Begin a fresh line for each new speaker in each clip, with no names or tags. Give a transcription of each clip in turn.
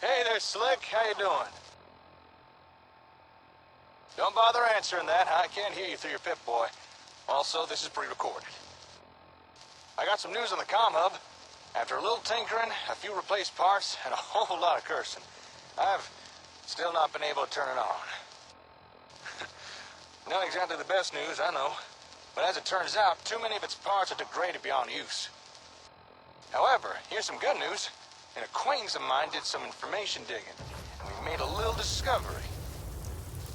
Hey there, Slick. How you doing? Don't bother answering that. I can't hear you through your Pip-Boy. Also, this is pre-recorded. I got some news on the comm hub. After a little tinkering, a few replaced parts, and a whole lot of cursing, I've still not been able to turn it on. Not exactly the best news, I know. But as it turns out, too many of its parts are degraded beyond use. However, here's some good news. An acquaintance of mine did some information digging, and we made a little discovery.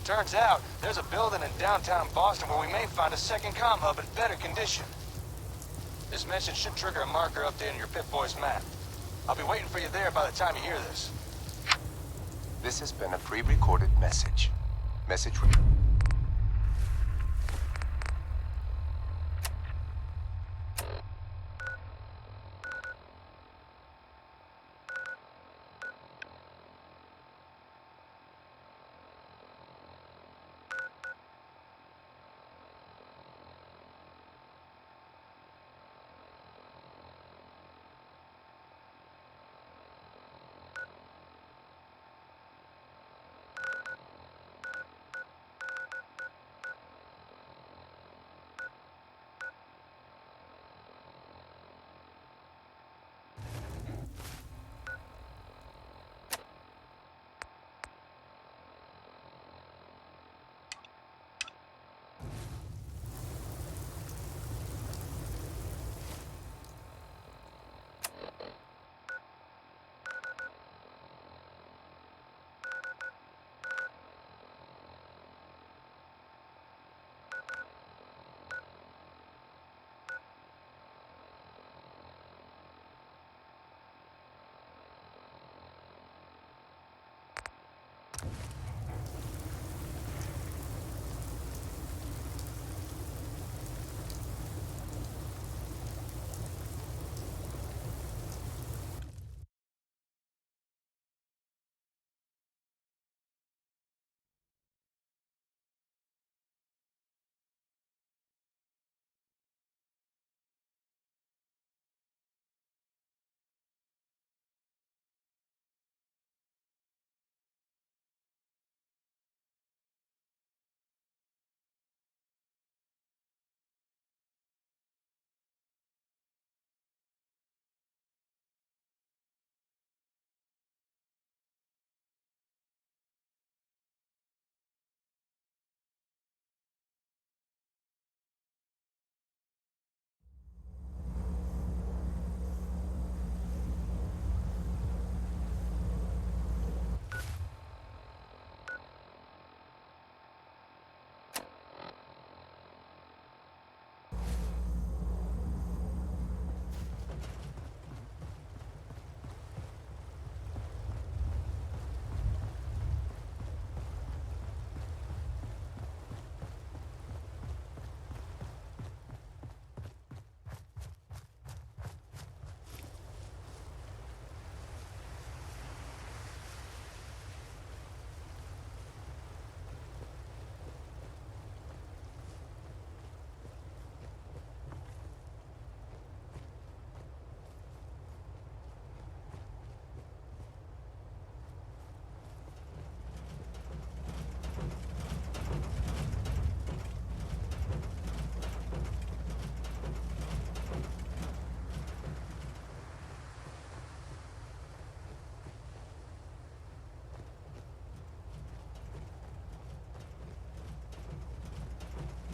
Turns out, there's a building in downtown Boston where we may find a second comm hub in better condition. This message should trigger a marker update on your Pip-Boy's map. I'll be waiting for you there by the time you hear this.
This has been a pre-recorded message. Message...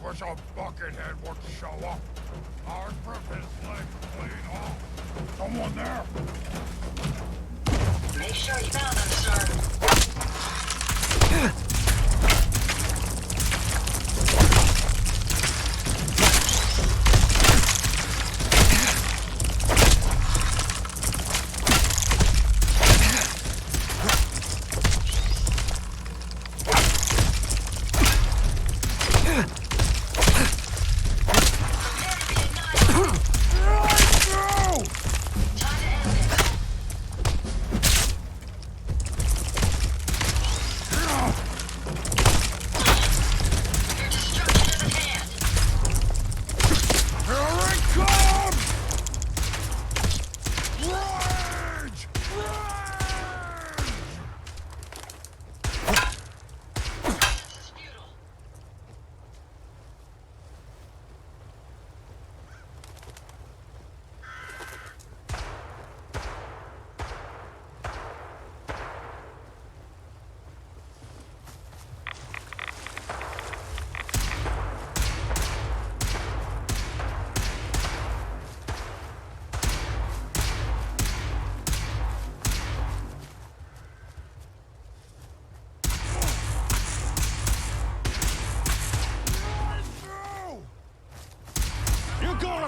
Wish a buckethead would show up. I'd rip his leg clean off. Someone there?
Make sure you found them, sir.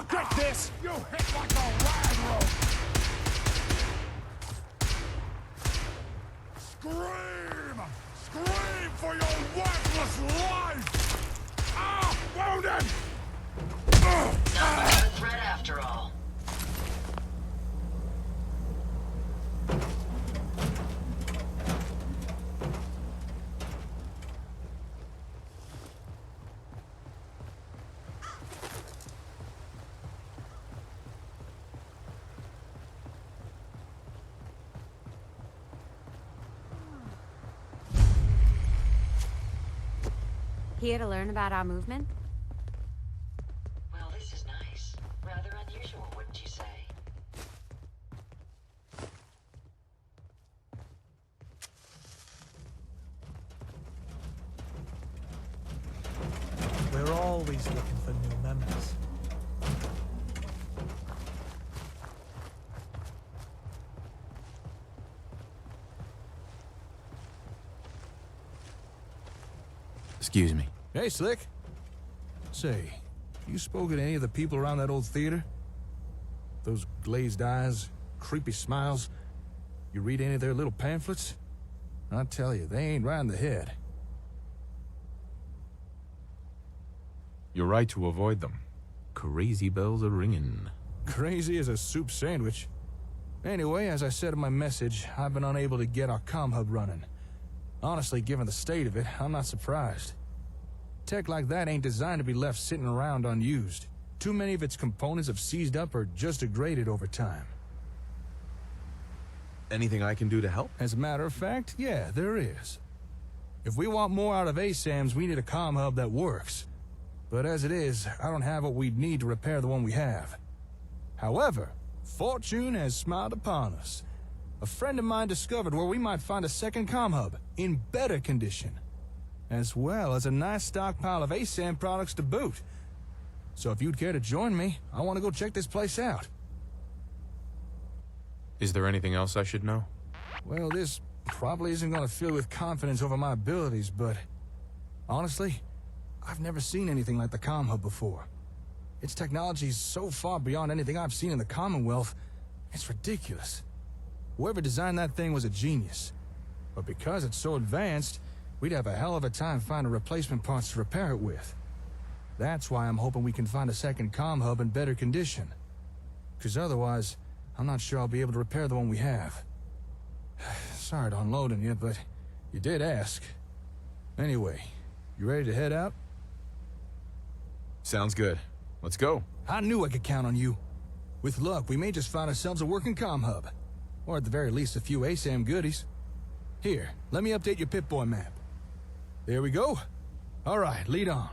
Get this! You hit like a rag rope! Scream! Scream for your worthless life! Ah! Wounded!
Not much of a threat after all.
Here to learn about our movement?
Well, this is nice. Rather unusual, wouldn't you say?
We're always looking for new members.
Excuse me.
Hey, Slick. Say, you spoken to any of the people around that old theater? Those glazed eyes, creepy smiles. You read any of their little pamphlets? I tell you, they ain't right in the head.
You're right to avoid them. Crazy bells are ringing.
Crazy as a soup sandwich. Anyway, as I said in my message, I've been unable to get our comm hub running. Honestly, given the state of it, I'm not surprised. Tech like that ain't designed to be left sitting around unused. Too many of its components have seized up or just degraded over time.
Anything I can do to help?
As a matter of fact, yeah, there is. If we want more out of ASAMs, we need a comm hub that works. But as it is, I don't have what we'd need to repair the one we have. However, fortune has smiled upon us. A friend of mine discovered where we might find a second comm hub, in better condition. As well as a nice stockpile of ASAM products to boot. So if you'd care to join me, I want to go check this place out.
Is there anything else I should know?
Well, this probably isn't going to fill you with confidence over my abilities, but honestly, I've never seen anything like the comm hub before. Its technology is so far beyond anything I've seen in the Commonwealth, it's ridiculous. Whoever designed that thing was a genius. But because it's so advanced, we'd have a hell of a time finding replacement parts to repair it with. That's why I'm hoping we can find a second comm hub in better condition. Because otherwise, I'm not sure I'll be able to repair the one we have. Sorry to unload on you, but you did ask. Anyway, you ready to head out?
Sounds good. Let's go.
I knew I could count on you. With luck, we may just find ourselves a working comm hub. Or at the very least, a few ASAM goodies. Here, let me update your Pip-Boy map. There we go. All right, lead on.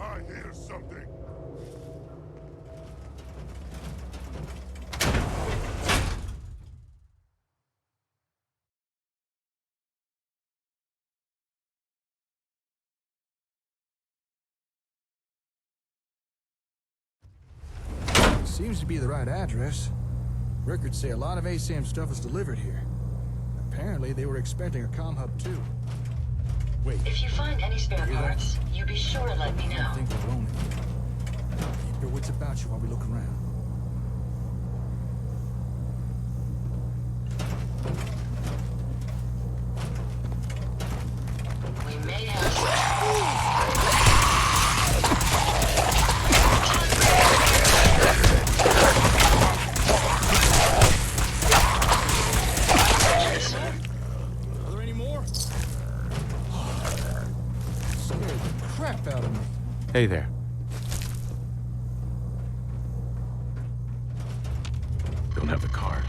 I hear something.
Seems to be the right address. Records say a lot of ASAM stuff was delivered here. Apparently, they were expecting a comm hub too. Wait,
If you find any spare
Hear that?
parts, you be sure to let me
I
know.
think we're alone in here. Keep your wits about you while we look around.
We may have...
Are there any more? Scared the crap out of me.
Hey there. Don't have the card.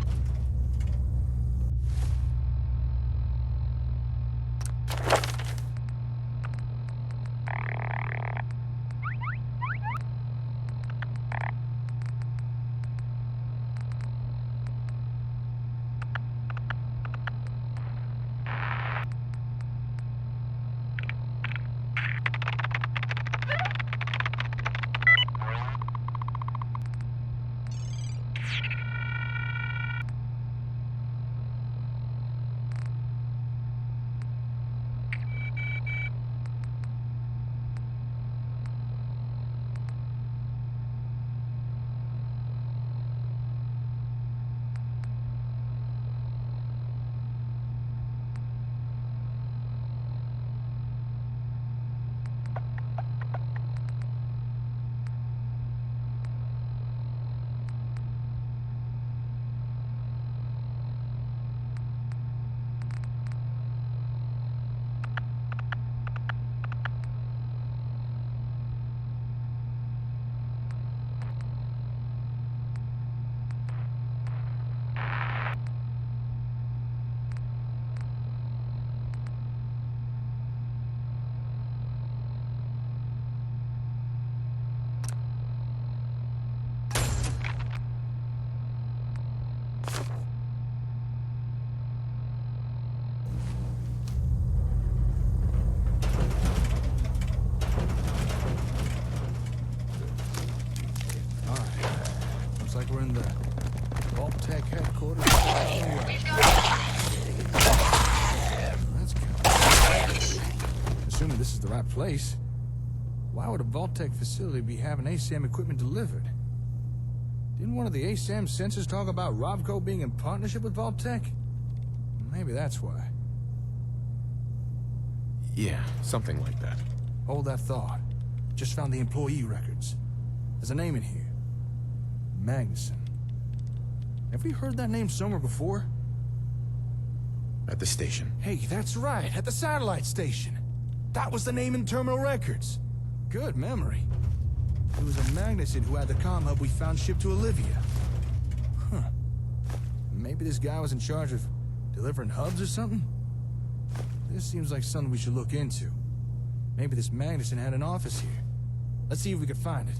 Looks like we're in the Vault Tech headquarters. That's good. Assuming this is the right place, why would a Vault Tech facility be having ASAM equipment delivered? Didn't one of the ASAM sensors talk about Rovco being in partnership with Vault Tech? Maybe that's why.
Yeah, something like that.
Hold that thought. Just found the employee records. There's a name in here. Magnuson. Have we heard that name somewhere before?
At the station.
Hey, that's right, at the satellite station. That was the name in terminal records. Good memory. It was a Magnuson who had the comm hub we found shipped to Olivia. Huh. Maybe this guy was in charge of delivering hubs or something? This seems like something we should look into. Maybe this Magnuson had an office here. Let's see if we can find it.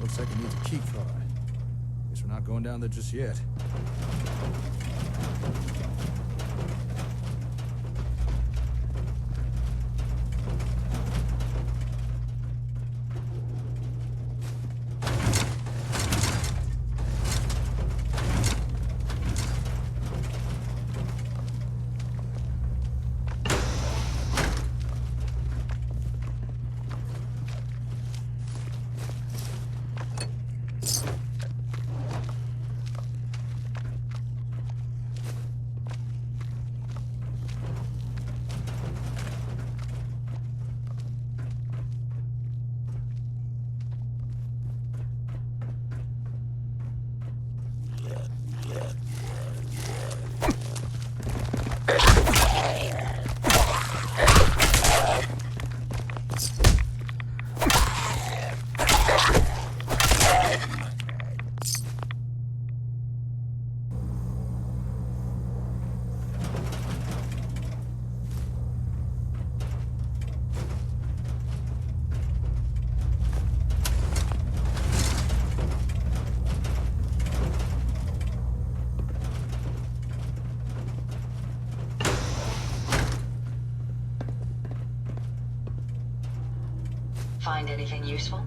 Looks like it needs a key card. Guess we're not going down there just yet.
Find anything useful?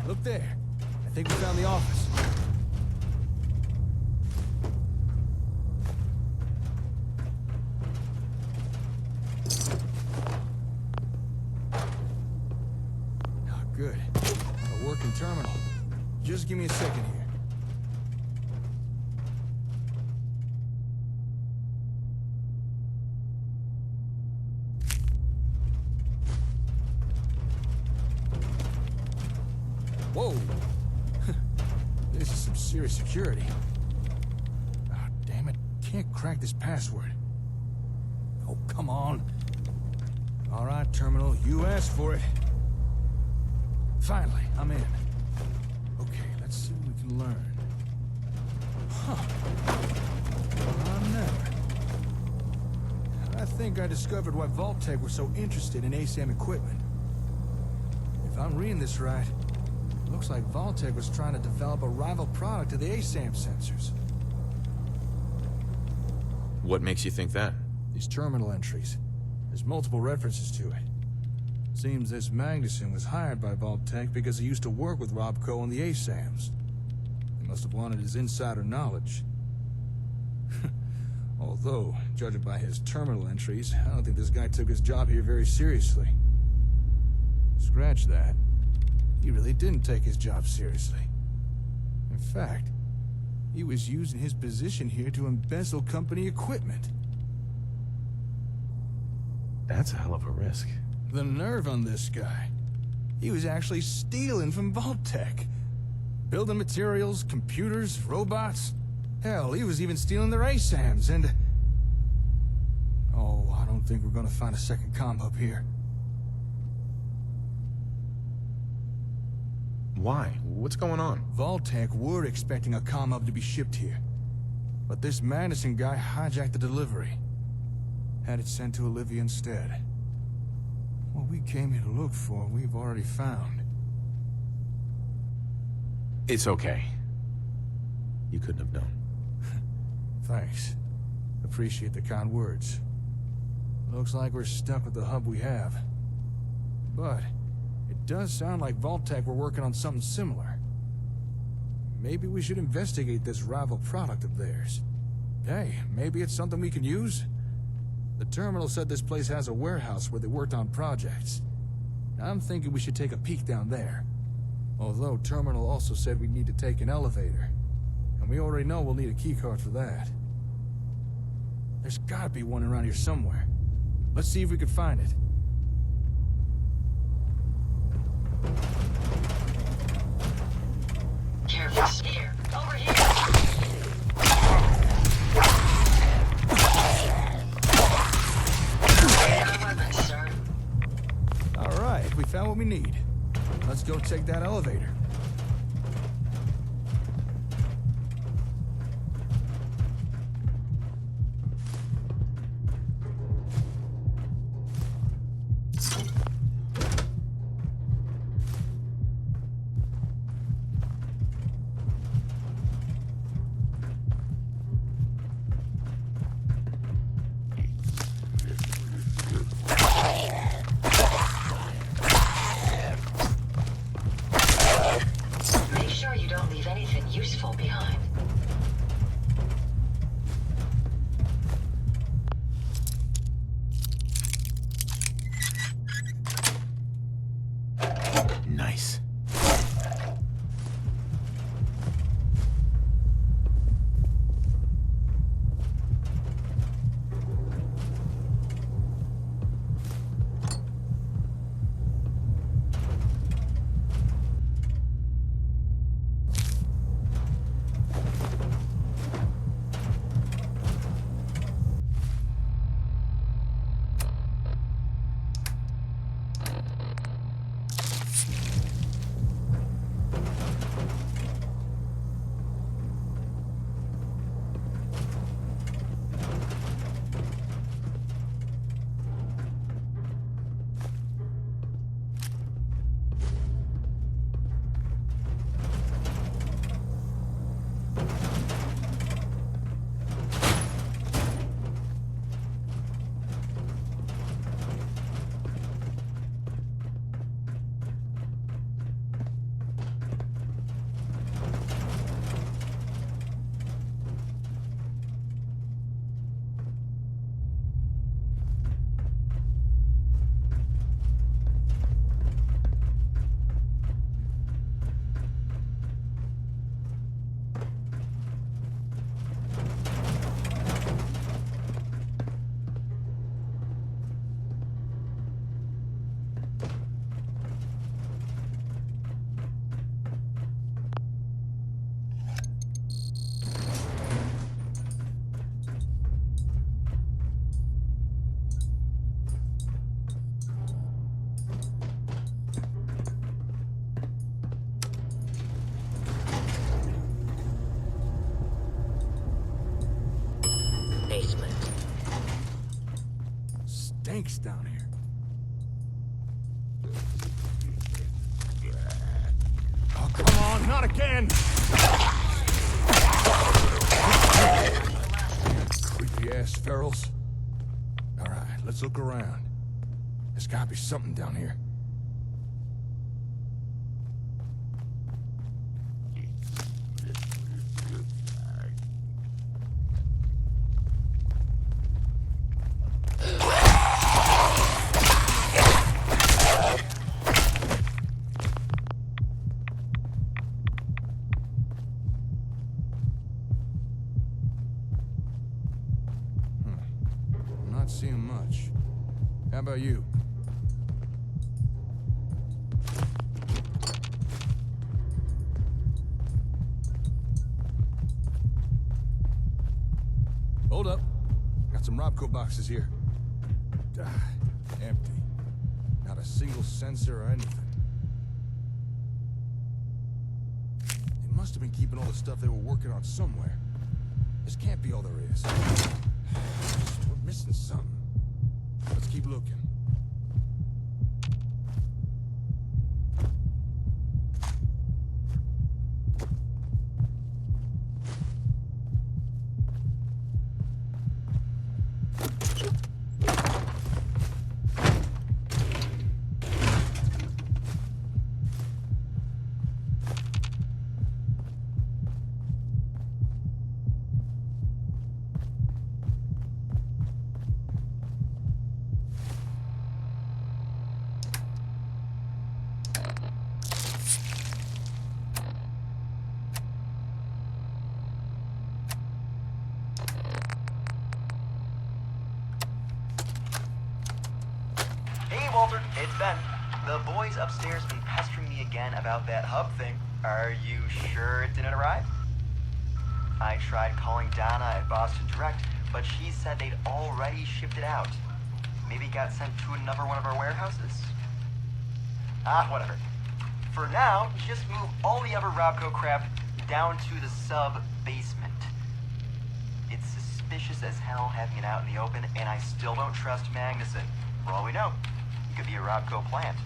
Look there. I think we found the office. Oh, good. A working terminal. Just give me a second here. Whoa! This is some serious security. Oh, damn it. Can't crack this password. Oh, come on. All right, terminal, you asked for it. Finally, I'm in. Okay, let's see what we can learn. Huh. Well, I think I discovered why Vault-Tec was so interested in Acm equipment. If I'm reading this right, looks like Vault-Tec was trying to develop a rival product to the Acm sensors.
What makes you think that?
These terminal entries. There's multiple references to it. Seems this Magnuson was hired by Vault-Tec because he used to work with Robco on the ASAMs. They must have wanted his insider knowledge. Although, judging by his terminal entries, I don't think this guy took his job here very seriously. Scratch that. He really didn't take his job seriously. In fact, he was using his position here to embezzle company equipment.
That's a hell of a risk.
The nerve on this guy. He was actually stealing from Vault-Tec. Building materials, computers, robots. Hell, he was even stealing their ASAMs and... Oh, I don't think we're gonna find a second comm hub here.
Why? What's going on?
Vault-Tec were expecting a comm hub to be shipped here. But this Madison guy hijacked the delivery. Had it sent to Olivia instead. What we came here to look for, we've already found.
It's okay. You couldn't have known.
Thanks. Appreciate the kind words. Looks like we're stuck with the hub we have. But it does sound like Vault-Tec were working on something similar. Maybe we should investigate this rival product of theirs. Hey, maybe it's something we can use? The terminal said this place has a warehouse where they worked on projects. I'm thinking we should take a peek down there. Although terminal also said we need to take an elevator. And we already know we'll need a keycard for that. There's gotta be one around here somewhere. Let's see if we can find it.
Careful. Here. Over here. Sir.
All right, we found what we need. Let's go take that elevator. stinks down here. Oh, come on, not again! Creepy-ass ferals. All right, let's look around. There's gotta be something down here. Not seeing much. How about you? Hold up. Got some Robco boxes here. Empty. Not a single sensor or anything. They must have been keeping all the stuff they were working on somewhere. This can't be all there is. We're missing something. Let's keep looking.
Hey, Walter, it's Ben. The boys upstairs have been pestering me again about that hub thing. Are you sure it didn't arrive? I tried calling Donna at Boston Direct, but she said they'd already shipped it out. Maybe it got sent to another one of our warehouses? Ah, whatever. For now, just move all the other Robco crap down to the sub-basement. It's suspicious as hell having it out in the open, and I still don't trust Magnuson. For all we know, he could be a Robco plant.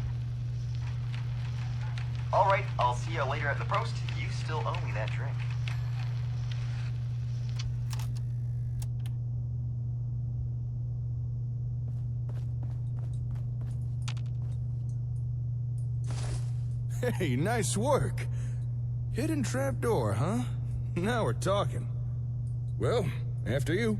Alright, I'll see you later at the post. You still owe me that drink.
Hey, nice work. Hidden trapdoor, huh? Now we're talking. Well, after you.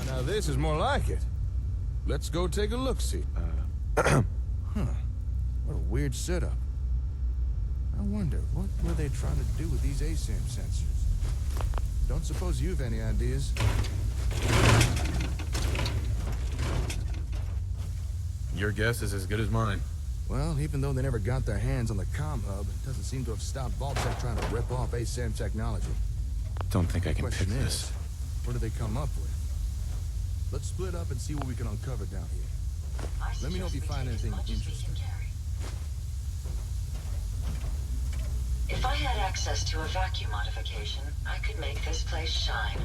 Now this is more like it. Let's go take a look-see. Huh. What a weird setup. I wonder, what were they trying to do with these ASAM sensors? Don't suppose you've any ideas?
Your guess is as good as mine.
Well, even though they never got their hands on the comm hub, it doesn't seem to have stopped Vault-Tec trying to rip off ASAM technology.
Don't think I can pick
Question
this.
is, what do they come up with? Let's split up and see what we can uncover down here. Let me know if you find anything interesting.
If I had access to a vacuum modification, I could make this place shine.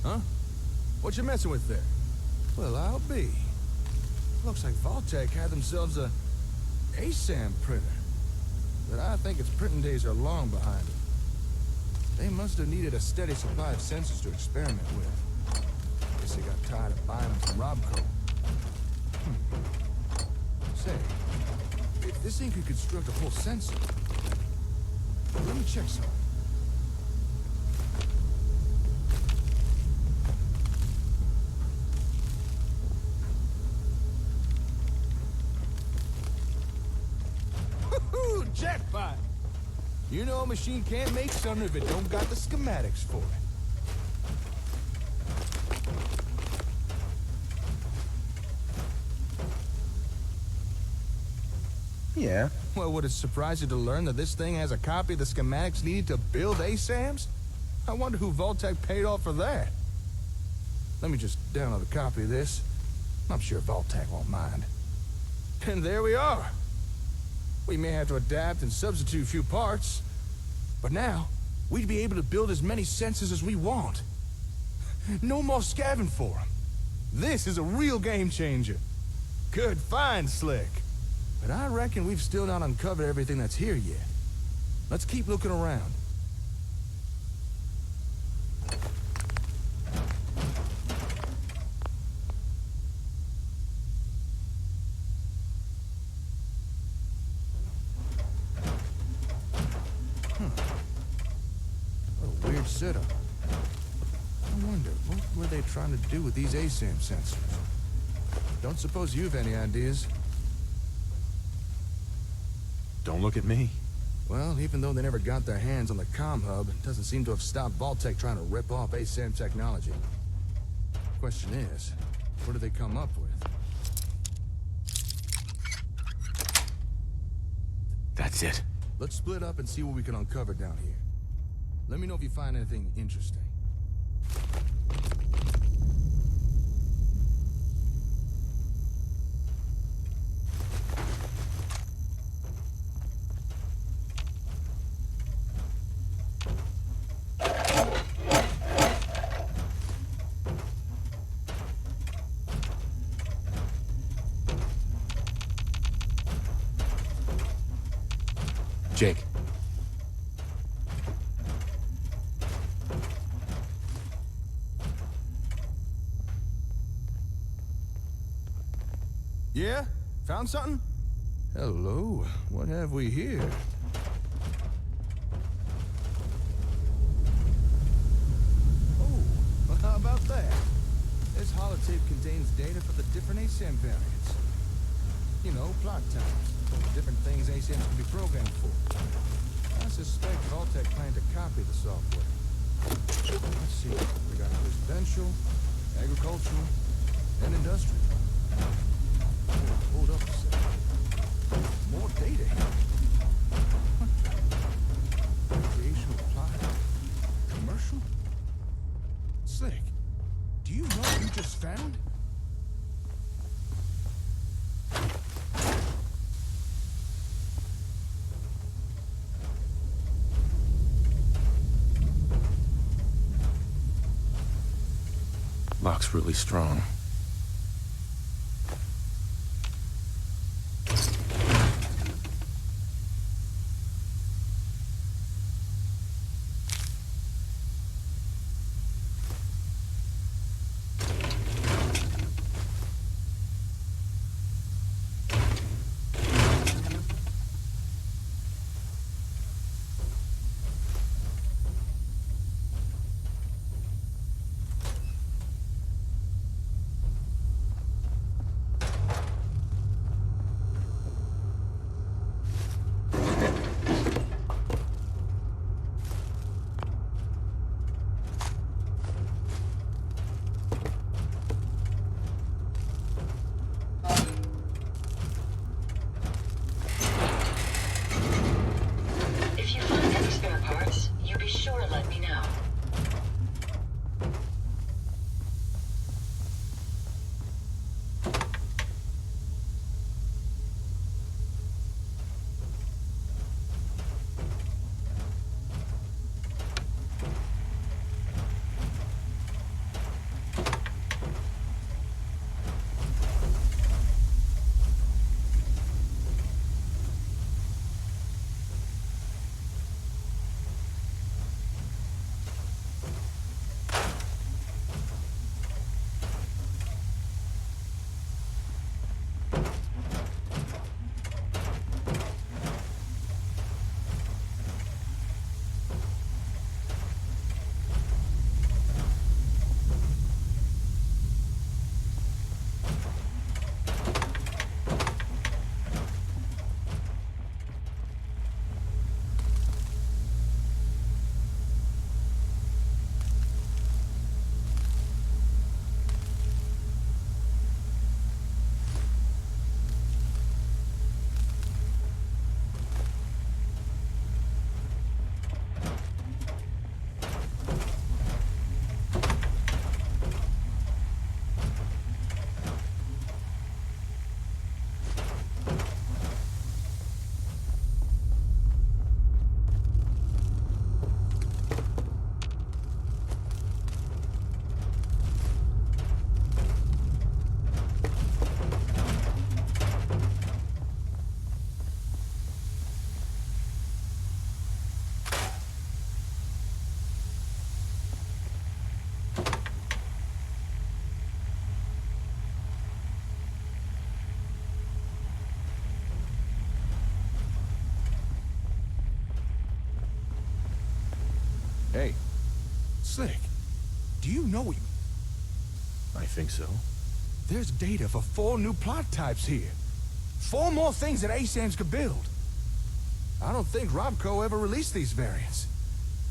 Huh? What you messing with there? Well, I'll be. Looks like Vault-Tec had themselves a ASAM printer. But I think its printing days are long behind it. They must have needed a steady supply of sensors to experiment with. Guess they got tired of buying them from Robco. Say, if this thing could construct a whole sensor, let me check something. Jetpack! You know a machine can't make something if it don't got the schematics for it.
Yeah.
Well, would it surprise you to learn that this thing has a copy of the schematics needed to build ASAMs? I wonder who Vault-Tec paid off for that. Let me just download a copy of this. I'm sure Vault-Tec won't mind. And there we are. We may have to adapt and substitute a few parts, but now we'd be able to build as many sensors as we want. No more scavenging for them. This is a real game changer. Good find, Slick. But I reckon we've still not uncovered everything that's here yet. Let's keep looking around. What a weird setup. I wonder, what were they trying to do with these ASAM sensors? Don't suppose you've any ideas?
Don't look at me.
Well, even though they never got their hands on the comm hub, it doesn't seem to have stopped Vault-Tec trying to rip off ASAM technology. Question is, what do they come up with?
That's it.
Let's split up and see what we can uncover down here. Let me know if you find anything interesting.
Jake.
Yeah? Found something? Hello. What have we here? Oh, well, how about that? This holotape contains data for the different ASAM variants. You know, plot times. Different things ASAMs can be programmed for. I suspect Vault-Tec planned to copy the software. Let's see. We got residential, agricultural, and industrial. Hold up a second. More data here. What the? Recreational plot. Commercial? Slick, do you know what you just found?
Lock's really strong.
Slick, do you know
I think so.
there's data for 4 new plot types here? 4 more things that ASAMs could build. I don't think Robco ever released these variants.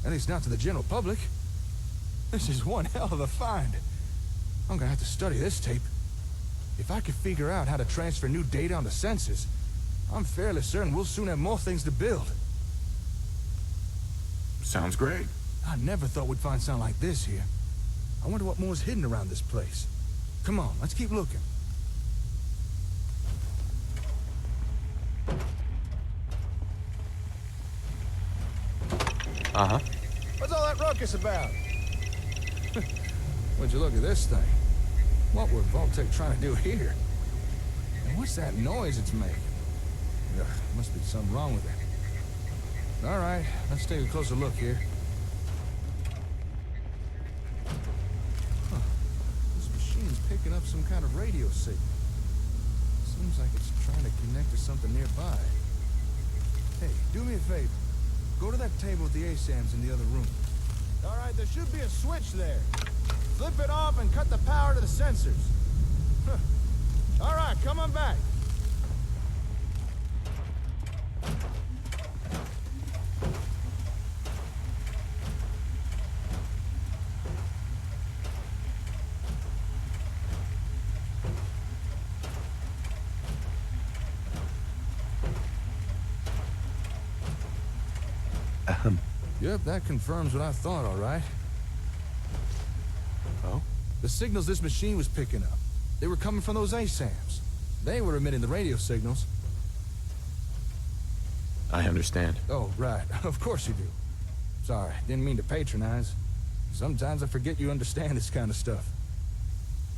At least not to the general public. This is one hell of a find. I'm gonna have to study this tape. If I could figure out how to transfer new data onto sensors, I'm fairly certain we'll soon have more things to build.
Sounds great.
I never thought we'd find something like this here. I wonder what more's hidden around this place. Come on, let's keep looking.
Uh-huh.
What's all that ruckus about? Would you look at this thing? What were Vault-Tec trying to do here? And what's that noise it's making? Ugh, must be something wrong with it. All right, let's take a closer look here. Huh. This machine's picking up some kind of radio signal. Seems like it's trying to connect to something nearby. Hey, do me a favor. Go to that table with the ASAMs in the other room. All right, there should be a switch there. Flip it off and cut the power to the sensors. Huh. All right, come on back. Yep, that confirms what I thought, all right.
Oh?
The signals this machine was picking up, they were coming from those ASAMs. They were emitting the radio signals.
I understand.
Oh, right. Of course you do. Sorry, didn't mean to patronize. Sometimes I forget you understand this kind of stuff.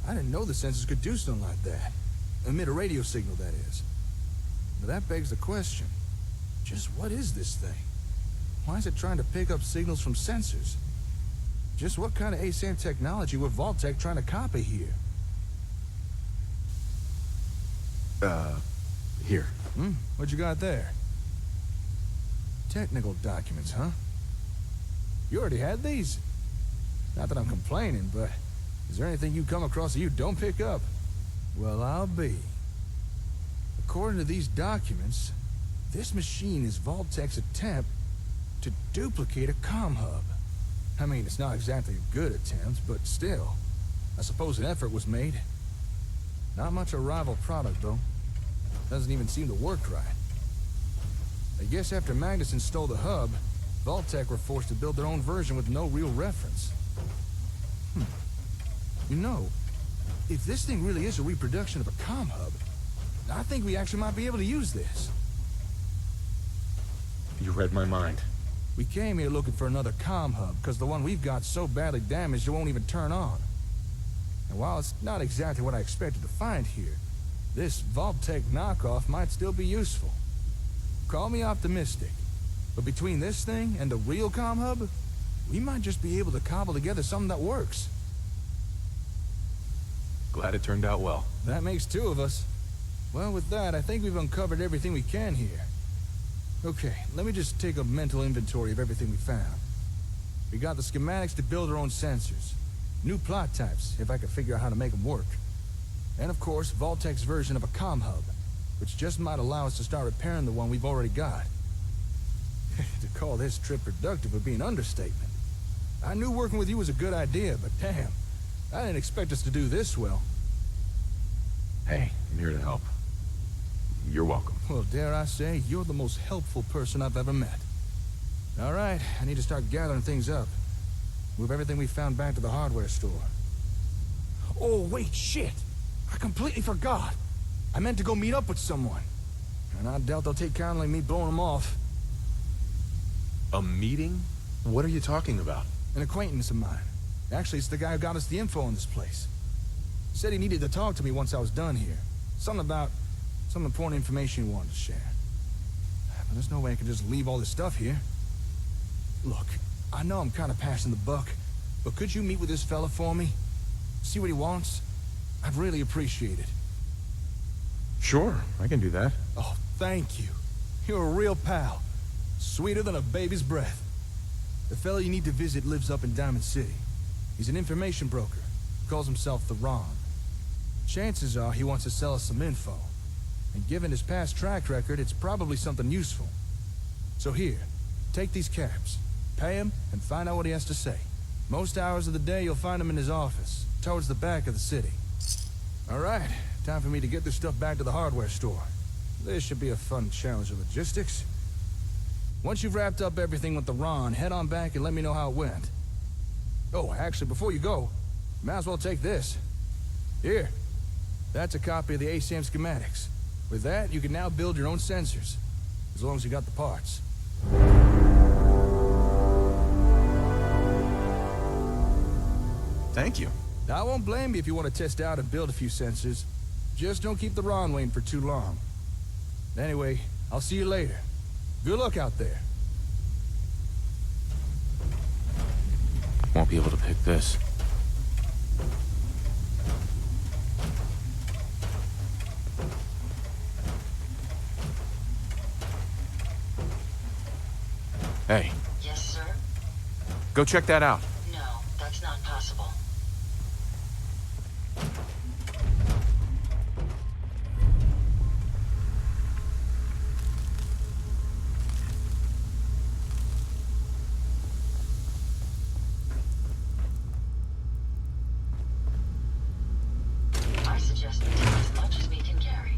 I didn't know the sensors could do something like that. Emit a radio signal, that is. But that begs the question. Just what is this thing? Why is it trying to pick up signals from sensors? Just what kind of ASAM technology were Vault-Tec trying to copy here?
Here.
What you got there? Technical documents, huh? You already had these? Not that I'm complaining, but is there anything you come across that you don't pick up? Well, I'll be. According to these documents, this machine is Vault-Tec's attempt to duplicate a comm hub. I mean, it's not exactly a good attempt, but still. I suppose an effort was made. Not much a rival product, though. Doesn't even seem to work right. I guess after Magnuson stole the hub, Vault-Tec were forced to build their own version with no real reference. You know, if this thing really is a reproduction of a comm hub, I think we actually might be able to use this.
You read my mind.
We came here looking for another comm hub, because the one we've got so badly damaged it won't even turn on. And while it's not exactly what I expected to find here, this Vault-Tec knockoff might still be useful. Call me optimistic, but between this thing and the real comm hub, we might just be able to cobble together something that works.
Glad it turned out well.
That makes 2 of us. Well, with that, I think we've uncovered everything we can here. Okay, let me just take a mental inventory of everything we found. We got the schematics to build our own sensors. New plot types, if I could figure out how to make them work. And of course, Vault-Tec's version of a comm hub, which just might allow us to start repairing the one we've already got. To call this trip productive would be an understatement. I knew working with you was a good idea, but damn, I didn't expect us to do this well.
Hey, I'm here to help. You're welcome.
Well, dare I say, you're the most helpful person I've ever met. All right, I need to start gathering things up. Move everything we found back to the hardware store. Oh, wait, shit! I completely forgot. I meant to go meet up with someone. And I doubt they'll take kindly me blowing them off.
A meeting? What are you talking about?
An acquaintance of mine. Actually, it's the guy who got us the info on this place. Said he needed to talk to me once I was done here. Something about some important information he wanted to share. But there's no way I can just leave all this stuff here. Look, I know I'm kind of passing the buck, but could you meet with this fella for me? See what he wants? I'd really appreciate it.
Sure, I can do that.
Oh, thank you. You're a real pal. Sweeter than a baby's breath. The fellow you need to visit lives up in Diamond City. He's an information broker. Calls himself the Ron. Chances are he wants to sell us some info. And given his past track record, it's probably something useful. So here, take these cabs. Pay him and find out what he has to say. Most hours of the day you'll find him in his office, towards the back of the city. All right, time for me to get this stuff back to the hardware store. This should be a fun challenge of logistics. Once you've wrapped up everything with the Ron, head on back and let me know how it went. Oh, actually, before you go, might as well take this. Here, that's a copy of the Acm Schematics. With that, you can now build your own sensors, as long as you got the parts.
Thank you.
I won't blame you if you want to test out and build a few sensors. Just don't keep the Ron waiting for too long. Anyway, I'll see you later. Good luck out there.
Won't be able to pick this. Hey.
Yes, sir?
Go check that out.
No, that's not possible. I suggest we take as much as we can carry.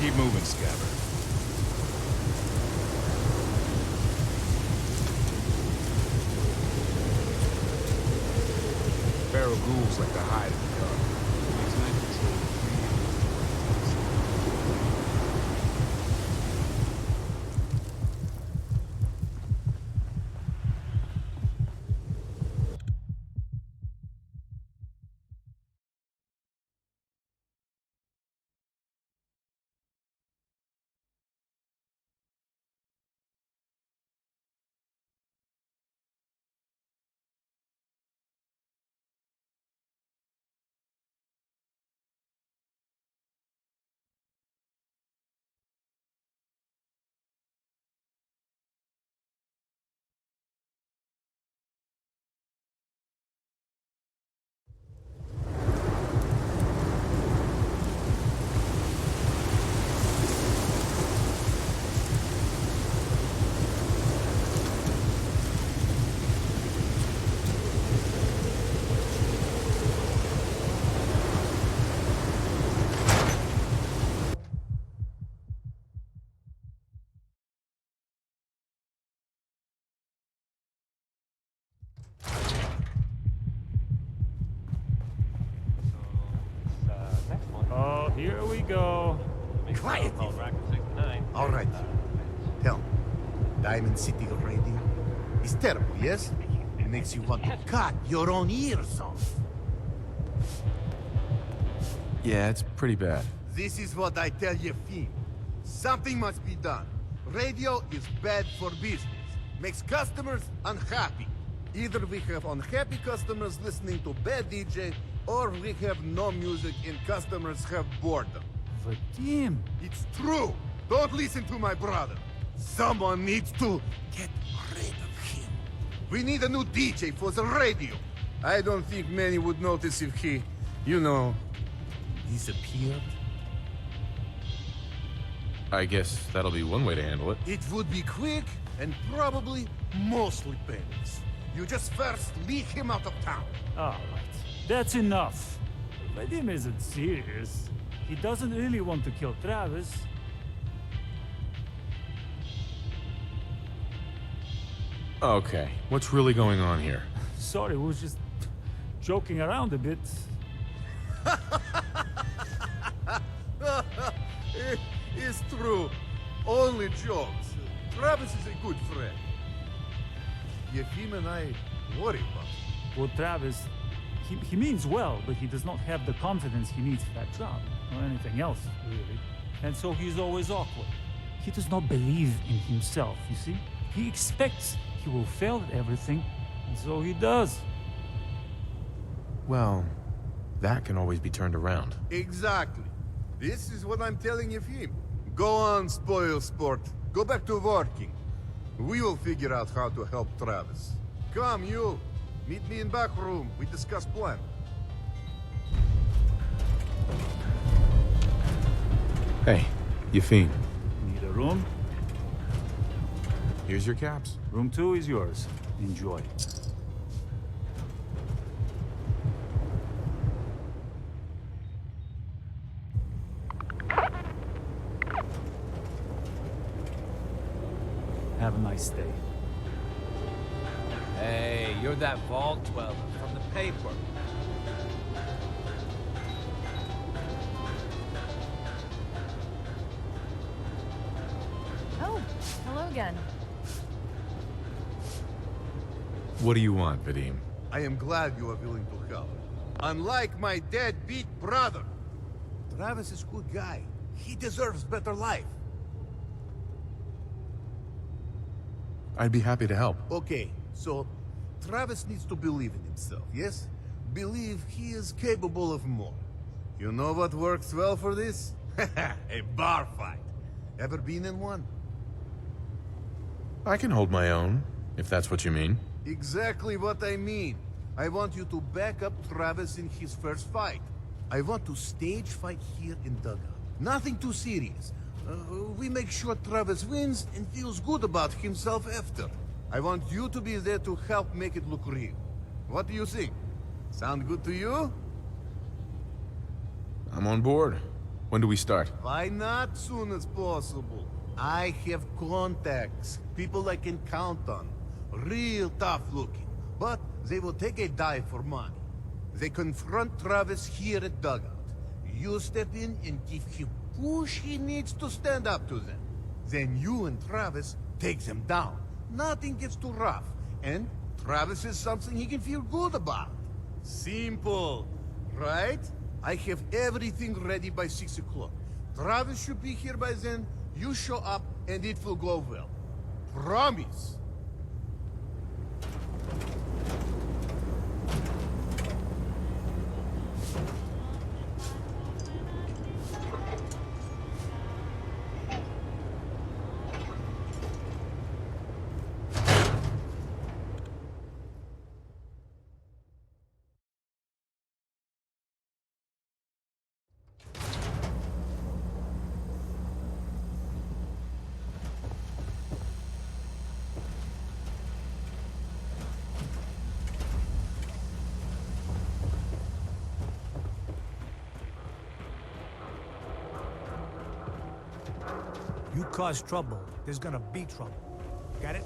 Keep moving, Scabber.
Feral ghouls like to hide in the dark. Makes night patrol
Oh, here we go.
Quiet! All right. Tell me, Diamond City Radio is terrible, yes? It makes you want to cut your own ears off.
Yeah, it's pretty bad.
This is what I tell you, Fiend. Something must be done. Radio is bad for business. Makes customers unhappy. Either we have unhappy customers listening to bad DJ, or we have no music and customers have boredom.
Vadim!
It's true! Don't listen to my brother. Someone needs to get rid of him. We need a new DJ for the radio. I don't think many would notice if he, you know, disappeared.
I guess that'll be one way to handle it.
It would be quick and probably mostly painless. You just first lead him out of town.
All right, that's enough. Vadim isn't serious. He doesn't really want to kill Travis.
Okay, what's really going on here?
Sorry, we was just joking around a bit.
It's true. Only jokes. Travis is a good friend. Yefim and I worry about him.
Well, Travis, he means well, but he does not have the confidence he needs for that job, or anything else, really. And so he's always awkward. He does not believe in himself, you see? He expects he will fail at everything, and so he does.
Well, that can always be turned around.
Exactly. This is what I'm telling Yefim. Go on, spoil sport. Go back to working. We will figure out how to help Travis. Come, you. Meet me in back room. We discuss plan.
Hey, Yefim.
Need a room?
Here's your caps.
Room 2 is yours. Enjoy. Have a nice day.
Hey, you're that vault dweller from the paper. again.
What do you want, Vadim?
I am glad you are willing to help. Unlike my deadbeat brother. Travis is a good guy. He deserves better life.
I'd be happy to help.
Okay, so Travis needs to believe in himself, yes? Believe he is capable of more. You know what works well for this? A bar fight. Ever been in one?
I can hold my own, if that's what you mean.
Exactly what I mean. I want you to back up Travis in his first fight. I want to stage fight here in Dugout. Nothing too serious. We make sure Travis wins and feels good about himself after. I want you to be there to help make it look real. What do you think? Sound good to you?
I'm on board. When do we start?
Why not soon as possible? I have contacts, people I can count on. Real tough looking, but they will take a dive for money. They confront Travis here at Dugout. You step in and give him push he needs to stand up to them. Then you and Travis take them down. Nothing gets too rough, and Travis is something he can feel good about. Simple, right? I have everything ready by 6 o'clock. Travis should be here by then. You show up, and it will go well. Promise.
You cause trouble, there's gonna be trouble. Got it?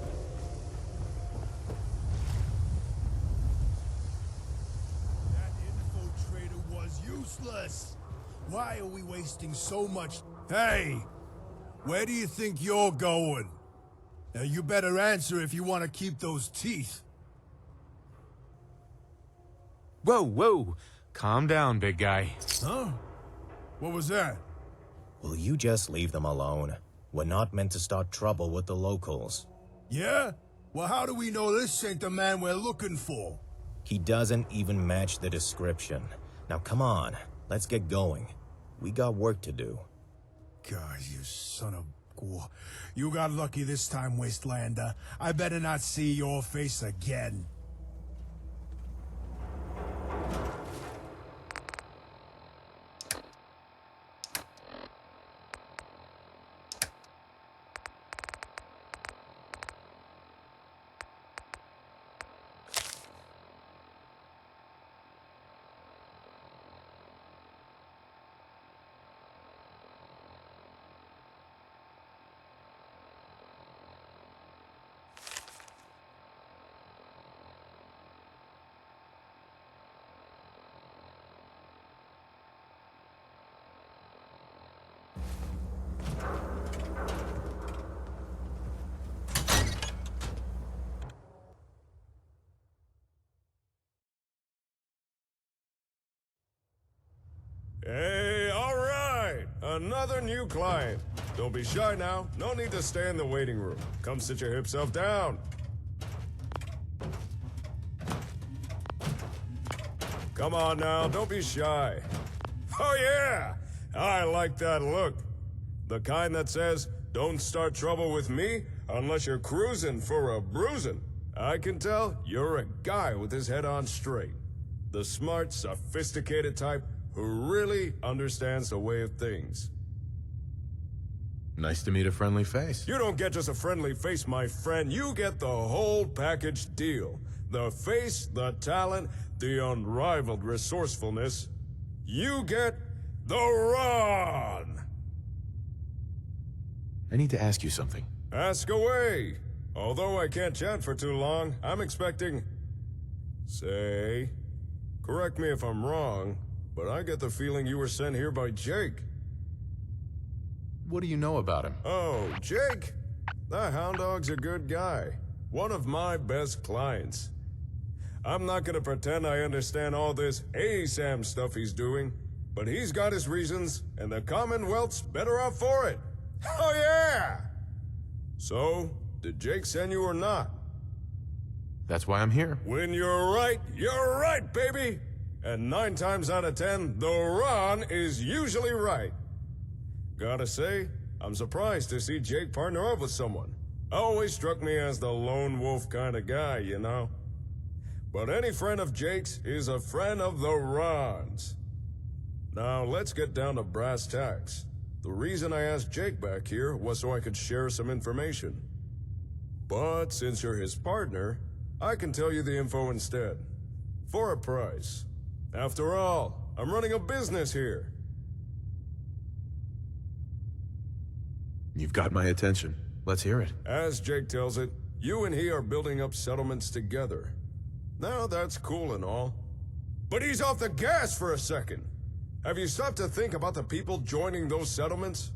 That infiltrator was useless. Why are we wasting so much? Hey! Where do you think you're going? Now you better answer if you want to keep those teeth.
Whoa, whoa! Calm down, big guy.
Huh? What was that?
Will you just leave them alone? We're not meant to start trouble with the locals.
Yeah? Well, how do we know this ain't the man we're looking for?
He doesn't even match the description. Now come on, let's get going. We got work to do.
God, you son of... You got lucky this time, Wastelander. I better not see your face again.
Hey, all right! Another new client. Don't be shy now. No need to stay in the waiting room. Come sit your hip self down. Come on now, don't be shy. Oh yeah! I like that look. The kind that says, don't start trouble with me unless you're cruising for a bruising. I can tell you're a guy with his head on straight. The smart, sophisticated type who really understands the way of things.
Nice to meet a friendly face.
You don't get just a friendly face, my friend. You get the whole package deal. The face, the talent, the unrivaled resourcefulness. You get the run!
I need to ask you something.
Ask away. Although I can't chat for too long, I'm expecting... Say... Correct me if I'm wrong, but I get the feeling you were sent here by Jake.
What do you know about him?
Oh, Jake? The Hound Dog's a good guy. One of my best clients. I'm not gonna pretend I understand all this ASAM stuff he's doing, but he's got his reasons, and the Commonwealth's better off for it. Oh yeah! So, did Jake send you or not?
That's why I'm here.
When you're right, baby! And 9 times out of 10, the Ron is usually right. Gotta say, I'm surprised to see Jake partner up with someone. Always struck me as the lone wolf kind of guy, you know? But any friend of Jake's is a friend of the Ron's. Now, let's get down to brass tacks. The reason I asked Jake back here was so I could share some information. But since you're his partner, I can tell you the info instead. For a price. After all, I'm running a business here.
You've got my attention. Let's hear it.
As Jake tells it, you and he are building up settlements together. Now that's cool and all. But he's off the gas for a second. Have you stopped to think about the people joining those settlements?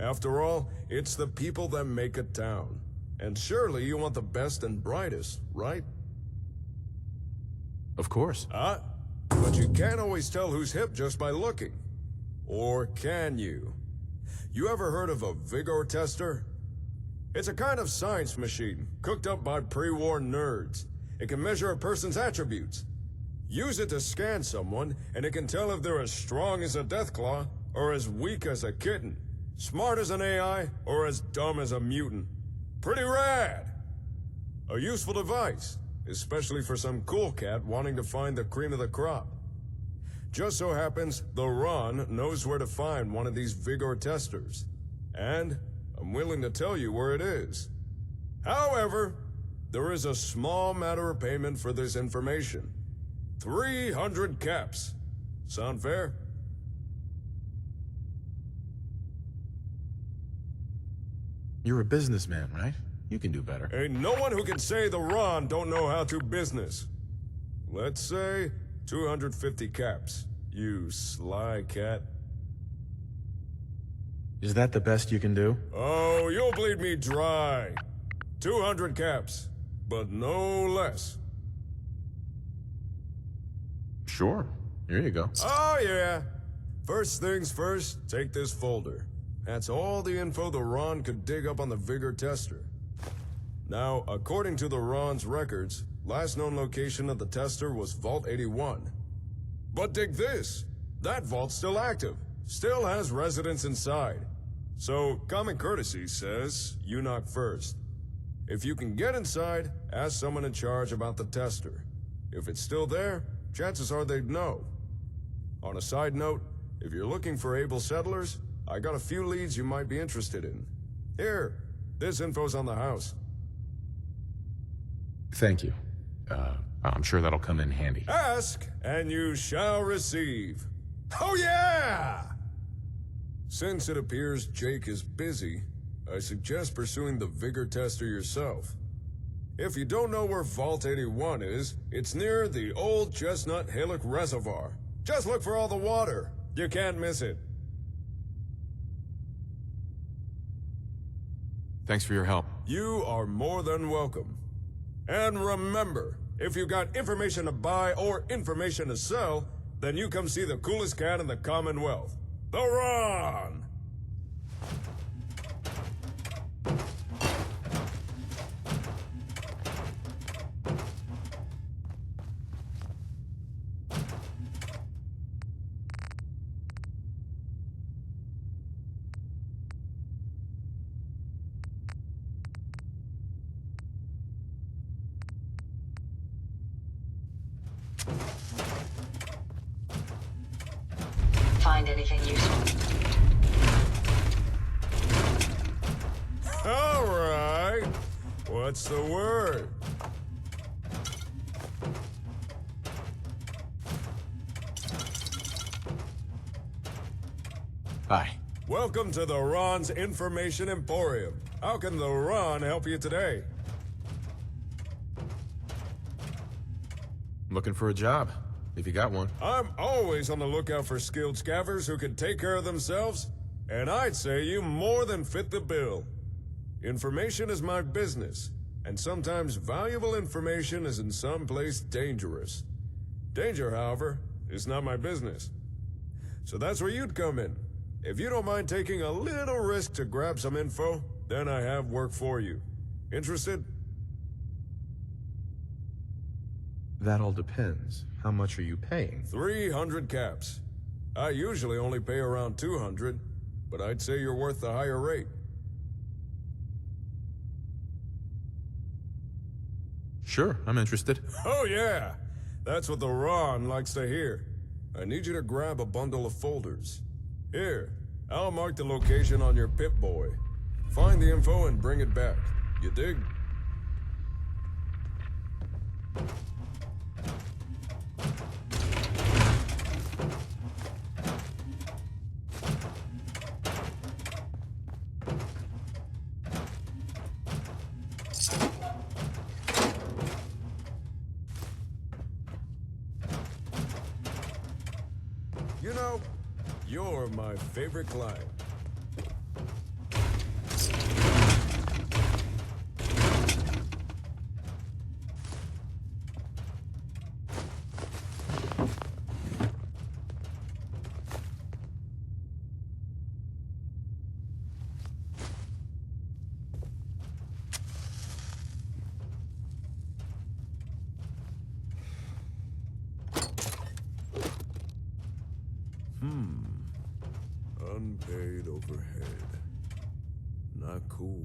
After all, it's the people that make a town. And surely you want the best and brightest, right?
Of course.
But you can't always tell who's hip just by looking. Or can you? You ever heard of a Vigor Tester? It's a kind of science machine, cooked up by pre-war nerds. It can measure a person's attributes. Use it to scan someone, and it can tell if they're as strong as a Deathclaw, or as weak as a kitten. Smart as an AI, or as dumb as a mutant. Pretty rad! A useful device, especially for some cool cat wanting to find the cream of the crop. Just so happens, the Ron knows where to find one of these Vigor Testers. And I'm willing to tell you where it is. However, there is a small matter of payment for this information. 300 caps. Sound fair?
You're a businessman, right? You can do better.
Ain't no one who can say the Ron don't know how to business. Let's say 250 caps, you sly cat.
Is that the best you can do?
Oh, you'll bleed me dry. 200 caps, but no less.
Sure. Here you go.
Oh, yeah. First things first, take this folder. That's all the info the Ron could dig up on the Vigor Tester. Now, according to the Ron's records, last known location of the tester was Vault 81. But dig this! That vault's still active. Still has residents inside. So, common courtesy says, you knock first. If you can get inside, ask someone in charge about the tester. If it's still there, chances are they'd know. On a side note, if you're looking for able settlers, I got a few leads you might be interested in. Here, this info's on the house.
Thank you. I'm sure that'll come in handy.
Ask, and you shall receive. Oh yeah! Since it appears Jake is busy, I suggest pursuing the Vigor Tester yourself. If you don't know where Vault 81 is, it's near the old Chestnut Hillock Reservoir. Just look for all the water. You can't miss it.
Thanks for your help.
You are more than welcome. And remember, if you got information to buy or information to sell, then you come see the coolest cat in the Commonwealth. The Ron!
Find anything useful?
All right. What's the word?
Hi.
Welcome to the Ron's Information Emporium. How can the Ron help you today?
Looking for a job, if you got one.
I'm always on the lookout for skilled scavvers who can take care of themselves, and I'd say you more than fit the bill. Information is my business, and sometimes valuable information is in some place dangerous. Danger, however, is not my business. So that's where you'd come in. If you don't mind taking a little risk to grab some info, then I have work for you. Interested?
That all depends. How much are you paying?
300 caps. I usually only pay around 200, but I'd say you're worth the higher rate.
Sure, I'm interested.
Oh yeah! That's what the Ron likes to hear. I need you to grab a bundle of folders. Here, I'll mark the location on your Pip-Boy. Find the info and bring it back. You dig? You know, you're my favorite client. Unpaid overhead. Not cool.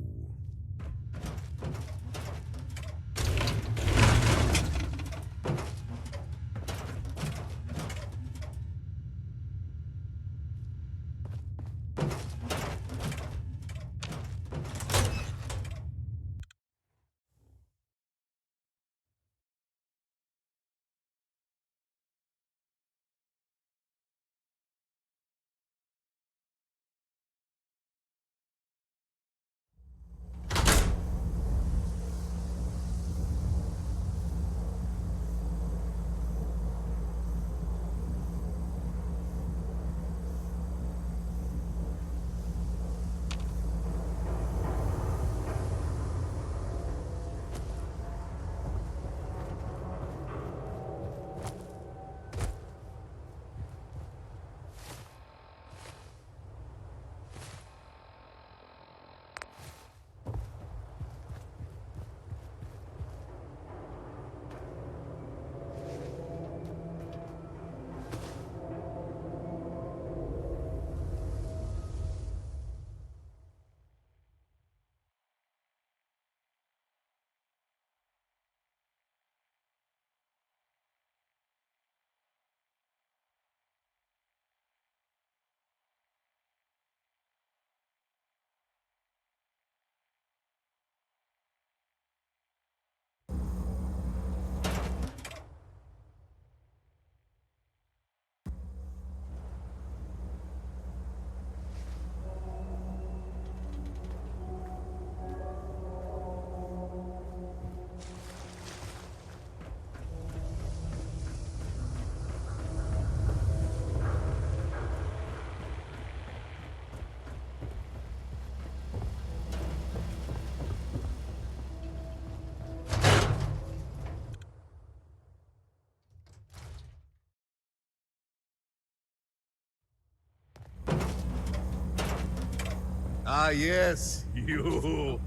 Ah, yes, you.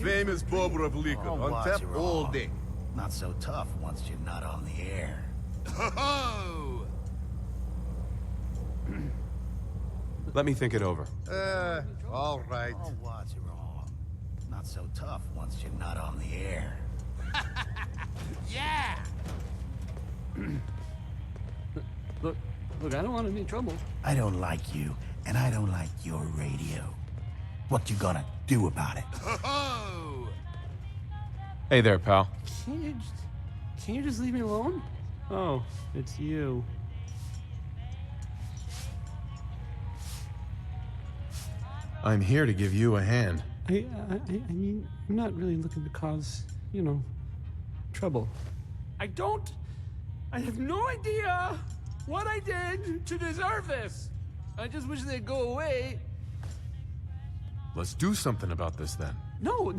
Famous Bob Replica, on tap all day.
Not so tough once you're not on the air.
Ho-ho!
Let me think it over.
All right.
Oh, what's wrong? Not so tough once you're not on the air.
Yeah!
Look, I don't want any trouble.
I don't like you, and I don't like your radio. What you gonna do about it?
Ho-ho!
Hey there, pal.
Can't you just leave me alone? Oh, it's you.
I'm here to give you a hand.
I mean, I'm not really looking to cause, trouble. I have no idea what I did to deserve this. I just wish they'd go away.
Let's do something about this then.
No,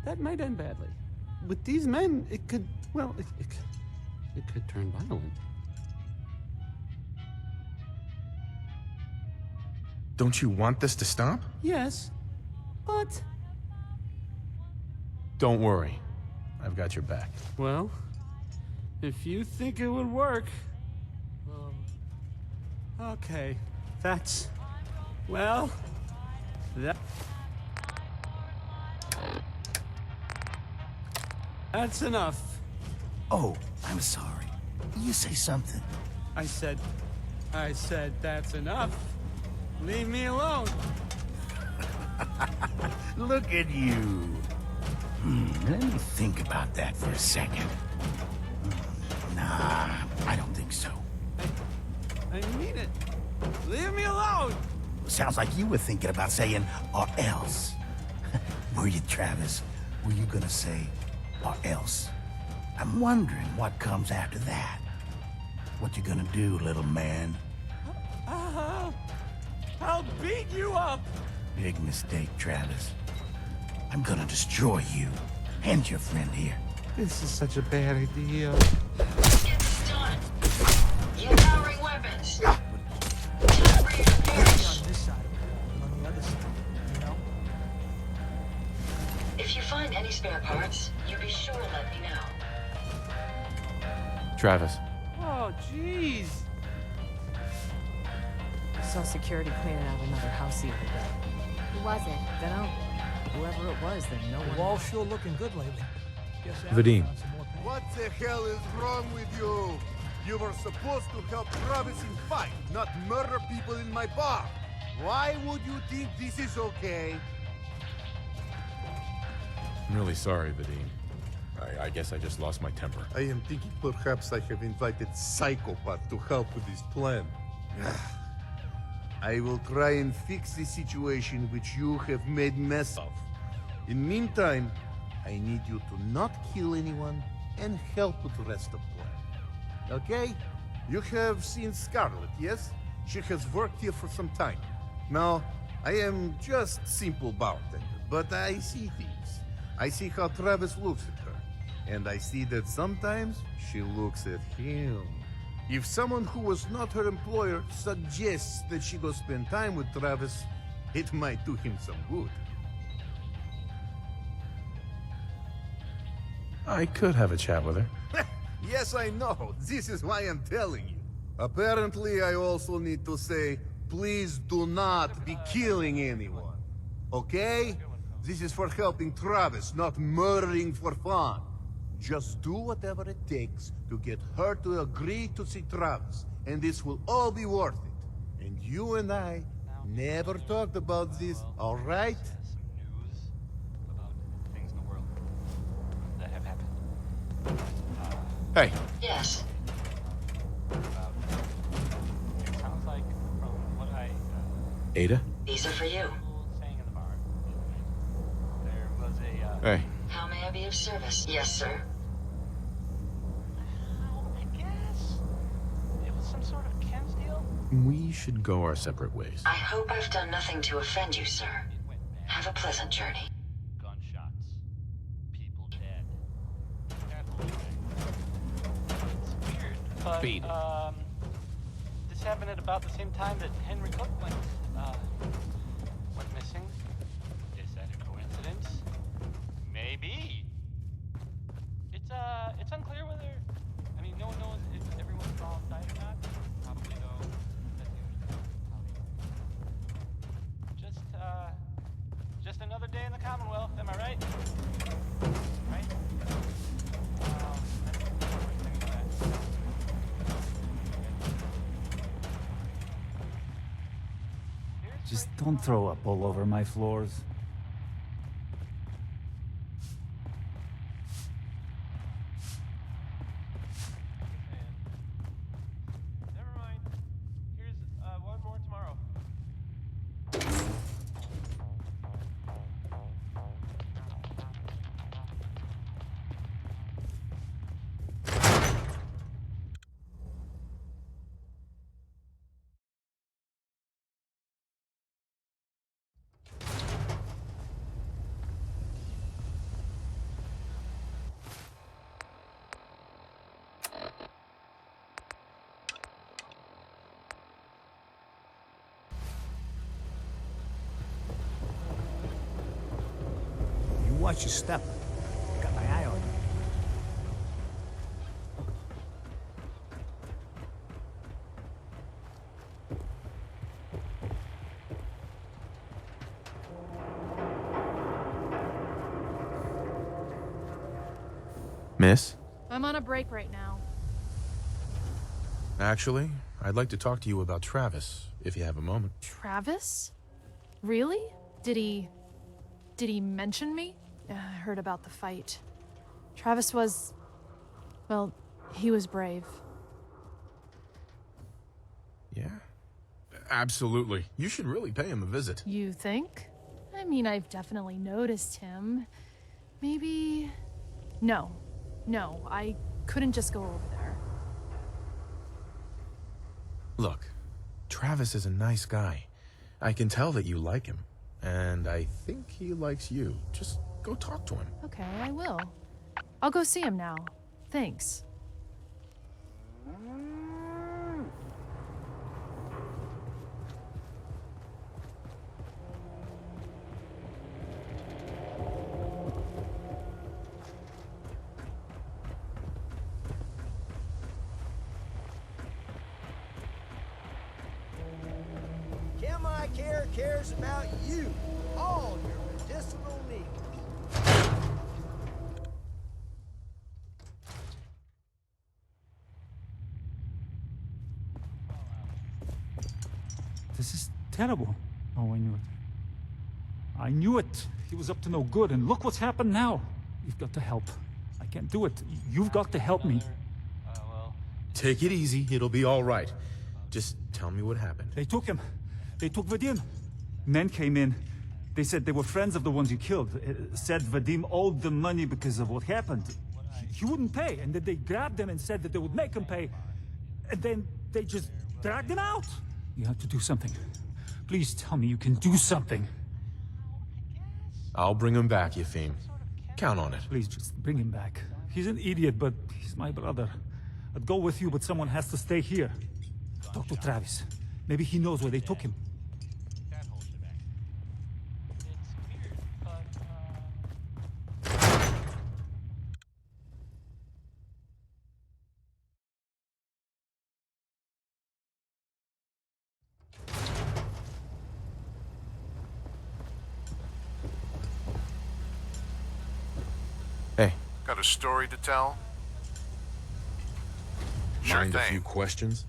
that might end badly. With these men, it could, well, it could turn violent.
Don't you want this to stop?
Yes, but...
Don't worry. I've got your back.
Well, if you think it would work... Okay, that's... Well, that's enough.
Oh, I'm sorry. You say something.
I said that's enough. Leave me alone.
Look at you. Let me think about that for a second. Nah, I don't think so.
I mean it. Leave me alone.
Sounds like you were thinking about saying, or else. Were you, Travis? Were you gonna say, or else? I'm wondering what comes after that. What you gonna do, little man?
I'll beat you up.
Big mistake, Travis. I'm gonna destroy you. And your friend here.
This is such a bad idea.
Get this done. You powering weapons. Time for you to perish.
On this side and on the other side, you know?
If you find any spare parts, you be sure to let me know.
Travis.
Oh, jeez.
Saw security cleaning out another house the other day.
Who was it?
Dunno. Whoever it was, then no
The
one...
wall's sure looking good lately. Guess
Vadim.
found some more paint.
What the hell is wrong with you? You were supposed to help Travis in fight, not murder people in my bar. Why would you think this is okay?
I'm really sorry, Vadim. I guess I just lost my temper.
I am thinking perhaps I have invited psychopath to help with this plan. I will try and fix the situation which you have made mess of. In meantime, I need you to not kill anyone and help with the rest of the plan. Okay? You have seen Scarlet, yes? She has worked here for some time. Now, I am just simple bartender, but I see things. I see how Travis looks at her, and I see that sometimes she looks at him. If someone who was not her employer suggests that she go spend time with Travis, it might do him some good.
I could have a chat with her.
Yes, I know. This is why I'm telling you. Apparently, I also need to say, please do not be killing anyone. Okay? This is for helping Travis, not murdering for fun. Just do whatever it takes to get her to agree to see Travis, and this will all be worth it. And you and I never talked about this, all right?
Hey.
Yes.
Sounds like from what I
Ada?
These are for you.
saying in the bar, there was a
Hey.
How may I be of service? Yes, sir.
I guess it was some sort of chems deal.
We should go our separate ways.
I hope I've done nothing to offend you, sir. Have a pleasant journey.
Gunshots, people dead. That whole thing. It's weird, but
Beat it.
this happened at about the same time that Henry Cook went missing. Is that a coincidence? Maybe. It's unclear whether. I mean, no one knows if everyone's all died or not. Probably though. Just another day in the Commonwealth. Am I right? Right? Just don't throw up all over my floors. Never mind. Here's one more tomorrow.
watch your step. Got my eye on you.
Miss?
I'm on a break right now.
Actually, I'd like to talk to you about Travis, if you have a moment.
Travis? Really? Did he mention me? I heard about the fight. Travis was... well, he was brave.
Yeah? Absolutely. You should really pay him a visit.
You think? I mean, I've definitely noticed him. Maybe... No, I couldn't just go over there.
Look, Travis is a nice guy. I can tell that you like him, and I think he likes you. Just go talk to him.
Okay, I will. I'll go see him now. Thanks.
Care cares about you, all your medicinal needs.
This is terrible. Oh, I knew it. I knew it. He was up to no good, and look what's happened now. You've got to help. I can't do it. You've got to help me.
Take it easy. It'll be all right. Just tell me what happened.
They took him. They took Vadim. Men came in. They said they were friends of the ones you killed. Said Vadim owed them money because of what happened. He wouldn't pay, and then they grabbed him and said that they would make him pay. And then they just dragged him out. You have to do something. Please tell me you can do something.
I'll bring him back, Yefim. Count on it.
Please just bring him back. He's an idiot, but he's my brother. I'd go with you, but someone has to stay here. Talk to Travis. Maybe he knows where they took him.
Hey.
Got a story to tell? Sure
Mind a
thing.
few questions?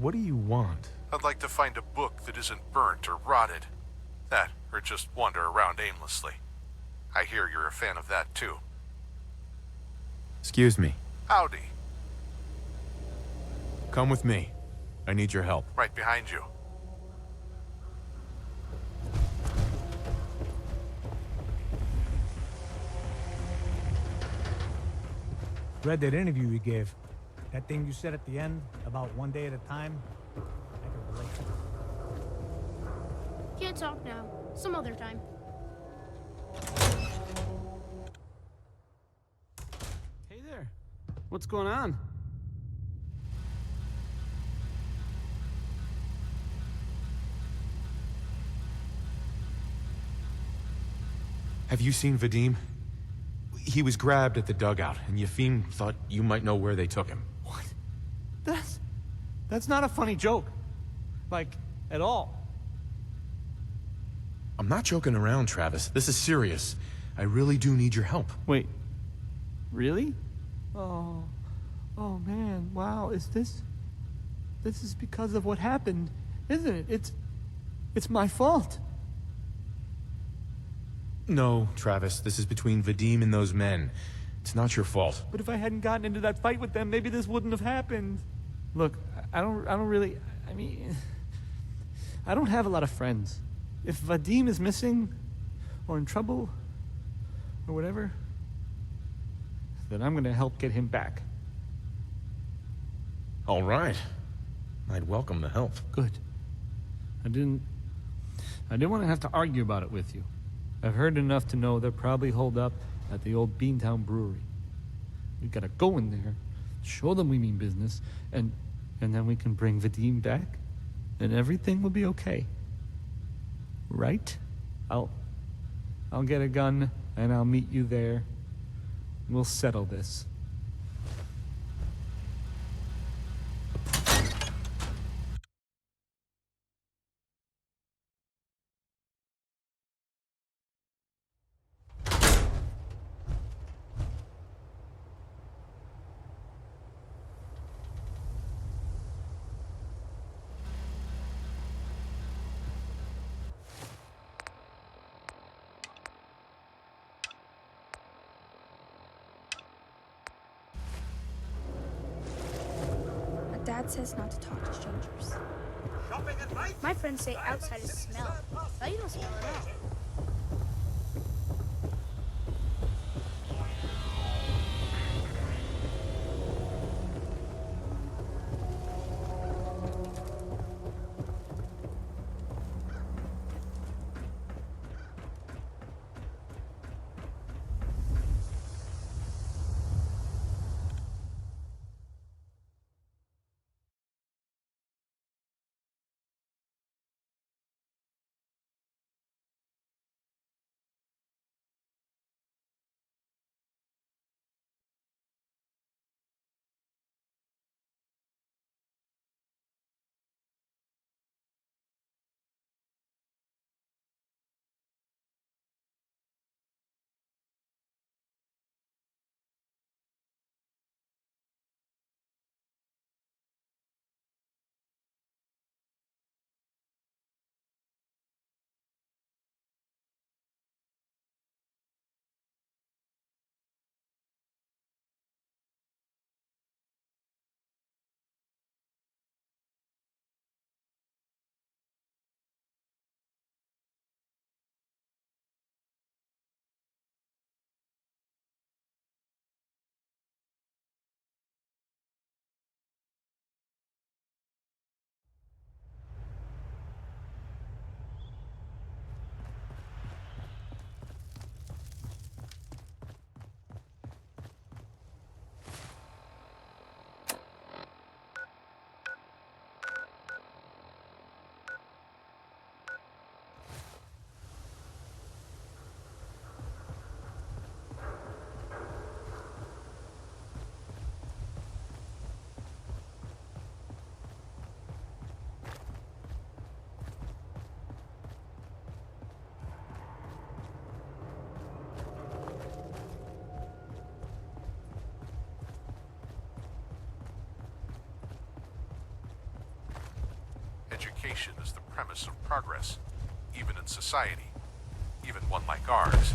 What do you want?
I'd like to find a book that isn't burnt or rotted. That, or just wander around aimlessly. I hear you're a fan of that too.
Excuse me.
Howdy.
Come with me. I need your help.
Right behind you.
Read that interview you gave. That thing you said at the end about one day at a time. I can relate to it.
Can't talk now. Some other time.
Hey there. What's going on?
Have you seen Vadim? He was grabbed at the dugout, and Yefim thought you might know where they took him.
What? That's not a funny joke. Like, at all.
I'm not joking around, Travis. This is serious. I really do need your help.
Wait. Really? Oh man, wow, this is because of what happened, isn't it? It's my fault.
No, Travis, this is between Vadim and those men. It's not your fault.
But if I hadn't gotten into that fight with them, maybe this wouldn't have happened. Look, I don't really, I mean, I don't have a lot of friends. If Vadim is missing, or in trouble, or whatever, then I'm gonna help get him back.
All right. I'd welcome the help.
Good. I didn't want to have to argue about it with you. I've heard enough to know they're probably holed up at the old Beantown Brewery. We gotta go in there, show them we mean business, and then we can bring Vadim back, and everything will be okay. right? I'll get a gun and I'll meet you there. We'll settle this.
Dad says not to talk to strangers. My friends say outsiders smell, but you don't smell at all.
Education is the premise of progress, even in society, even one like ours.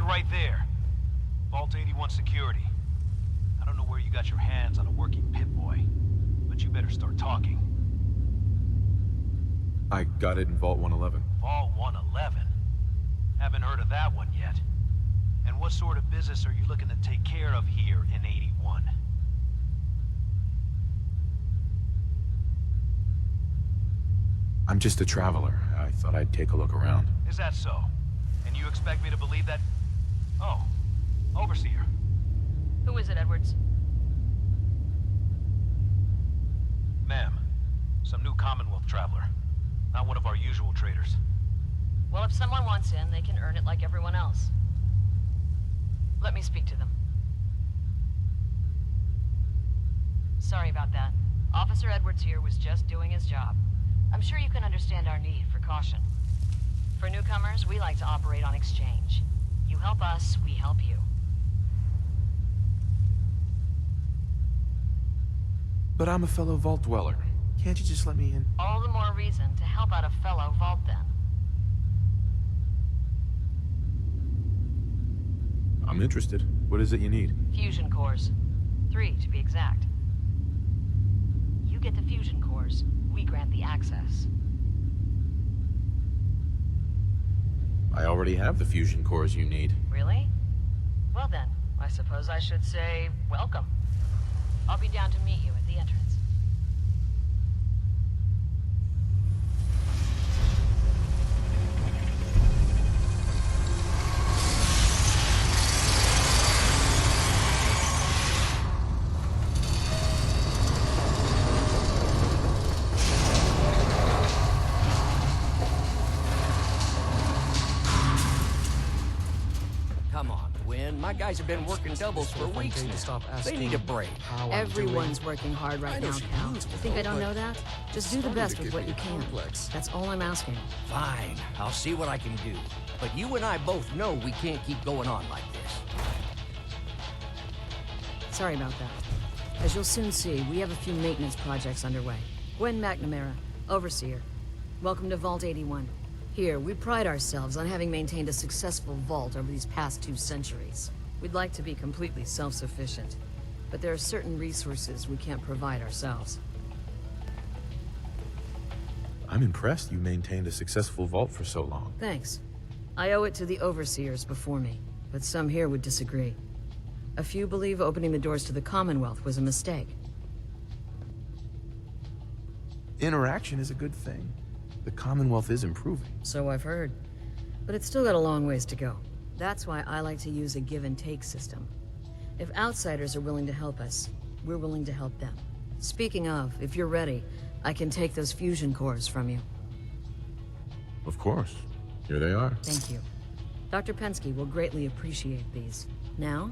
right there. Vault 81 security. I don't know where you got your hands on a working Pip-Boy, but you better start talking.
I got it in Vault 111.
Vault 111? Haven't heard of that one yet. And what sort of business are you looking to take care of here in 81?
I'm just a traveler. I thought I'd take a look around.
Is that so? And you expect me to believe that? Oh, Overseer.
Who is it, Edwards?
Ma'am, some new Commonwealth traveler. Not one of our usual traders.
Well, if someone wants in, they can earn it like everyone else. Let me speak to them. Sorry about that. Officer Edwards here was just doing his job. I'm sure you can understand our need for caution. For newcomers, we like to operate on exchange. You help us, we help you.
But I'm a fellow Vault Dweller. Can't you just let me in?
All the more reason to help out a fellow Vault then.
I'm interested. What is it you need?
Fusion cores. 3, to be exact. You get the fusion cores, we grant the access.
I already have the fusion cores you need.
Really? Well then, I suppose I should say welcome. I'll be down to meet you at the entrance.
Come on, Gwen. My guys have been working doubles for weeks now. They need a break.
Everyone's working hard right now, Cal. You think I don't know that? Just do the best with what you can. That's all I'm asking.
Fine, I'll see what I can do. But you and I both know we can't keep going on like this.
Sorry about that. As you'll soon see, we have a few maintenance projects underway. Gwen McNamara, Overseer. Welcome to Vault 81. Here, we pride ourselves on having maintained a successful vault over these past 2 centuries. We'd like to be completely self-sufficient, but there are certain resources we can't provide ourselves.
I'm impressed you maintained a successful vault for so long.
Thanks. I owe it to the Overseers before me, but some here would disagree. A few believe opening the doors to the Commonwealth was a mistake.
Interaction is a good thing. The Commonwealth is improving.
So I've heard. But it's still got a long ways to go. That's why I like to use a give-and-take system. If outsiders are willing to help us, we're willing to help them. Speaking of, if you're ready, I can take those fusion cores from you.
Of course. Here they are.
Thank you. Dr. Pensky will greatly appreciate these. Now,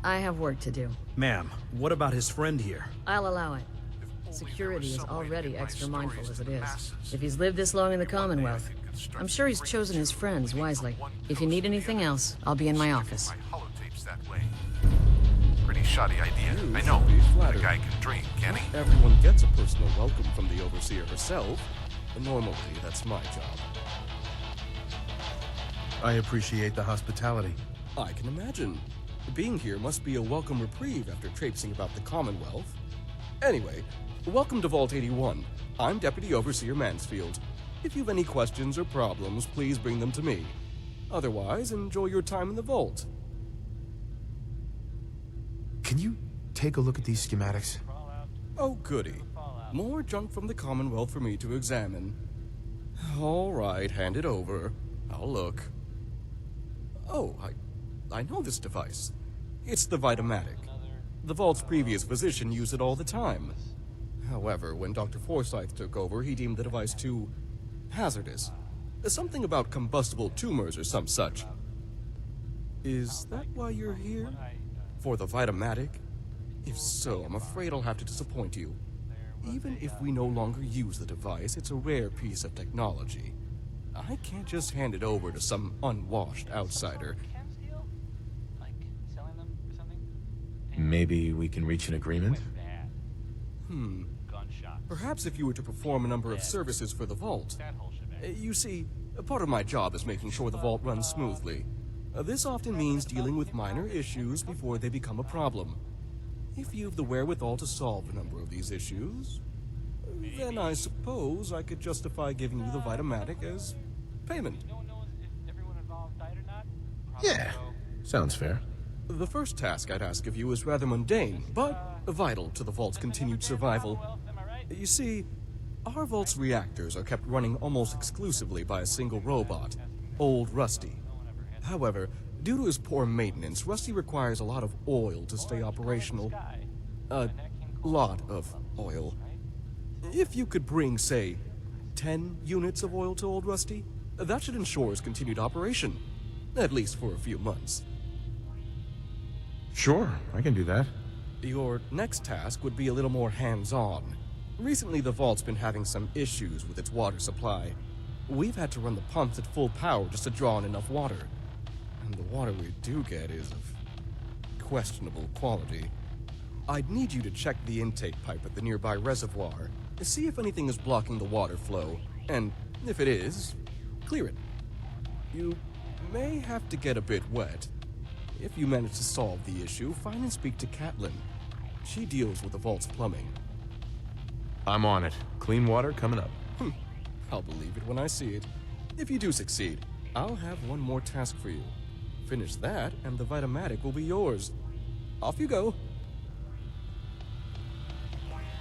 I have work to do.
Ma'am, what about his friend here?
I'll allow it. Security is already extra mindful as it is. If he's lived this long in the Commonwealth, I'm sure he's chosen his friends wisely. If you need anything else, I'll be in my office.
Pretty shoddy idea, I know. The guy can dream, can he?
Everyone gets a personal welcome from the Overseer herself. Normally, that's my job.
I appreciate the hospitality.
I can imagine. Being here must be a welcome reprieve after traipsing about the Commonwealth. Anyway, welcome to Vault 81. I'm Deputy Overseer Mansfield. If you have any questions or problems, please bring them to me. Otherwise, enjoy your time in the vault.
Can you take a look at these schematics?
Oh, goody. More junk from the Commonwealth for me to examine. All right, hand it over. I'll look. Oh, I know this device. It's the Vitamatic. The Vault's previous physician used it all the time. However, when Dr. Forsyth took over, he deemed the device too hazardous. Something about combustible tumors or some such. Is that why you're here? For the Vitamatic? If so, I'm afraid I'll have to disappoint you. Even if we no longer use the device, it's a rare piece of technology. I can't just hand it over to some unwashed outsider.
Maybe we can reach an agreement?
Perhaps if you were to perform a number of services for the Vault. You see, part of my job is making sure the Vault runs smoothly. This often means dealing with minor issues before they become a problem. If you've the wherewithal to solve a number of these issues, then I suppose I could justify giving you the Vitamatic as payment.
Yeah, sounds fair.
The first task I'd ask of you is rather mundane, but vital to the Vault's continued survival. You see, our Vault's reactors are kept running almost exclusively by a single robot, Old Rusty. However, due to his poor maintenance, Rusty requires a lot of oil to stay operational. A lot of oil. If you could bring, say, 10 units of oil to Old Rusty, that should ensure his continued operation, at least for a few months.
Sure, I can do that.
Your next task would be a little more hands-on. Recently, the Vault's been having some issues with its water supply. We've had to run the pumps at full power just to draw in enough water. And the water we do get is of questionable quality. I'd need you to check the intake pipe at the nearby reservoir to see if anything is blocking the water flow, and if it is, clear it. You may have to get a bit wet. If you manage to solve the issue, find and speak to Catelyn. She deals with the Vault's plumbing.
I'm on it. Clean water coming up.
I'll believe it when I see it. If you do succeed, I'll have one more task for you. Finish that, and the Vitamatic will be yours. Off you go.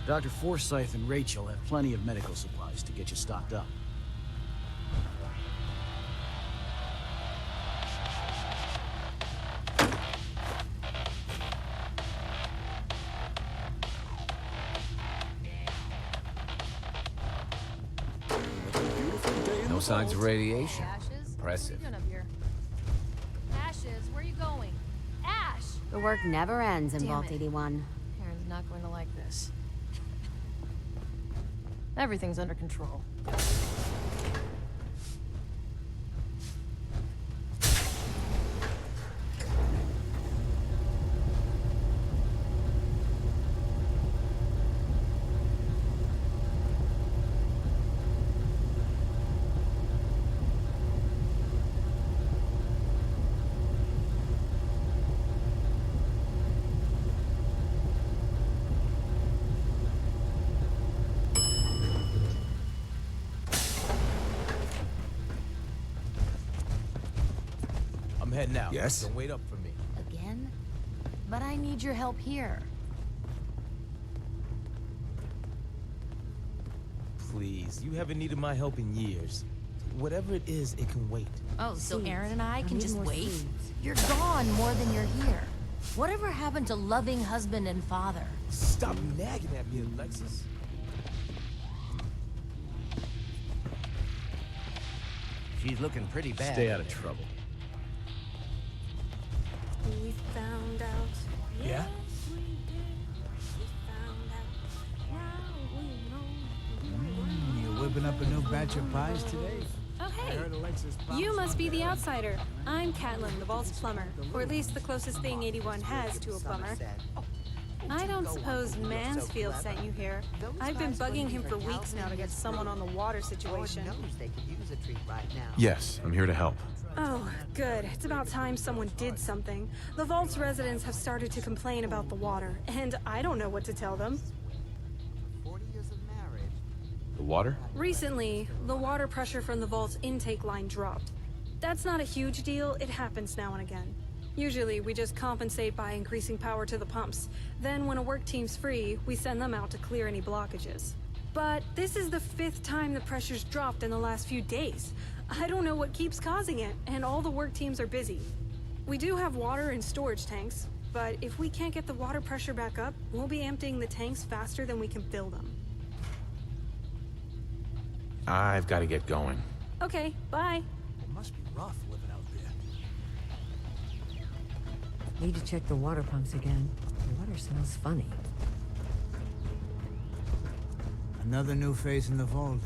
Dr. Forsyth and Rachel have plenty of medical supplies to get you stocked up.
No signs of radiation.
Ashes?
Impressive.
What are you doing up here? Ashes, where are you going? Ash! The work never ends in
Damn
Vault
it.
81.
Aaron's not going to like this. Everything's under control.
I'm heading out.
Yes?
Don't wait up for me.
Again? But I need your help here.
Please, you haven't needed my help in years. Whatever it is, it can wait.
Oh, so
Seeds.
Aaron and I can
need
just
more
wait?
seeds.
You're gone more than you're here. Whatever happened to loving husband and father?
Stop nagging at me, Alexis.
She's looking pretty bad.
Stay out of trouble.
We found out.
Yeah?
We did. We found out. Now we know.
You're whipping up a new batch of pies today?
Oh, hey.
I heard Alexis
You must be the outsider. I'm Catelyn, the Vault's plumber. Or at least the closest thing 81 has to a plumber. I don't suppose Mansfield sent you here. I've been bugging him for weeks now to get someone on the water situation.
Yes, I'm here to help.
Oh, good. It's about time someone did something. The Vault's residents have started to complain about the water, and I don't know what to tell them.
The water?
Recently, the water pressure from the Vault's intake line dropped. That's not a huge deal, it happens now and again. Usually, we just compensate by increasing power to the pumps. Then, when a work team's free, we send them out to clear any blockages. But this is the 5th time the pressure's dropped in the last few days. I don't know what keeps causing it, and all the work teams are busy. We do have water in storage tanks, but if we can't get the water pressure back up, we'll be emptying the tanks faster than we can fill them.
I've got to get going.
Okay, bye.
It must be rough living out there.
Need to check the water pumps again. The water smells funny.
Another new face in the vault.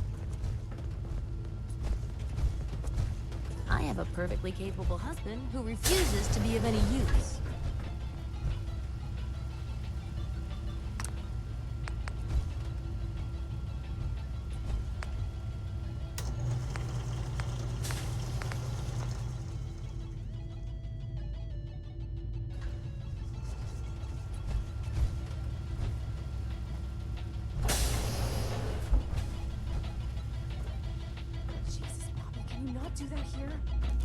I have a perfectly capable husband who refuses to be of any use.
can't do that here.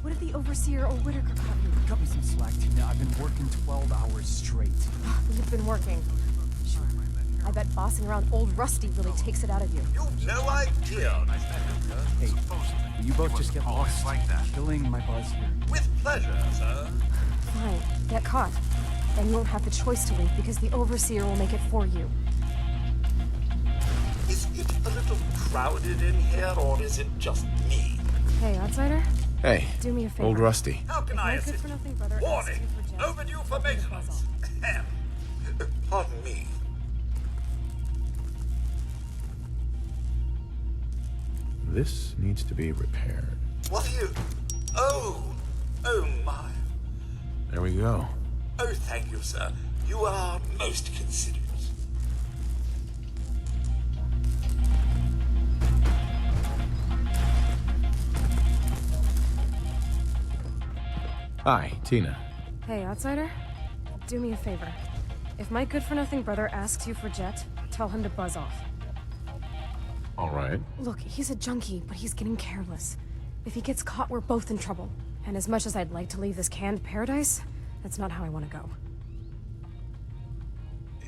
What if the Overseer or Whitaker caught you?
Cut me some slack, Tina. I've been working 12 hours straight.
You've been working. Sure. I bet bossing around old Rusty really takes it out of you.
You've no idea.
Hey, will you both just get lost killing my buzz here?
With pleasure, sir.
Fine, get caught. Then you won't have the choice to leave because the Overseer will make it for you.
Is it a little crowded in here, or is it just me?
Hey, outsider?
Hey,
Do me a favor.
old Rusty.
How can I
Good
assist?
for nothing, brother.
Warning! Overdue for maintenance. Ahem. Pardon me.
This needs to be repaired.
What are you? Oh! Oh my.
There we go.
Oh, thank you, sir. You are most considerate.
Hi, Tina.
Hey, outsider? Do me a favor. If my good-for-nothing brother asks you for Jet, tell him to buzz off.
All right.
Look, he's a junkie, but he's getting careless. If he gets caught, we're both in trouble. And as much as I'd like to leave this canned paradise, that's not how I want to go.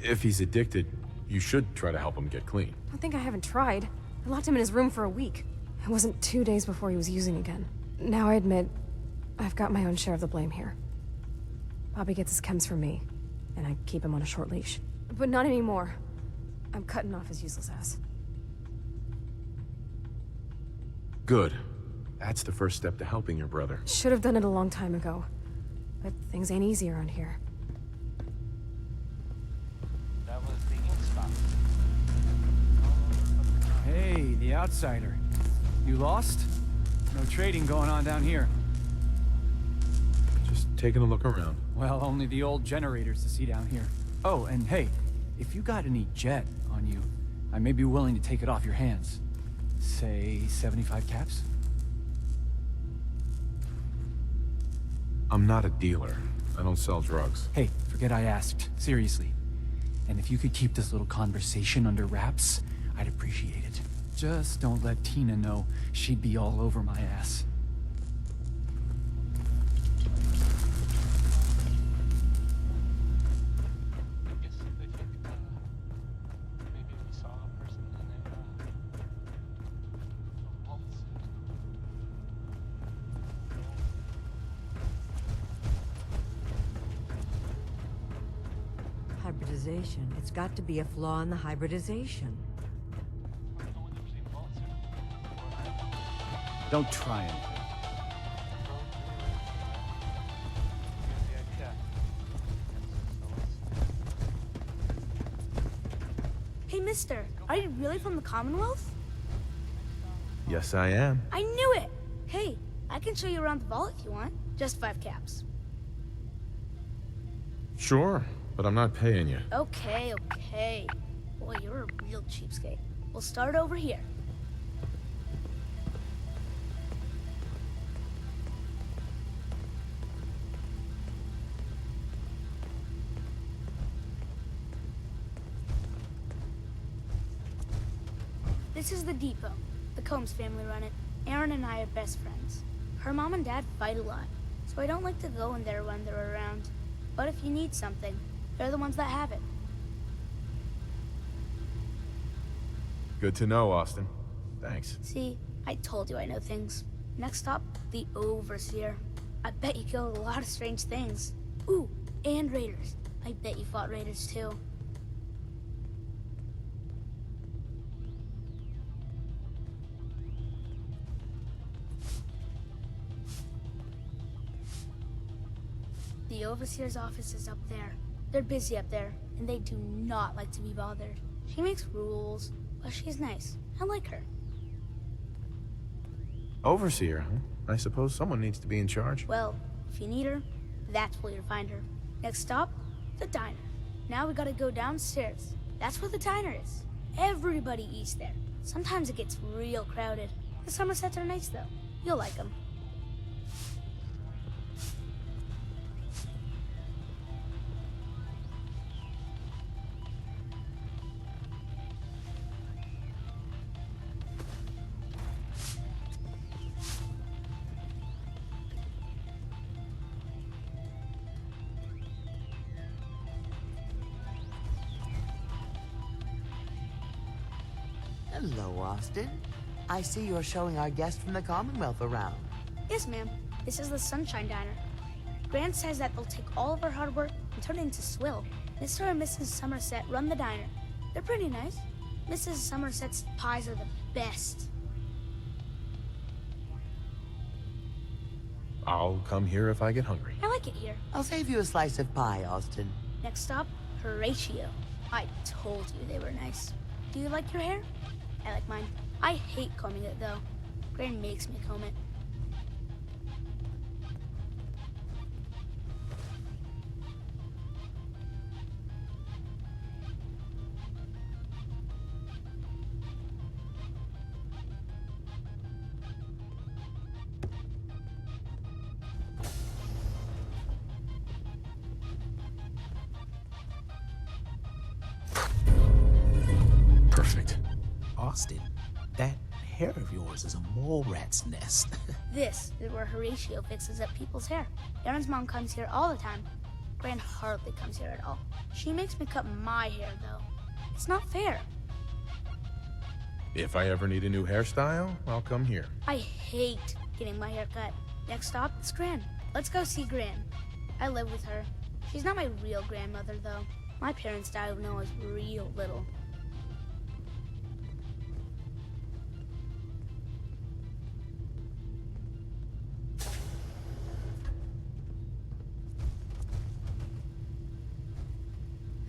If he's addicted, you should try to help him get clean.
I think I haven't tried. I locked him in his room for a week. It wasn't 2 days before he was using again. Now I admit, I've got my own share of the blame here. Bobby gets his chems from me, and I keep him on a short leash. But not anymore. I'm cutting off his useless ass.
Good. That's the first step to helping your brother.
Should have done it a long time ago. But things ain't easy around here.
That was the ink spot.
Hey, the outsider. You lost? No trading going on down here.
Just taking a look around.
Well, only the old generators to see down here. Oh, and hey, if you got any jet on you, I may be willing to take it off your hands. Say 75 caps?
I'm not a dealer. I don't sell drugs.
Hey, forget I asked. Seriously. And if you could keep this little conversation under wraps, I'd appreciate it. Just don't let Tina know. She'd be all over my ass.
Hybridization. It's got to be a flaw in the hybridization.
Don't try anything.
Hey, mister, are you really from the Commonwealth?
Yes, I am.
I knew it! Hey, I can show you around the vault if you want. Just 5 caps.
Sure, but I'm not paying you.
Okay, okay. Boy, you're a real cheapskate. We'll start over here. This is the depot. The Combs family run it. Aaron and I are best friends. Her mom and dad fight a lot, so I don't like to go in there when they're around. But if you need something, they're the ones that have it.
Good to know, Austin. Thanks.
See, I told you I know things. Next up, the Overseer. I bet you killed a lot of strange things. Ooh, and raiders. I bet you fought raiders too. The Overseer's office is up there. They're busy up there, and they do not like to be bothered. She makes rules, but she's nice. I like her.
Overseer, huh? I suppose someone needs to be in charge.
Well, if you need her, that's where you'll find her. Next stop, the diner. Now we gotta go downstairs. That's where the diner is. Everybody eats there. Sometimes it gets real crowded. The Somersets are nice, though. You'll like them.
Hello, Austin. I see you're showing our guest from the Commonwealth around.
Yes, ma'am. This is the Sunshine Diner. Grant says that they'll take all of our hard work and turn it into swill. Mr. and Mrs. Somerset run the diner. They're pretty nice. Mrs. Somerset's pies are the best.
I'll come here if I get hungry.
I like it here.
I'll save you a slice of pie, Austin.
Next stop, Horatio. I told you they were nice. Do you like your hair? I like mine. I hate combing it, though. Gran makes me comb it.
Perfect. Austin, that hair of yours is a mole rat's nest.
This is where Horatio fixes up people's hair. Aaron's mom comes here all the time. Gran hardly comes here at all. She makes me cut my hair, though. It's not fair.
If I ever need a new hairstyle, I'll come here.
I hate getting my hair cut. Next stop is Gran. Let's go see Gran. I live with her. She's not my real grandmother, though. My parents died when I was real little.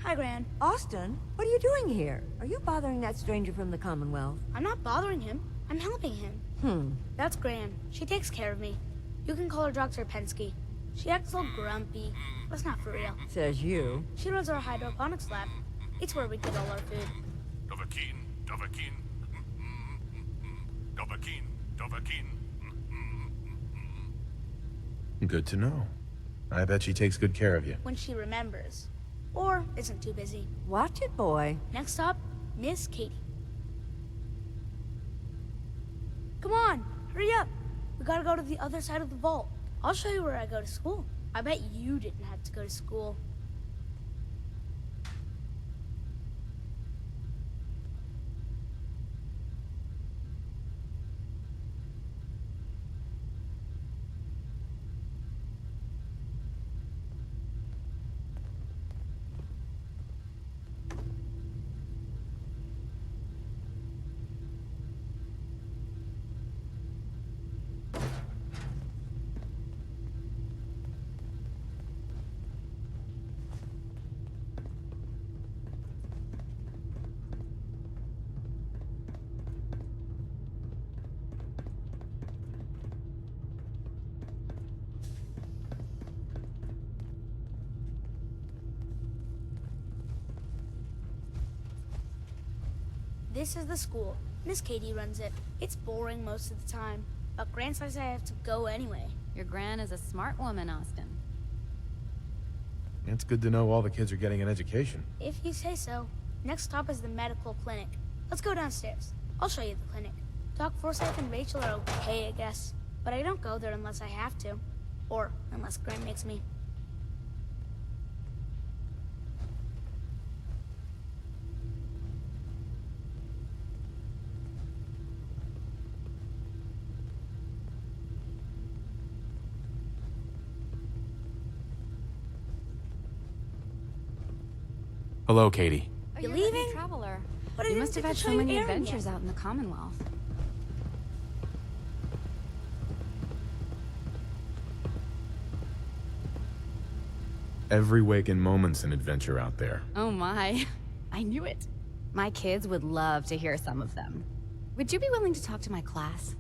Hi, Gran.
Austin, what are you doing here? Are you bothering that stranger from the Commonwealth?
I'm not bothering him. I'm helping him. That's Gran. She takes care of me. You can call her Dr. Pensky. She acts all grumpy. That's not for real.
Says you.
She runs our hydroponics lab. It's where we get all our food.
Dovahkiin, Dovahkiin, Dovahkiin, Dovahkiin.
Good to know. I bet she takes good care of you.
When she remembers. Or isn't too busy.
Watch it, boy.
Next stop, Miss Katie. Come on, hurry up. We gotta go to the other side of the vault. I'll show you where I go to school. I bet you didn't have to go to school. This is the school. Miss Katie runs it. It's boring most of the time, but Gran says I have to go anyway.
Your Gran is a smart woman, Austin.
It's good to know all the kids are getting an education.
If you say so. Next stop is the medical clinic. Let's go downstairs. I'll show you the clinic. Doc Forsyth and Rachel are okay, I guess. But I don't go there unless I have to. Or unless Gran makes me.
Hello, Katie.
You leaving?
Traveler.
But I
You
didn't
must have
get
had
to
so
show you
many
Aaron
adventures
yet.
out in the Commonwealth.
Every waking moment's an adventure out there.
Oh my. I knew it. My kids would love to hear some of them. Would you be willing to talk to my class?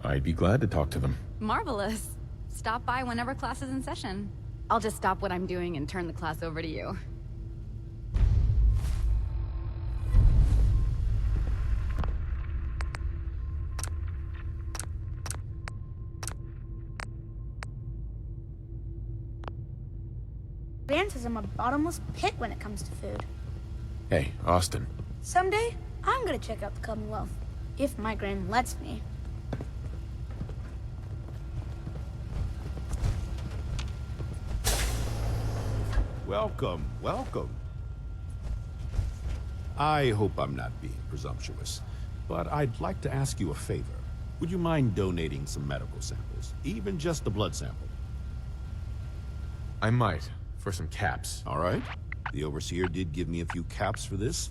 I'd be glad to talk to them.
Marvelous. Stop by whenever class is in session. I'll just stop what I'm doing and turn the class over to you.
Gran says I'm a bottomless pit when it comes to food.
Hey, Austin.
Someday, I'm gonna check out the Commonwealth. If my Gran lets me.
Welcome, welcome.
I hope I'm not being presumptuous, but I'd like to ask you a favor. Would you mind donating some medical samples, even just a blood sample?
I might, for some caps.
All right. The Overseer did give me a few caps for this.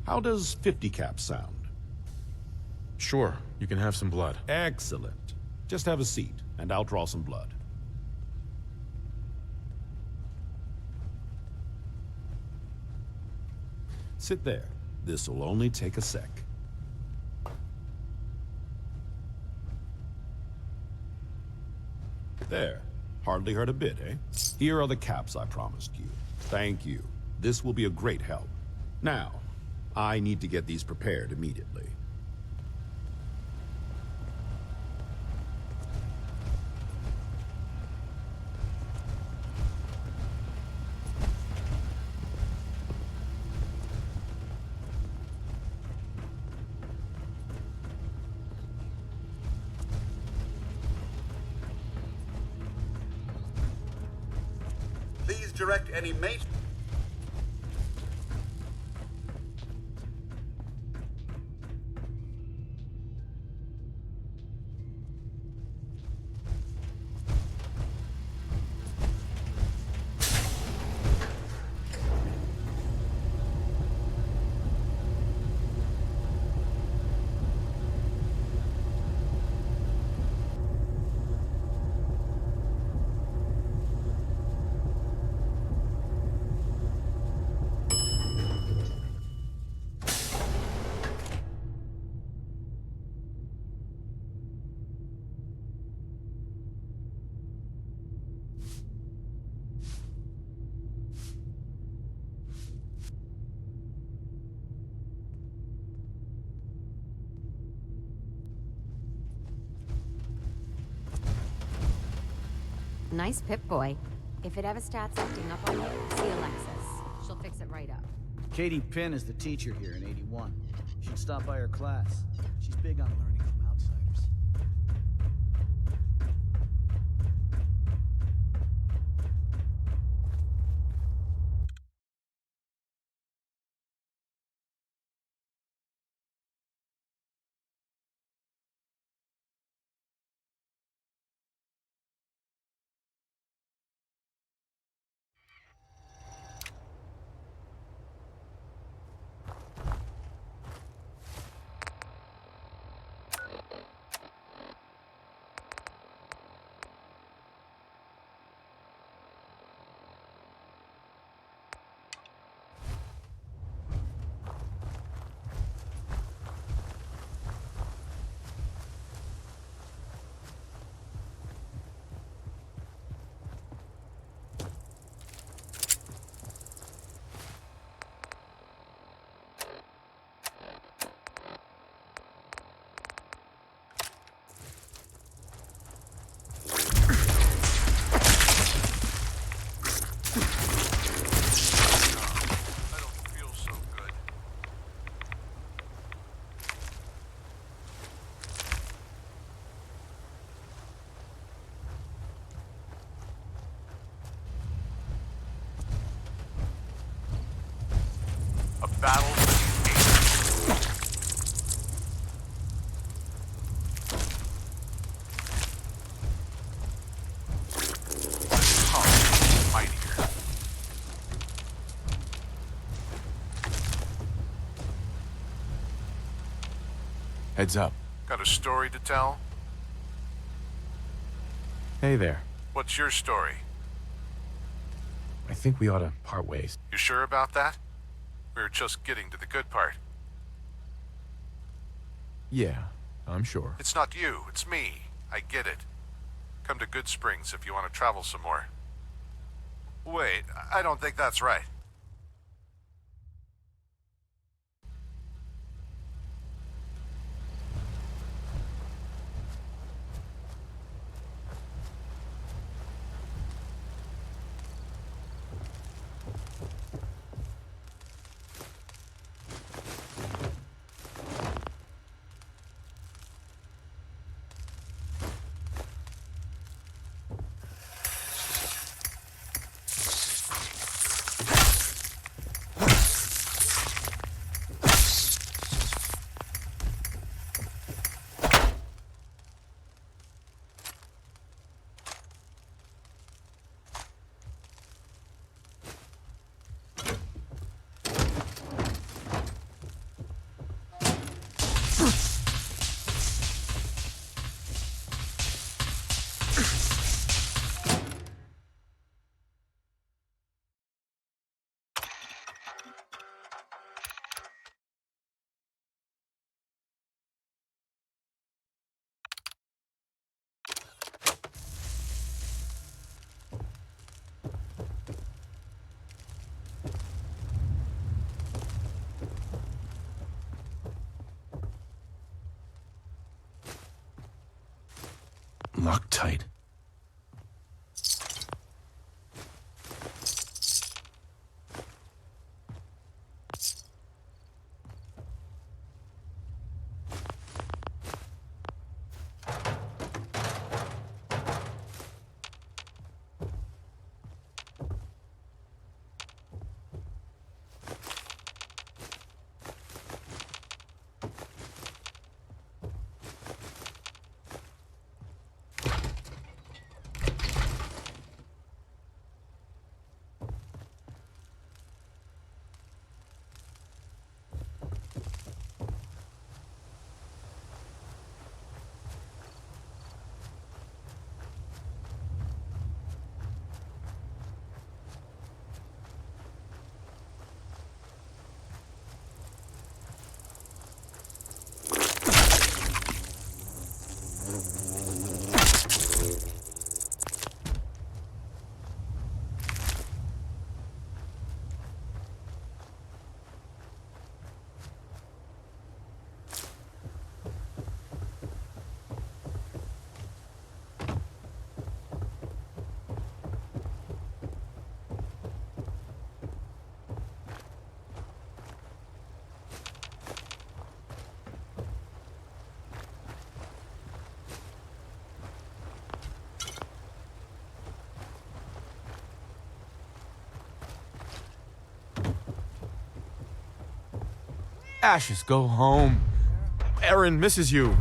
How does 50 caps sound?
Sure, you can have some blood.
Excellent. Just have a seat, and I'll draw some blood. Sit there. This'll only take a sec. There. Hardly hurt a bit, eh? Here are the caps I promised you. Thank you. This will be a great help. Now, I need to get these prepared immediately.
Please direct any mate.
Nice Pip-Boy. If it ever starts acting up on you, see Alexis. She'll fix it right up.
Katie Pinn is the teacher here in 81. You should stop by her class. She's big on learning from outsiders.
Battle mightier.
Heads up.
Got a story to tell?
Hey there.
What's your story?
I think we ought to part ways.
You sure about that? We're just getting to the good part.
Yeah, I'm sure.
It's not you, it's me. I get it. Come to Good Springs if you want to travel some more. Wait, I don't think that's right.
tight. Ashes, go home. Aaron misses you.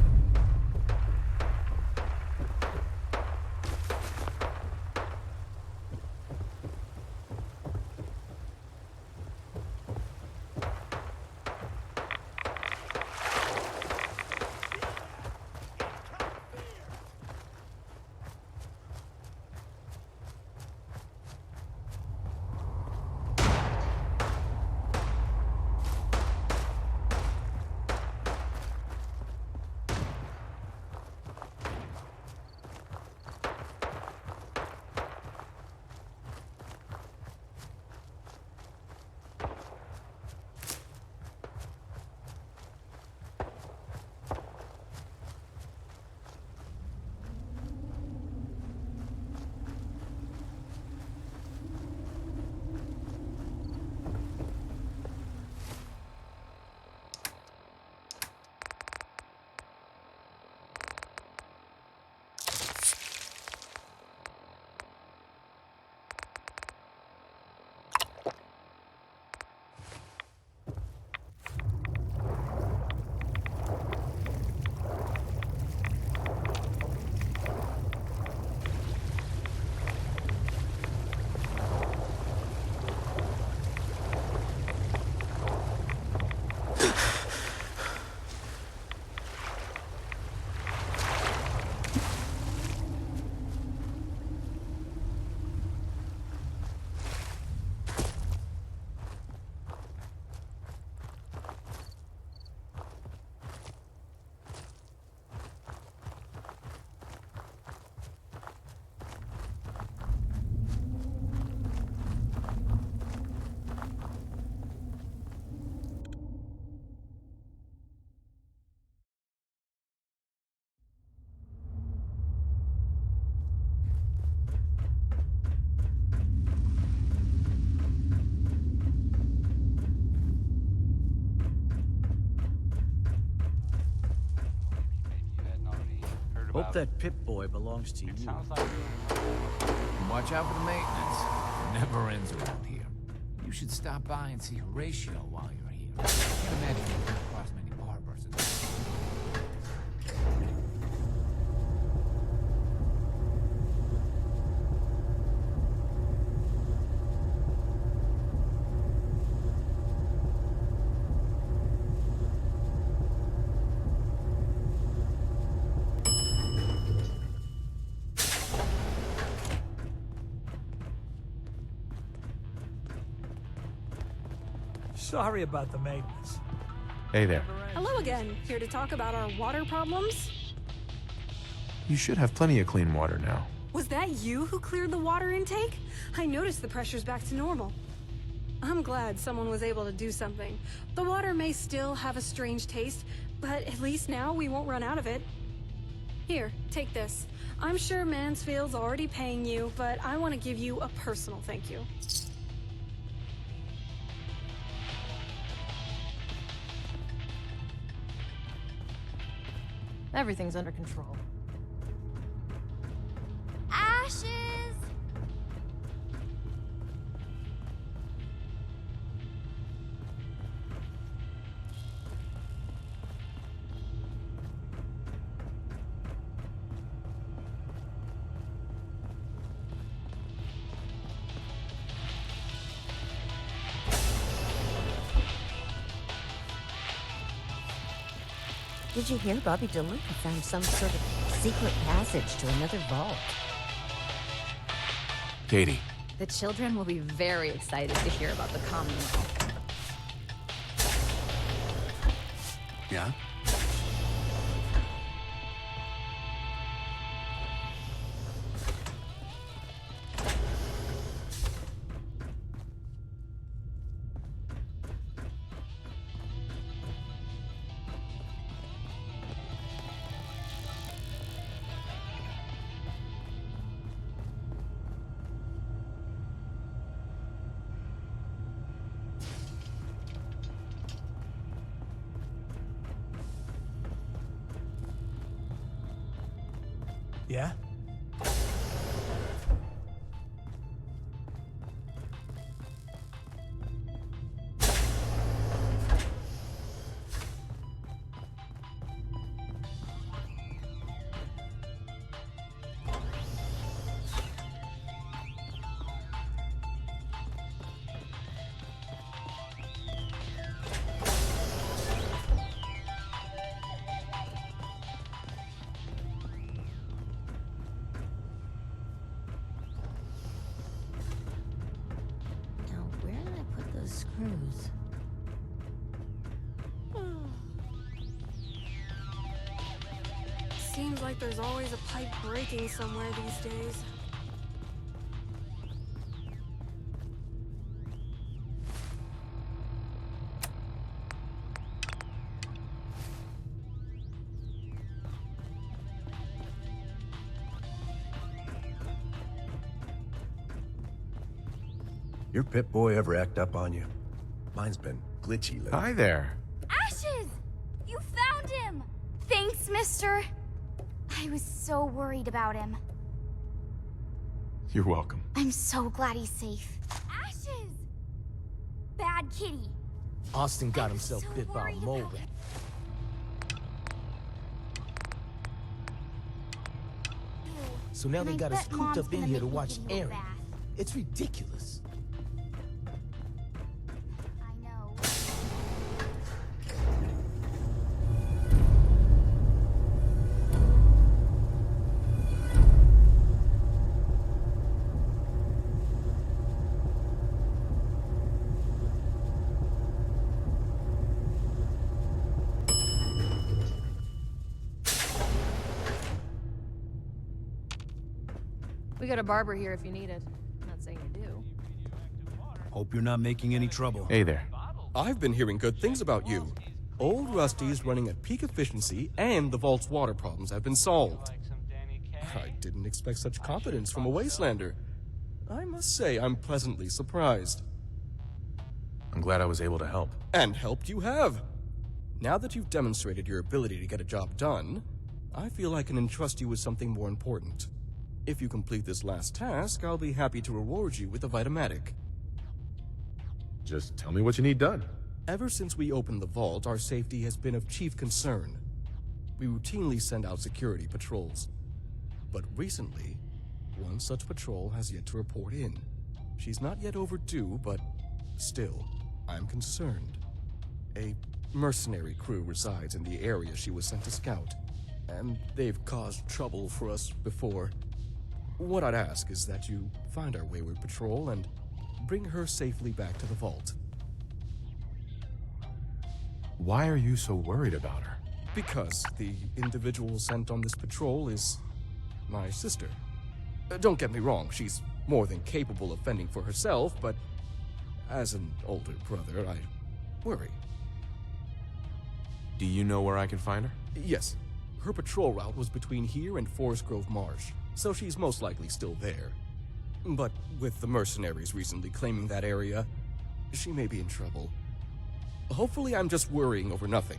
Hope that Pip-Boy belongs to you.
Watch out for the maintenance. It never ends around here. You should stop by and see Horatio while you're here. I can't imagine you come across many barbers in this.
Sorry about the maintenance.
Hey there.
Hello again. Here to talk about our water problems?
You should have plenty of clean water now.
Was that you who cleared the water intake? I noticed the pressure's back to normal. I'm glad someone was able to do something. The water may still have a strange taste, but at least now we won't run out of it. Here, take this. I'm sure Mansfield's already paying you, but I want to give you a personal thank you.
Everything's under control.
Ashes!
Did you hear Bobby Dillon found some sort of secret passage to another vault?
Katie.
The children will be very excited to hear about the Commonwealth.
Yeah?
Yeah?
Screws.
Seems like there's always a pipe breaking somewhere these days.
Your Pip-Boy ever act up on you? Mine's been glitchy lately.
Hi there.
Ashes! You found him! Thanks, mister. I was so worried about him.
You're welcome.
I'm so glad he's safe. Ashes! Bad kitty.
Austin got himself bit by a mole rat. So now they got us cooped up in here to watch Aaron. It's ridiculous.
We got a barber here if you need it. Not saying you do.
Hope you're not making any trouble.
Hey there.
I've been hearing good things about you. Old Rusty's running at peak efficiency, and the vault's water problems have been solved. I didn't expect such confidence from a Wastelander. I must say, I'm pleasantly surprised.
I'm glad I was able to help.
And helped you have. Now that you've demonstrated your ability to get a job done, I feel I can entrust you with something more important. If you complete this last task, I'll be happy to reward you with a Vitomatic.
Just tell me what you need done.
Ever since we opened the vault, our safety has been of chief concern. We routinely send out security patrols. But recently, one such patrol has yet to report in. She's not yet overdue, but still, I'm concerned. A mercenary crew resides in the area she was sent to scout, and they've caused trouble for us before. What I'd ask is that you find our wayward patrol and bring her safely back to the vault.
Why are you so worried about her?
Because the individual sent on this patrol is my sister. Don't get me wrong, she's more than capable of fending for herself, but as an older brother, I worry.
Do you know where I can find her?
Yes. Her patrol route was between here and Forest Grove Marsh, so she's most likely still there. But with the mercenaries recently claiming that area, she may be in trouble. Hopefully I'm just worrying over nothing,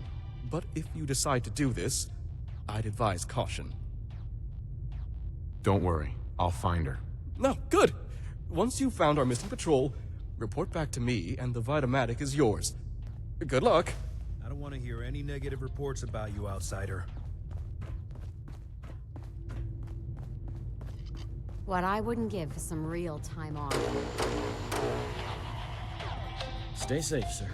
but if you decide to do this, I'd advise caution.
Don't worry, I'll find her.
No, good! Once you've found our missing patrol, report back to me and the Vitamatic is yours. Good luck!
I don't want to hear any negative reports about you, outsider.
What I wouldn't give for some real time off.
Stay safe, sir.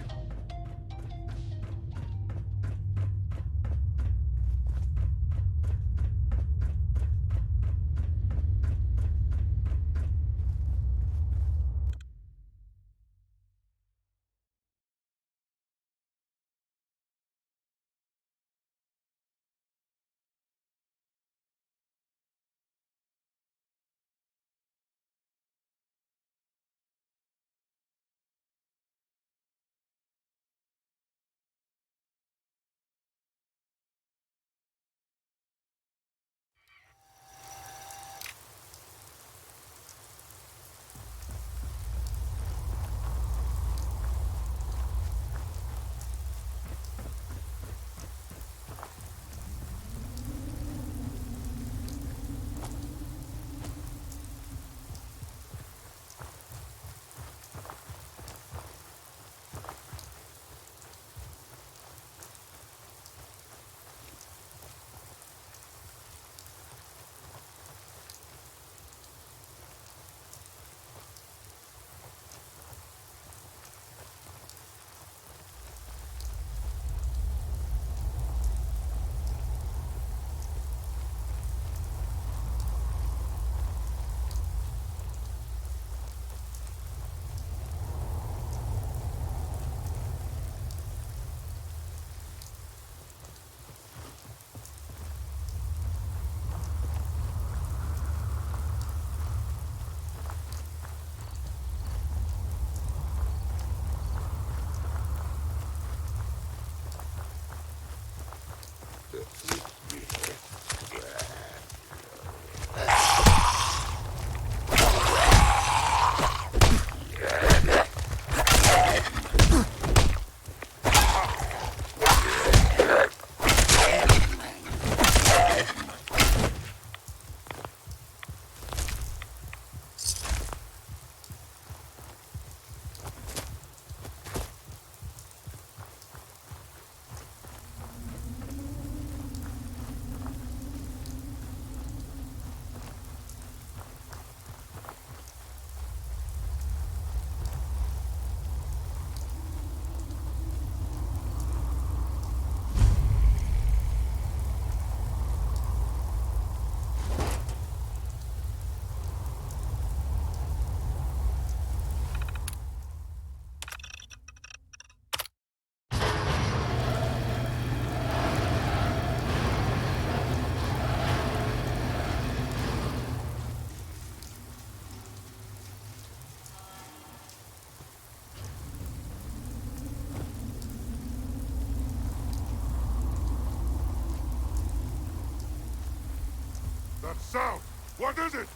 That sound! What is it?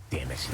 Damn it.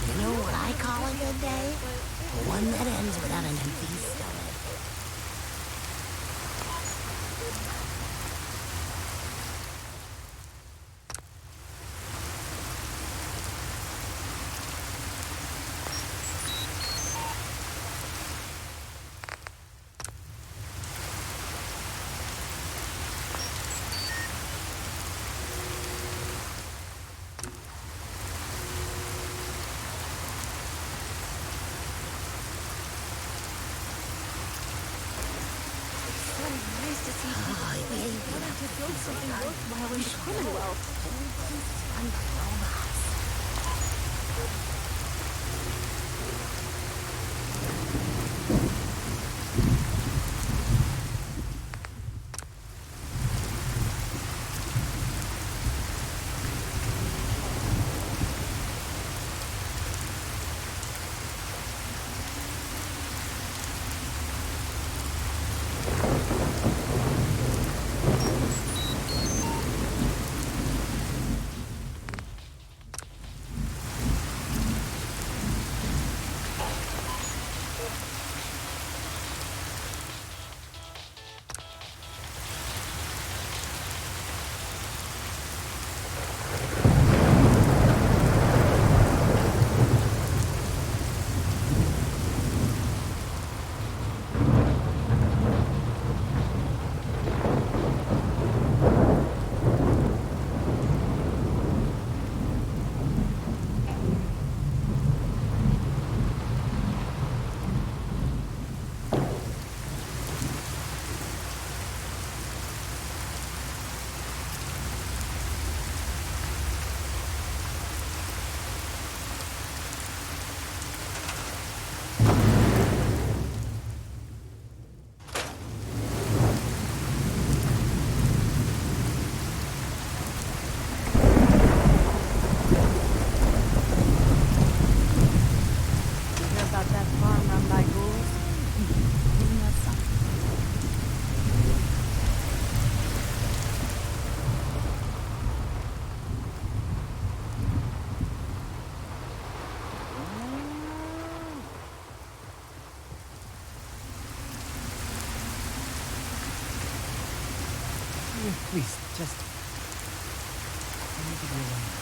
You know what I call a good day? One that ends without an empty stomach.
While in the Commonwealth.
Please, just... I need to be alone.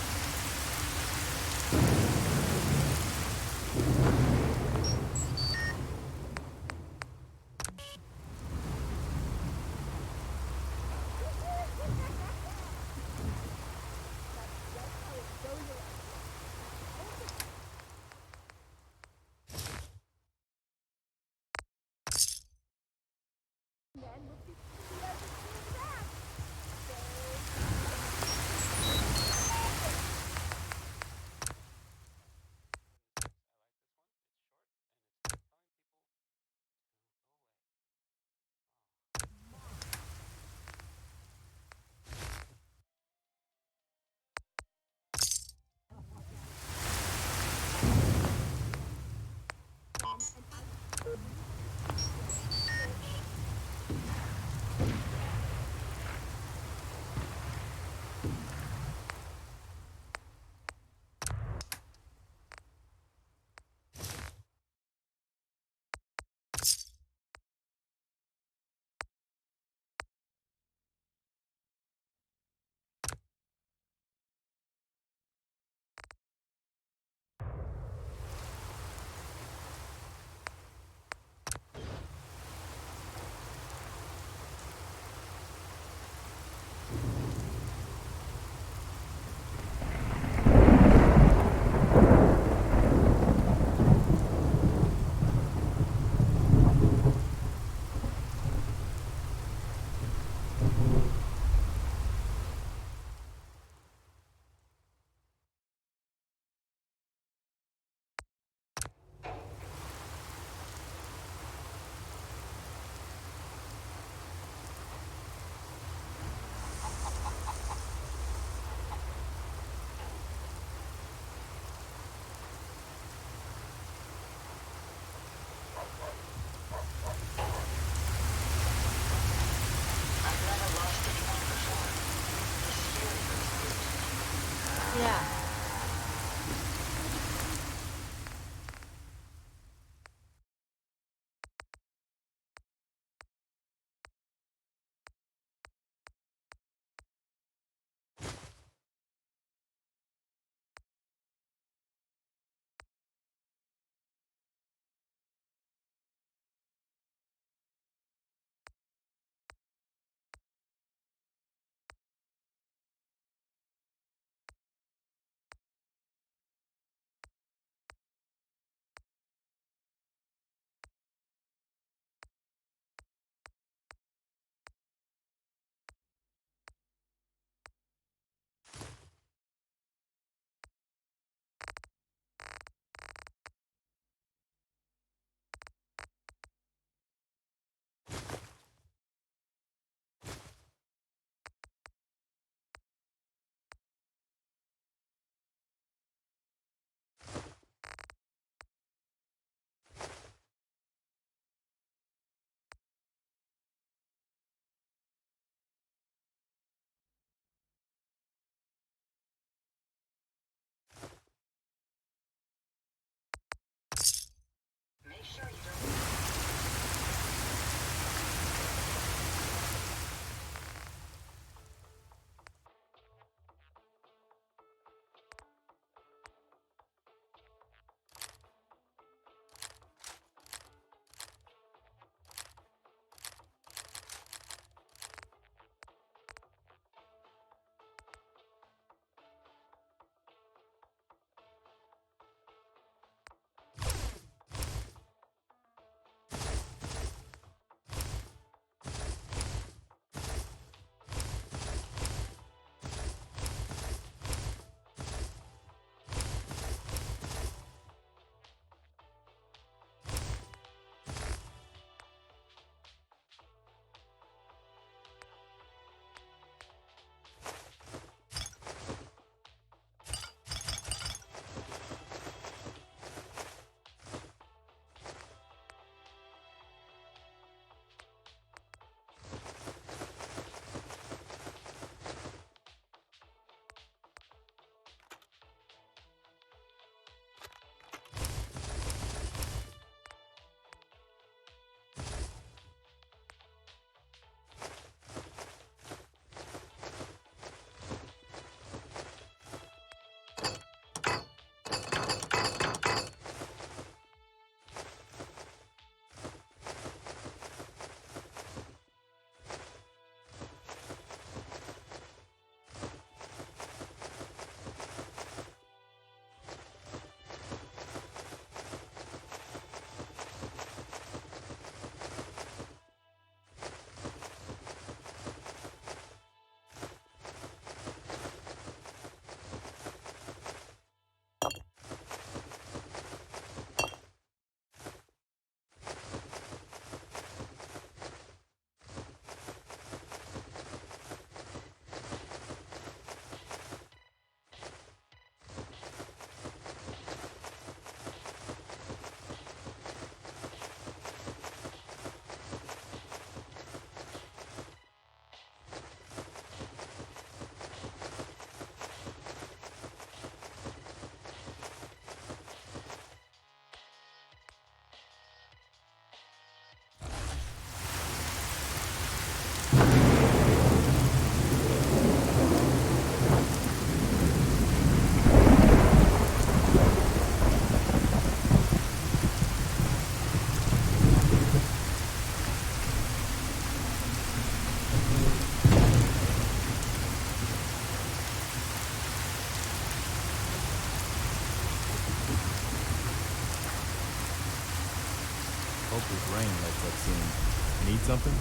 Hope this rain lets up soon. Need something?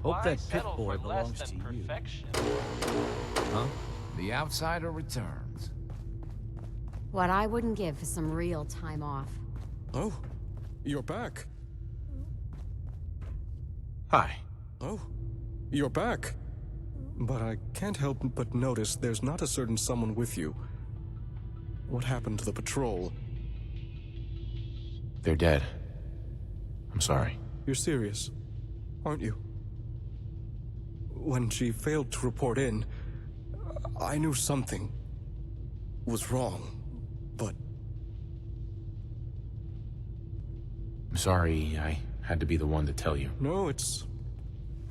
Hope that pit boy belongs to you.
Huh? The outsider returns.
What I wouldn't give for some real time off.
Oh, you're back.
Hi.
Oh, you're back. But I can't help but notice there's not a certain someone with you. What happened to the patrol?
They're dead. I'm sorry.
You're serious, aren't you? When she failed to report in, I knew something was wrong, but...
I'm sorry, I had to be the one to tell you.
No, it's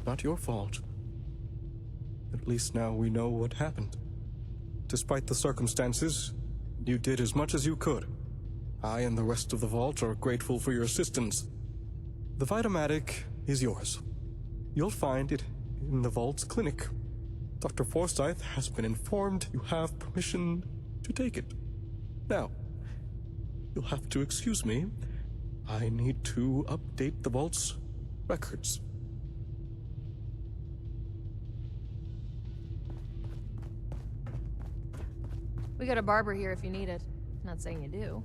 not your fault. At least now we know what happened. Despite the circumstances, you did as much as you could. I and the rest of the Vault are grateful for your assistance. The Vitomatic is yours. You'll find it in the Vault's clinic. Dr. Forsyth has been informed you have permission to take it. Now, you'll have to excuse me. I need to update the Vault's records.
We got a barber here if you need it. Not saying you do.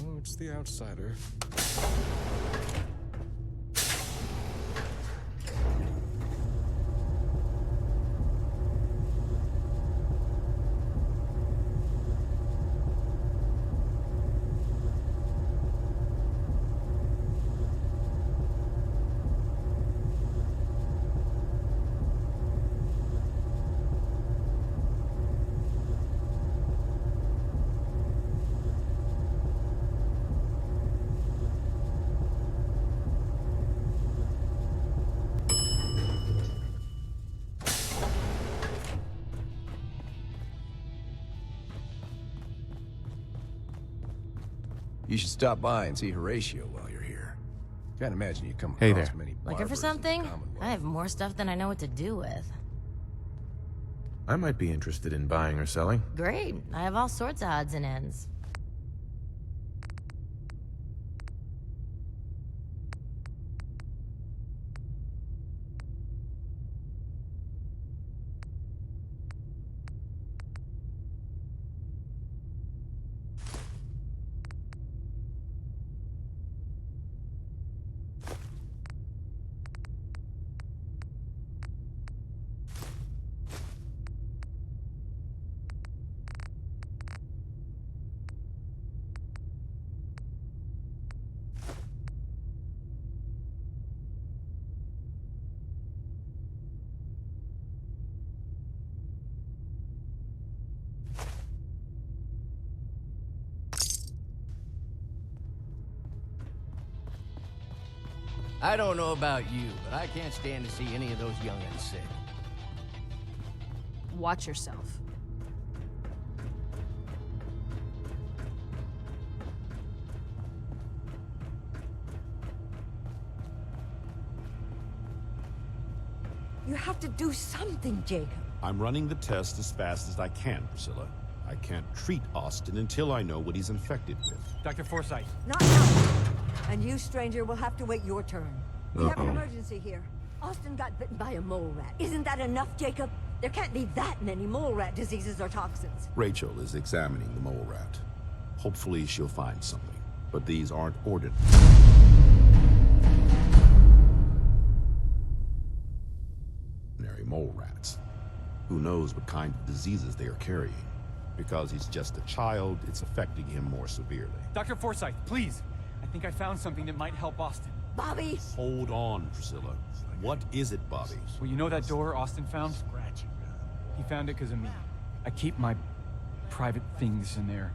Oh, it's the outsider.
You should stop by and see Horatio while you're here. Can't imagine you come
Hey
across
there.
many
Looking for
barbers in
something?
the Commonwealth.
I have more stuff than I know what to do with.
I might be interested in buying or selling.
Great. I have all sorts of odds and ends.
I don't know about you, but I can't stand to see any of those young'uns sick.
Watch yourself.
You have to do something, Jacob.
I'm running the test as fast as I can, Priscilla. I can't treat Austin until I know what he's infected with.
Dr. Forsyth.
Not now. And you, stranger, will have to wait your turn. We have an emergency here. Austin got bitten by a mole rat. Isn't that enough, Jacob? There can't be that many mole rat diseases or toxins.
Rachel is examining the mole rat. Hopefully she'll find something. But these aren't ordinary mole rats. Who knows what kind of diseases they are carrying? Because he's just a child, it's affecting him more severely.
Dr. Forsyth, please. I think I found something that might help Austin.
Bobby!
Hold on, Priscilla. What is it, Bobby?
Well, you know that door Austin found? He found it because of me. I keep my private things in there.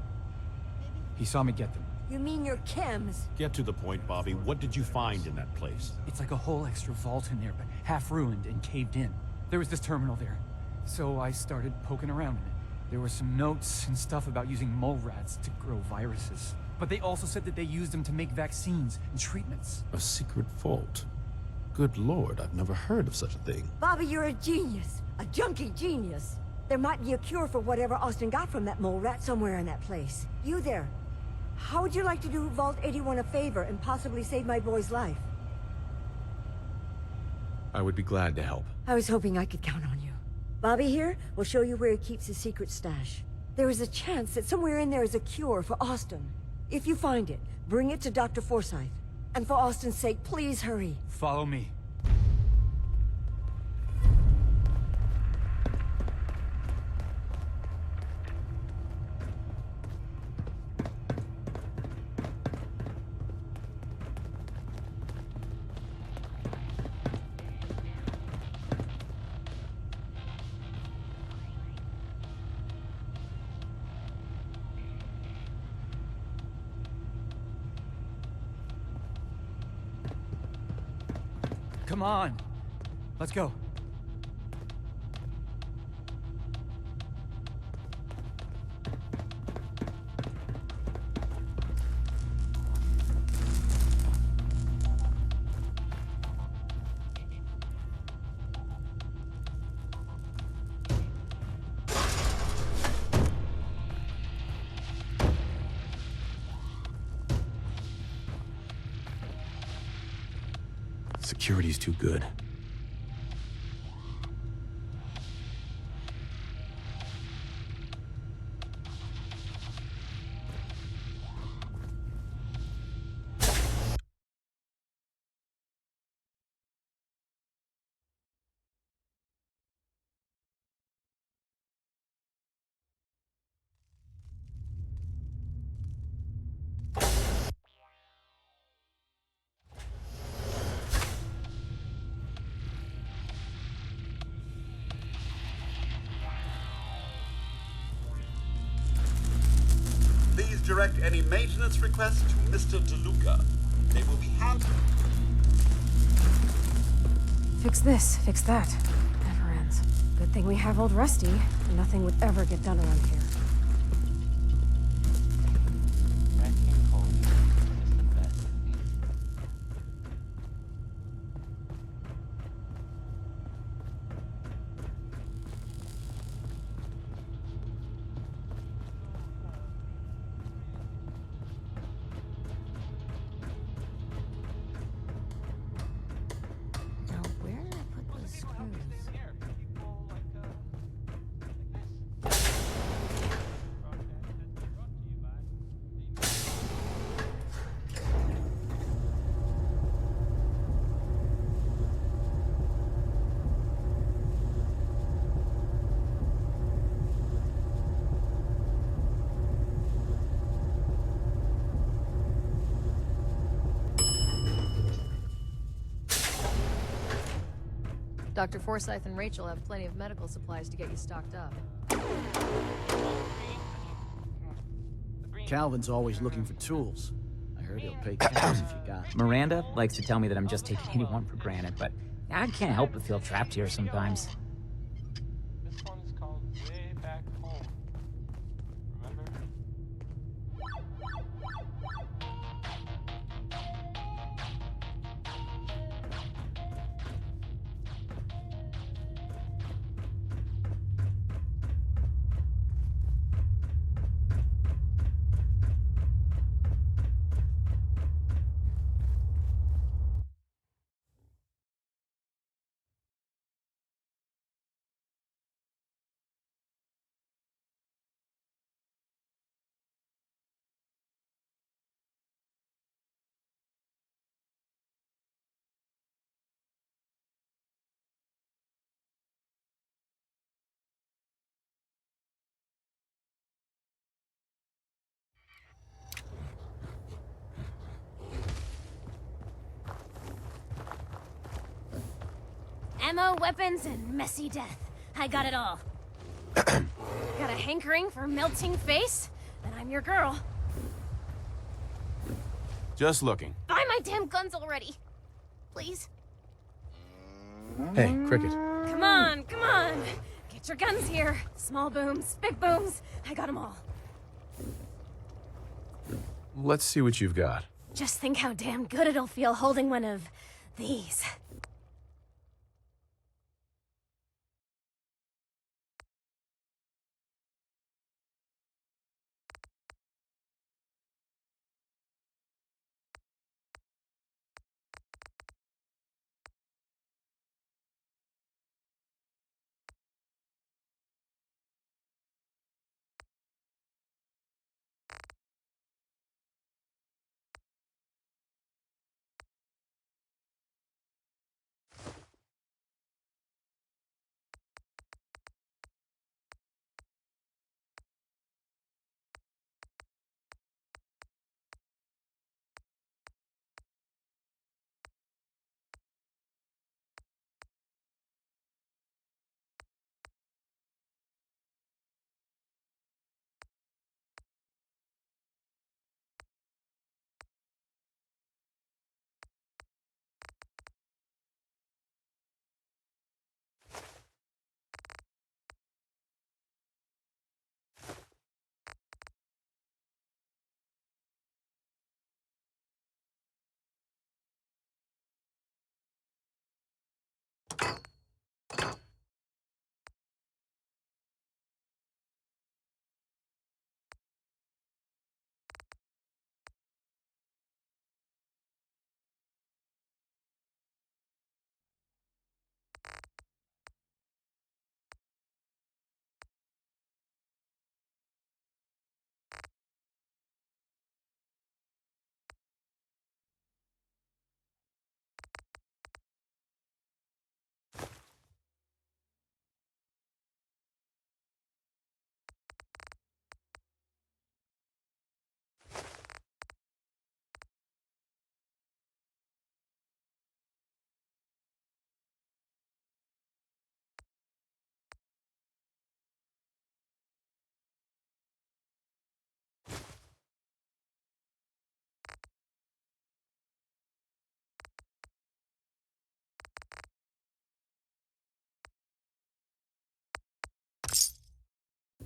He saw me get them.
You mean your chems?
Get to the point, Bobby. What did you find in that place?
It's like a whole extra vault in there, but half ruined and caved in. There was this terminal there, so I started poking around in it. There were some notes and stuff about using mole rats to grow viruses. But they also said that they used them to make vaccines and treatments.
A secret vault? Good lord, I've never heard of such a thing.
Bobby, you're a genius. A junkie genius. There might be a cure for whatever Austin got from that mole rat somewhere in that place. You there. How would you like to do Vault 81 a favor and possibly save my boy's life?
I would be glad to help.
I was hoping I could count on you. Bobby here will show you where he keeps his secret stash. There is a chance that somewhere in there is a cure for Austin. If you find it, bring it to Dr. Forsyth. And for Austin's sake, please hurry.
Follow me. Come on. Let's go.
Security's too good.
Please direct any maintenance requests to Mr. DeLuca. They will be handled.
Fix this, fix that. Never ends. Good thing we have old Rusty. Nothing would ever get done around here.
Now, where did I put those screws?
Dr. Forsyth and Rachel have plenty of medical supplies to get you stocked up.
Calvin's always looking for tools. I heard he'll pay cash if you got.
Miranda likes to tell me that I'm just taking 81 for granted, but I can't help but feel trapped here sometimes.
This one's called Way Back Home. Remember?
Ammo, weapons, and messy death. I got it all. Got a hankering for melting face? Then I'm your girl.
Just looking.
Buy my damn guns already. Please.
Hey, Cricket.
Come on, come on. Get your guns here. Small booms, big booms. I got them all.
Let's see what you've got.
Just think how damn good it'll feel holding one of these.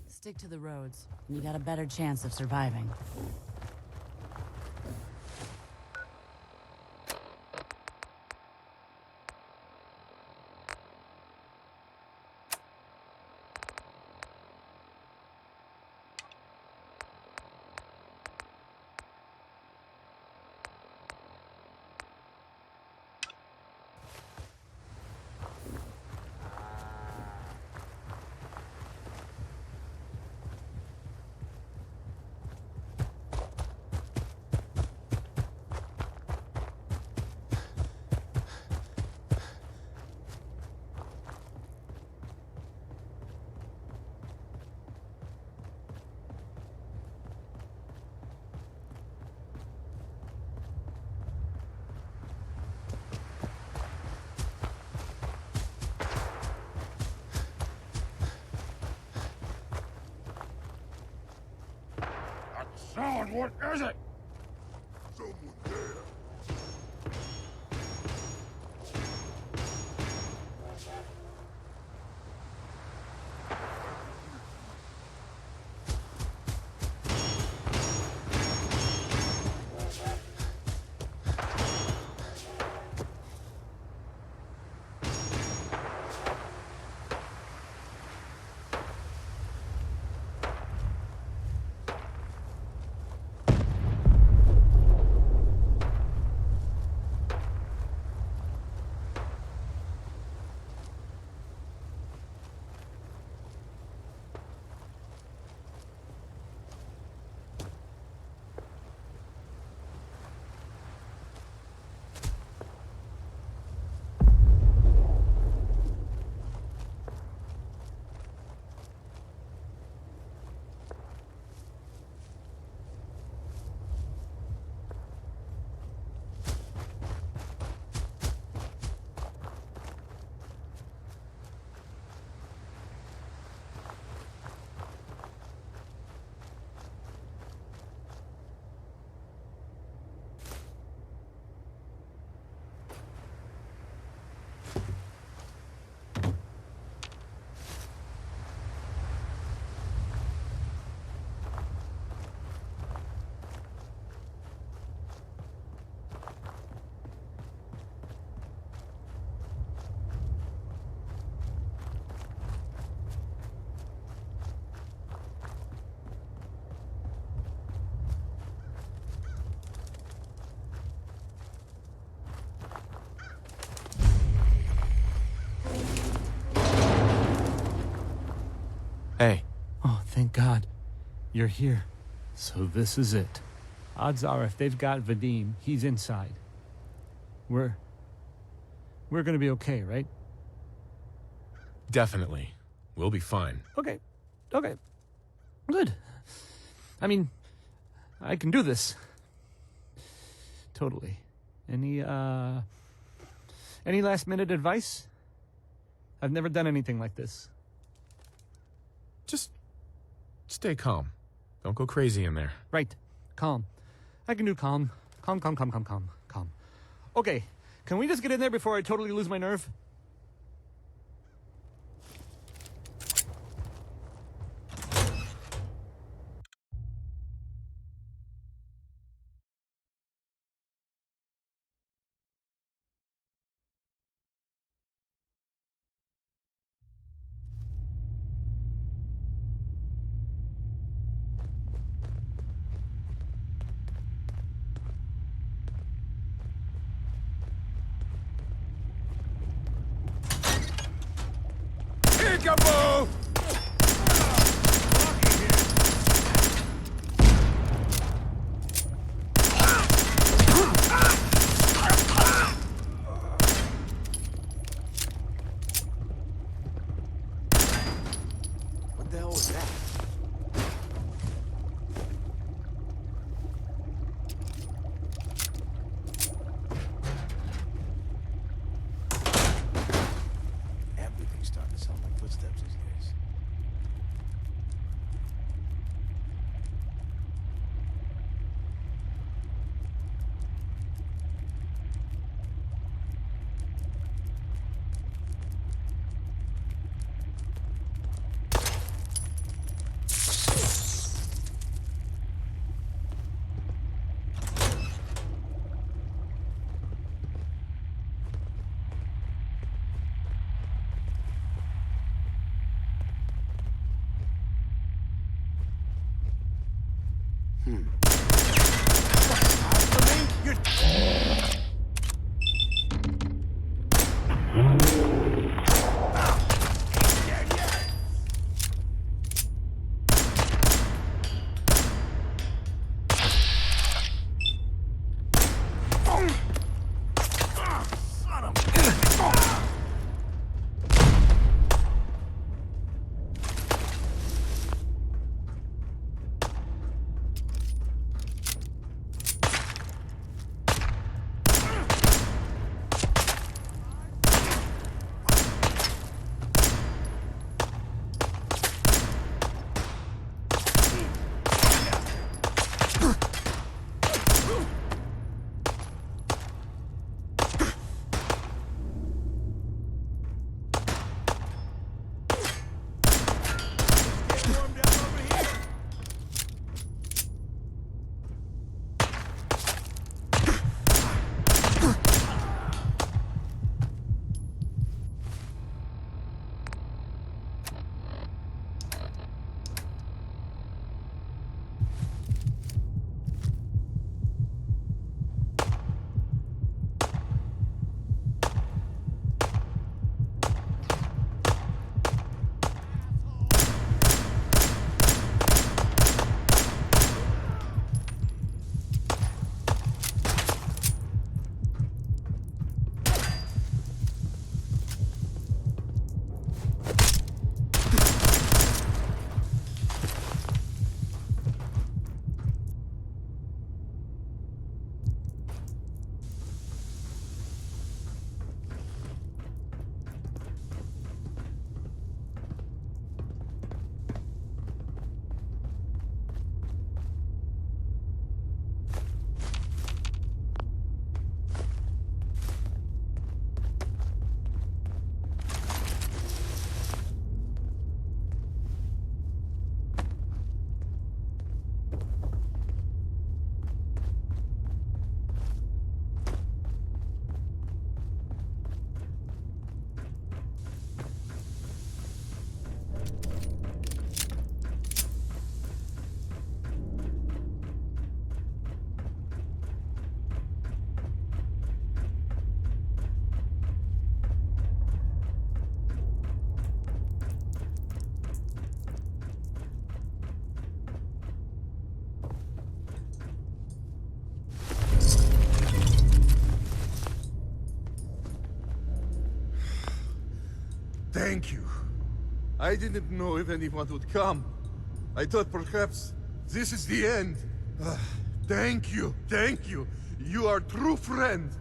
Stick to the roads, and you got a better chance of surviving.
Sound, what is it? Someone there.
Hey.
Oh, thank God. You're here. So this is it. Odds are if they've got Vadim, he's inside. We're gonna be okay, right?
Definitely. We'll be fine.
Okay. Okay. Good. I mean, I can do this. Totally. Any last minute advice? I've never done anything like this.
Just stay calm. Don't go crazy in there.
Right. Calm. I can do calm. Calm. Okay. Can we just get in there before I totally lose my nerve?
Peekaboo!
What the hell was that? Everything's starting to sound like footsteps these days.
Thank you. I didn't know if anyone would come. I thought perhaps this is the end. Thank you, thank you. You are a true friend.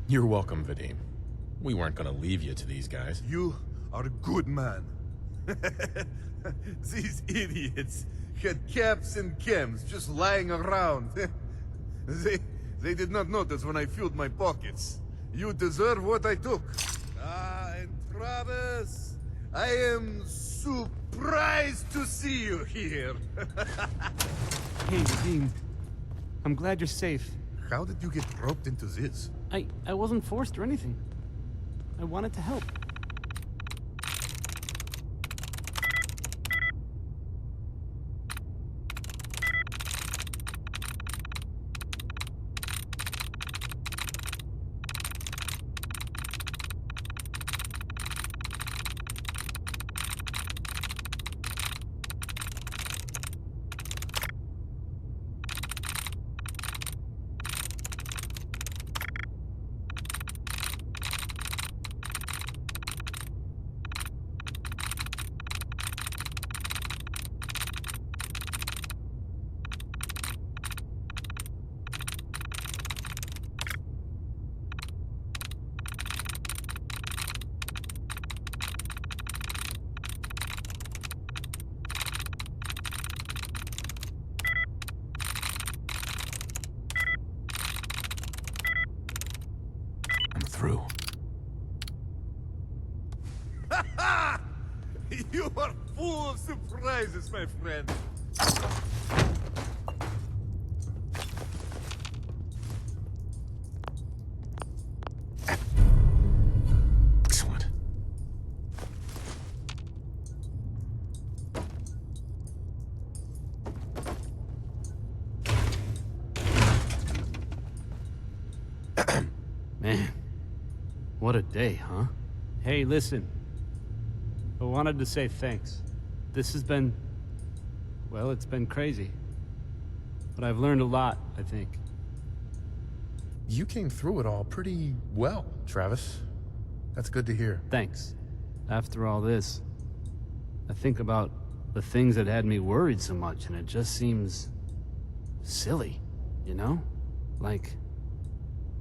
You're welcome, Vadim. We weren't gonna leave you to these guys.
You are a good man. These idiots had caps and chems just lying around. They did not notice when I filled my pockets. You deserve what I took. And Travis, I am surprised to see you here.
Hey, Vadim. I'm glad you're safe.
How did you get roped into this?
I wasn't forced or anything. I wanted to help.
through.
Ha ha! You are full of surprises, my friend.
Excellent.
Man, what a day, huh?
Hey, listen. I wanted to say thanks. This has been... well, it's been crazy. But I've learned a lot, I think.
You came through it all pretty well, Travis. That's good to hear.
Thanks. After all this, I think about the things that had me worried so much, and it just seems... silly, you know? Like,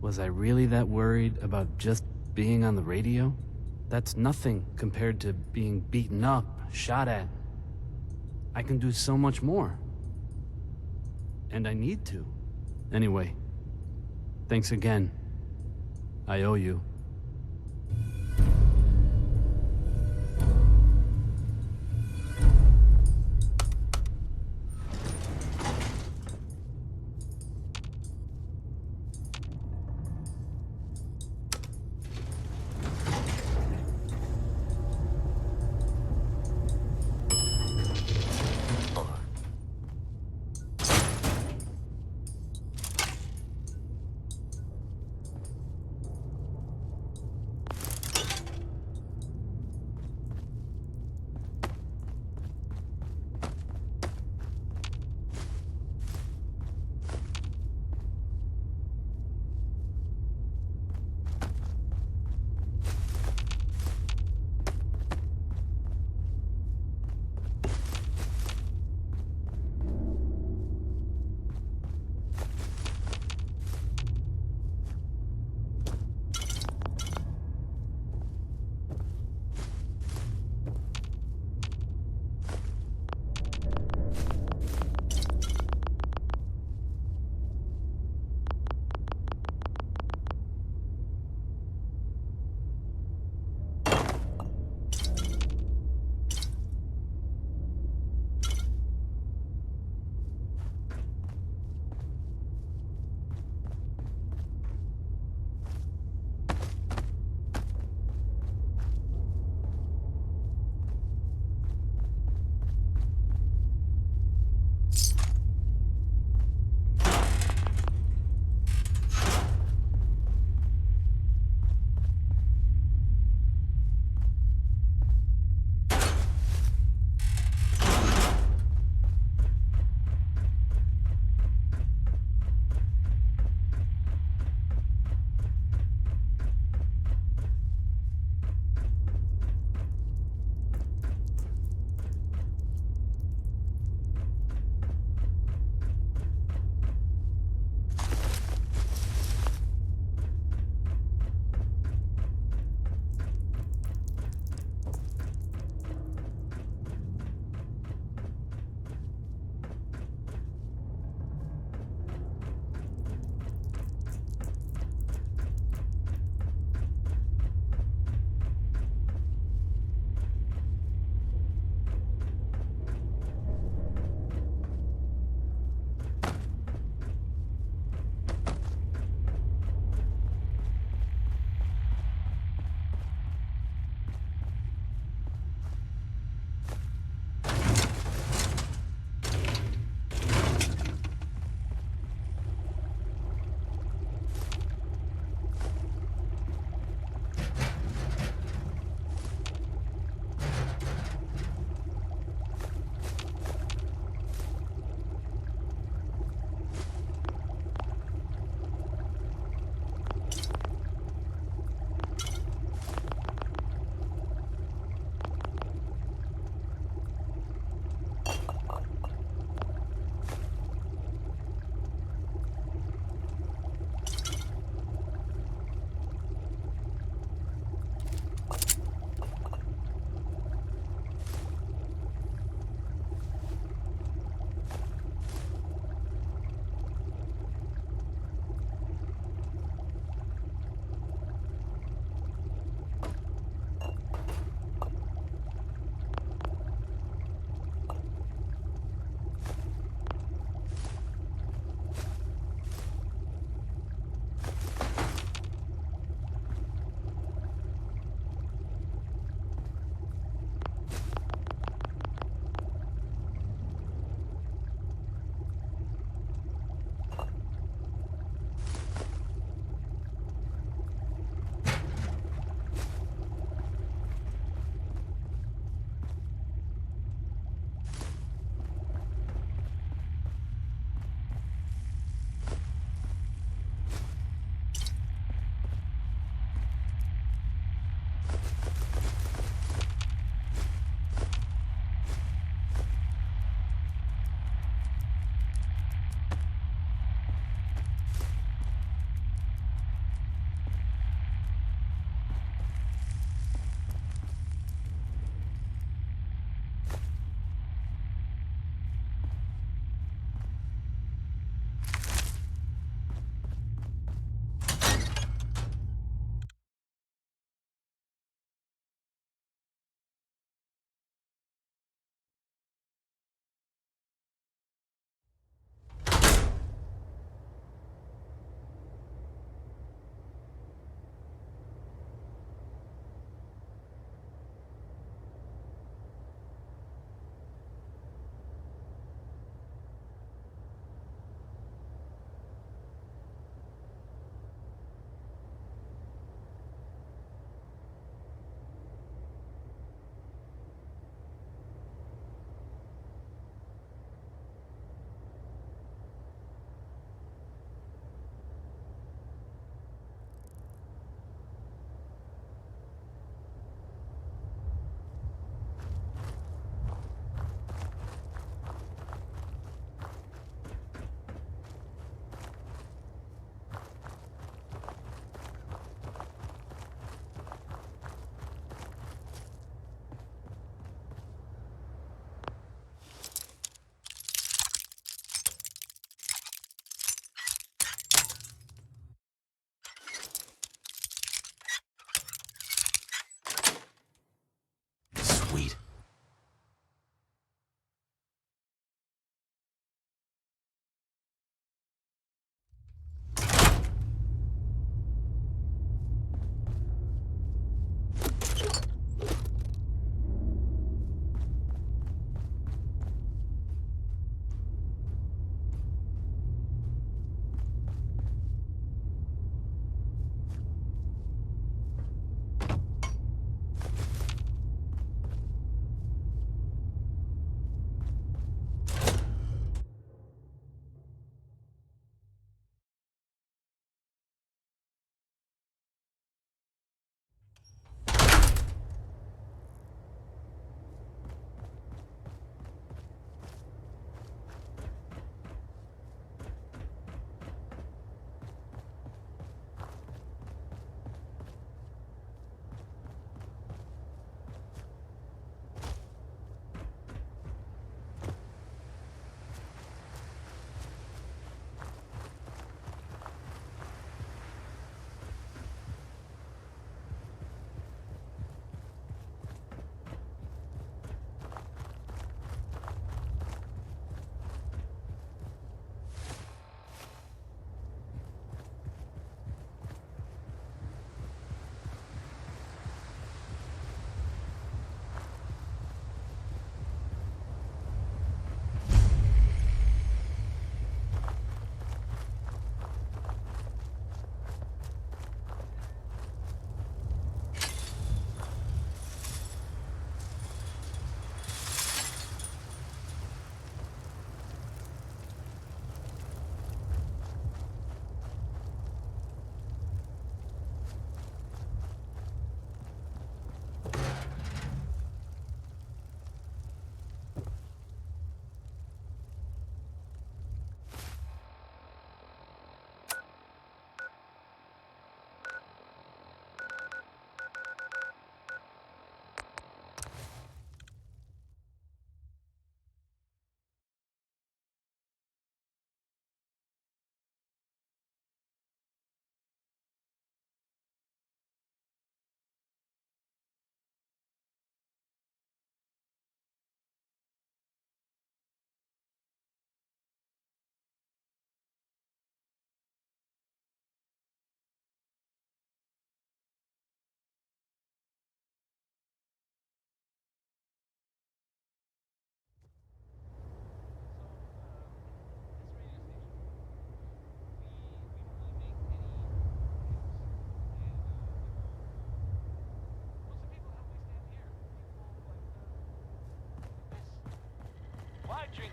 was I really that worried about just being on the radio? That's nothing compared to being beaten up, shot at. I can do so much more. And I need to. Anyway, thanks again. I owe you.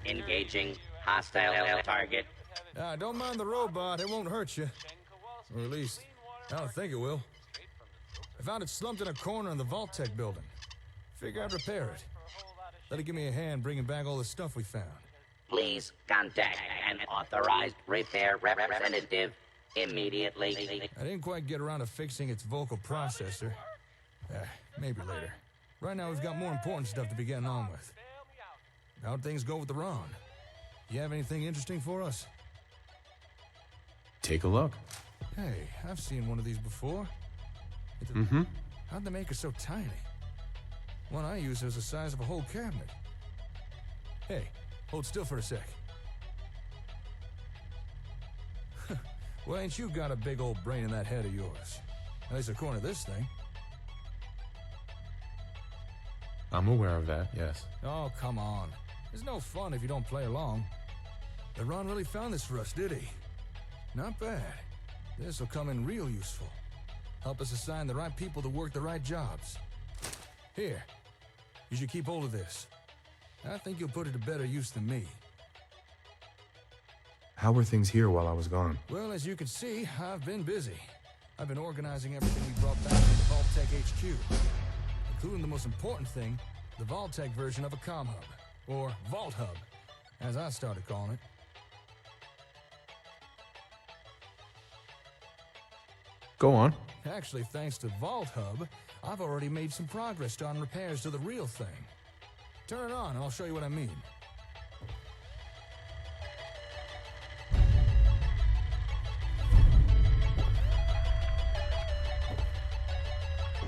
Engaging hostile target.
Don't mind the robot, it won't hurt you. Or at least, I don't think it will. I found it slumped in a corner in the Vault-Tec building. Figure I'd repair it. Let it give me a hand bringing back all the stuff we found.
Please contact an authorized repair representative immediately.
I didn't quite get around to fixing its vocal processor. Maybe later. Right now we've got more important stuff to be getting on with. How'd things go with the Ron? You have anything interesting for us?
Take a look.
Hey, I've seen one of these before. How'd they make it so tiny? One I used was the size of a whole cabinet. Hey, hold still for a sec. Well, ain't you got a big old brain in that head of yours? At least according to this thing.
I'm aware of that, yes.
Oh, come on. There's no fun if you don't play along. But Ron really found this for us, did he? Not bad. This'll come in real useful. Help us assign the right people to work the right jobs. Here, you should keep hold of this. I think you'll put it to better use than me.
How were things here while I was gone?
Well, as you can see, I've been busy. I've been organizing everything we brought back from the Vault-Tec HQ, including the most important thing, the Vault-Tec version of a comm hub, or Vault Hub, as I started calling it.
Go on.
Actually, thanks to Vault Hub, I've already made some progress on repairs to the real thing. Turn it on and I'll show you what I mean.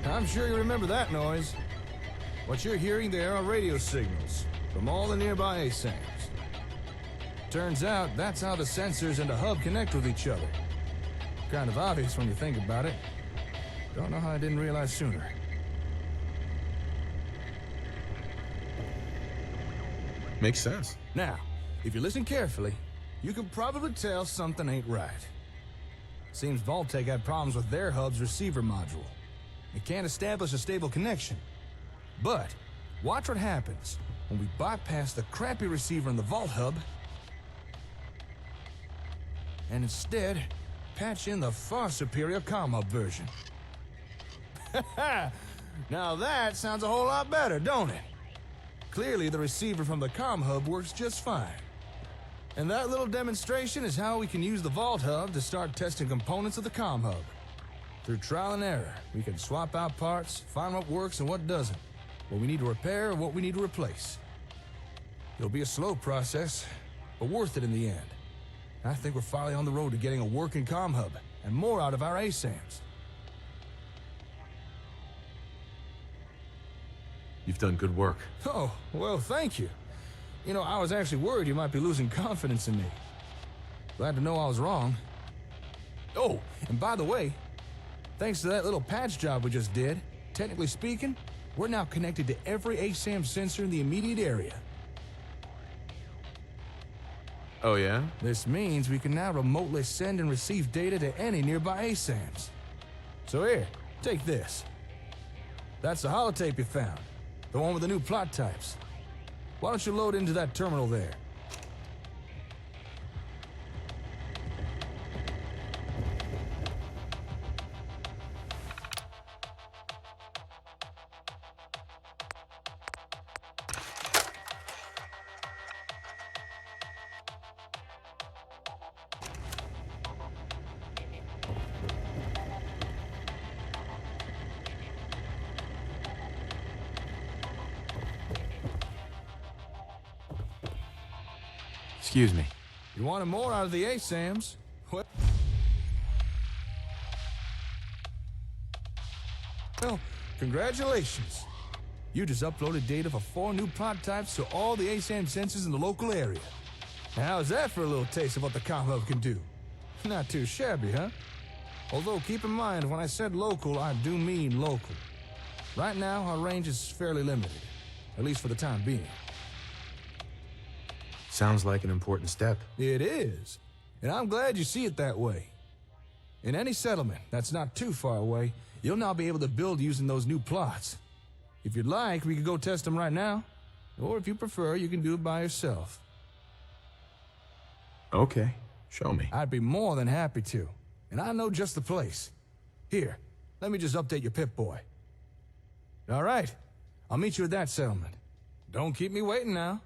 I'm sure you remember that noise. What you're hearing there are radio signals from all the nearby ASAMs. Turns out that's how the sensors and the hub connect with each other. Kind of obvious when you think about it. Don't know how I didn't realize sooner.
Makes sense.
Now, if you listen carefully, you can probably tell something ain't right. Seems Vault-Tec had problems with their hub's receiver module. It can't establish a stable connection. But, watch what happens when we bypass the crappy receiver in the Vault Hub and instead patch in the far superior comm hub version. Now that sounds a whole lot better, don't it? Clearly the receiver from the comm hub works just fine. And that little demonstration is how we can use the Vault Hub to start testing components of the comm hub. Through trial and error, we can swap out parts, find what works and what doesn't, what we need to repair and what we need to replace. It'll be a slow process, but worth it in the end. I think we're finally on the road to getting a working comm hub and more out of our ASAMs.
You've done good work.
Oh, well, thank you. You know, I was actually worried you might be losing confidence in me. Glad to know I was wrong. Oh, and by the way, thanks to that little patch job we just did, technically speaking, we're now connected to every ASAM sensor in the immediate area.
Oh, yeah?
This means we can now remotely send and receive data to any nearby ASAMs. So here, take this. That's the holotape you found. The one with the new plot types. Why don't you load into that terminal there?
Excuse me.
You wanted more out of the ASAMs? Well, congratulations. You just uploaded data for 4 new plot types to all the ASAM sensors in the local area. Now, how's that for a little taste of what the comm hub can do? Not too shabby, huh? Although, keep in mind, when I said local, I do mean local. Right now, our range is fairly limited, at least for the time being.
Sounds like an important step.
It is, and I'm glad you see it that way. In any settlement that's not too far away, you'll now be able to build using those new plots. If you'd like, we could go test them right now. Or if you prefer, you can do it by yourself.
Okay, show me.
I'd be more than happy to. And I know just the place. Here, let me just update your Pip-Boy. All right, I'll meet you at that settlement. Don't keep me waiting now.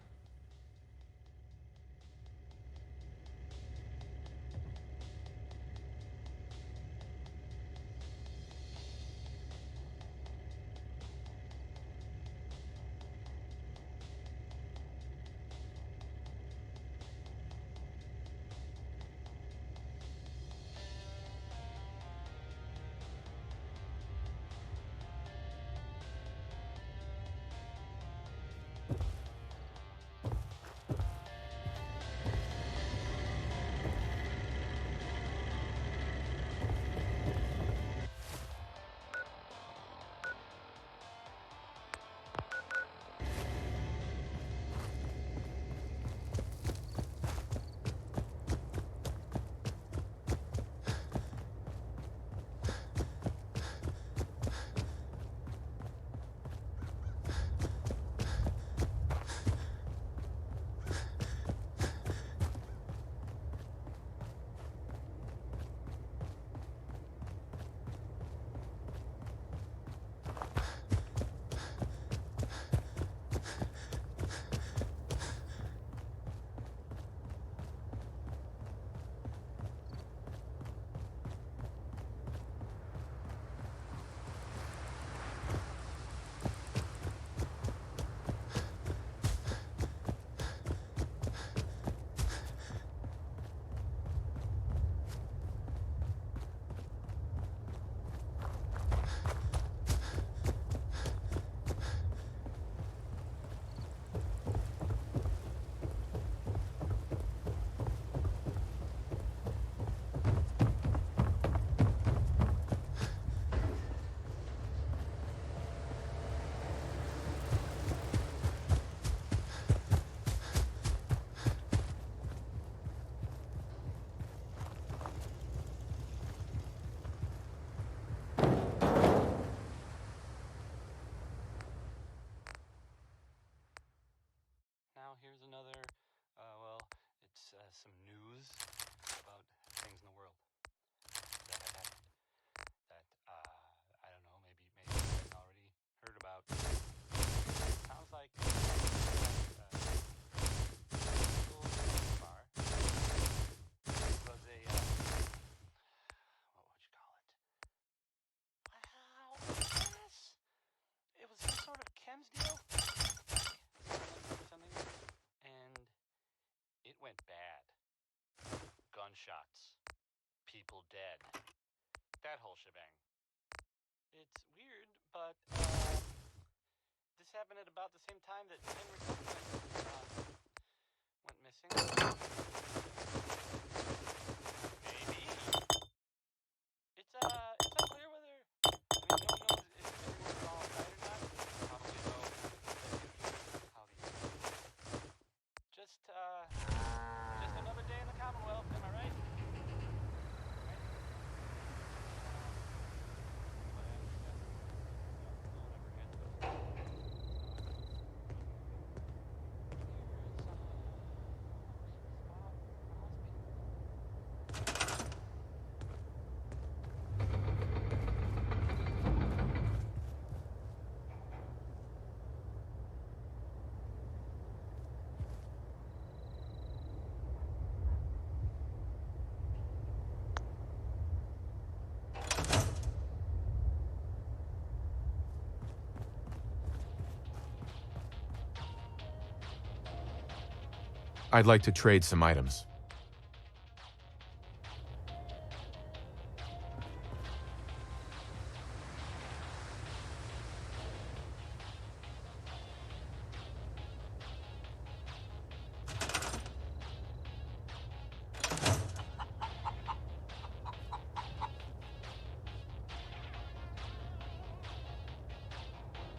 Now here's another, it's some news about things in the world that have happened that, I don't know, maybe you guys already heard about. Sounds like bar was a, what would you call it? Wow, yes! It was some sort of chems deal? Something, and it went bad. Gunshots. People dead. That whole shebang. It's weird, but this happened at about the same time that Henry went missing. Maybe. It's unclear whether, no one knows if everyone's all right or not. Probably know how these just another day in the Commonwealth, am I right?
I'd like to trade some items.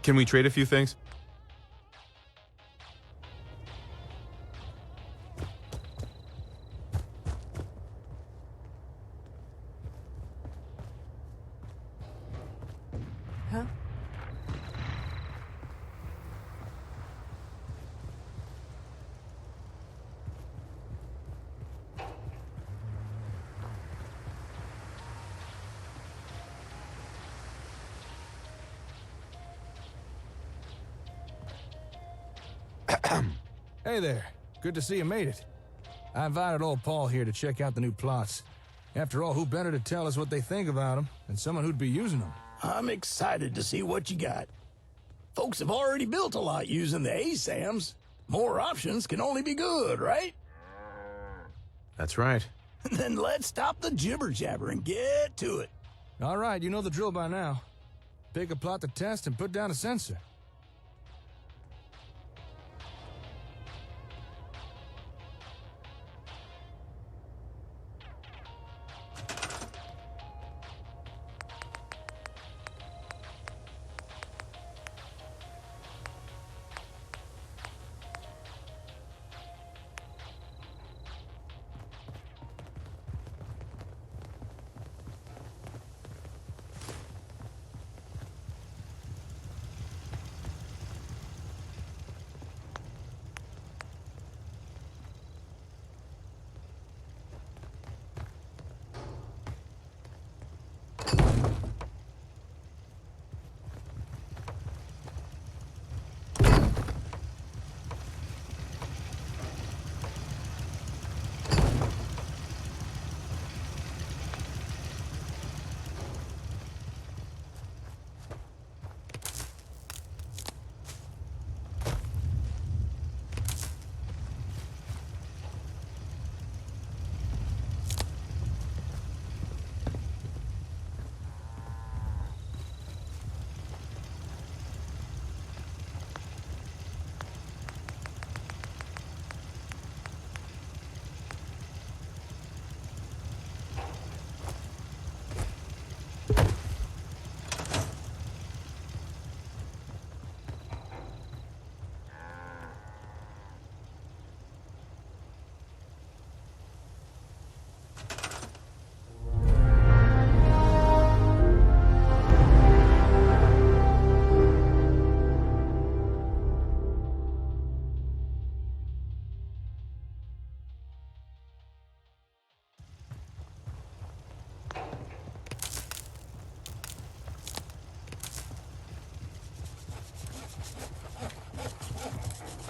Can we trade a few things?
Huh?
Hey there. Good to see you made it. I invited old Paul here to check out the new plots. After all, who better to tell us what they think about them than someone who'd be using them?
I'm excited to see what you got. Folks have already built a lot using the ASAMs. More options can only be good, right?
That's right.
Then let's stop the jibber-jabber and get to it.
All right, you know the drill by now. Pick a plot to test and put down a sensor.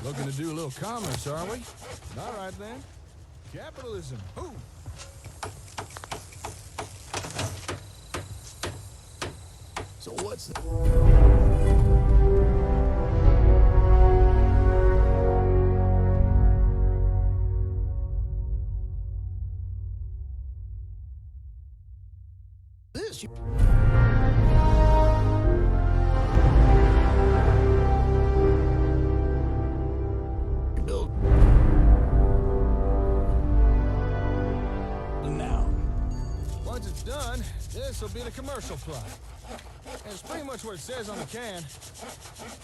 Looking to do a little commerce, are we? All right, then. Capitalism. Who?
So what's the... this?
This will be the commercial plot. And it's pretty much what it says on the can.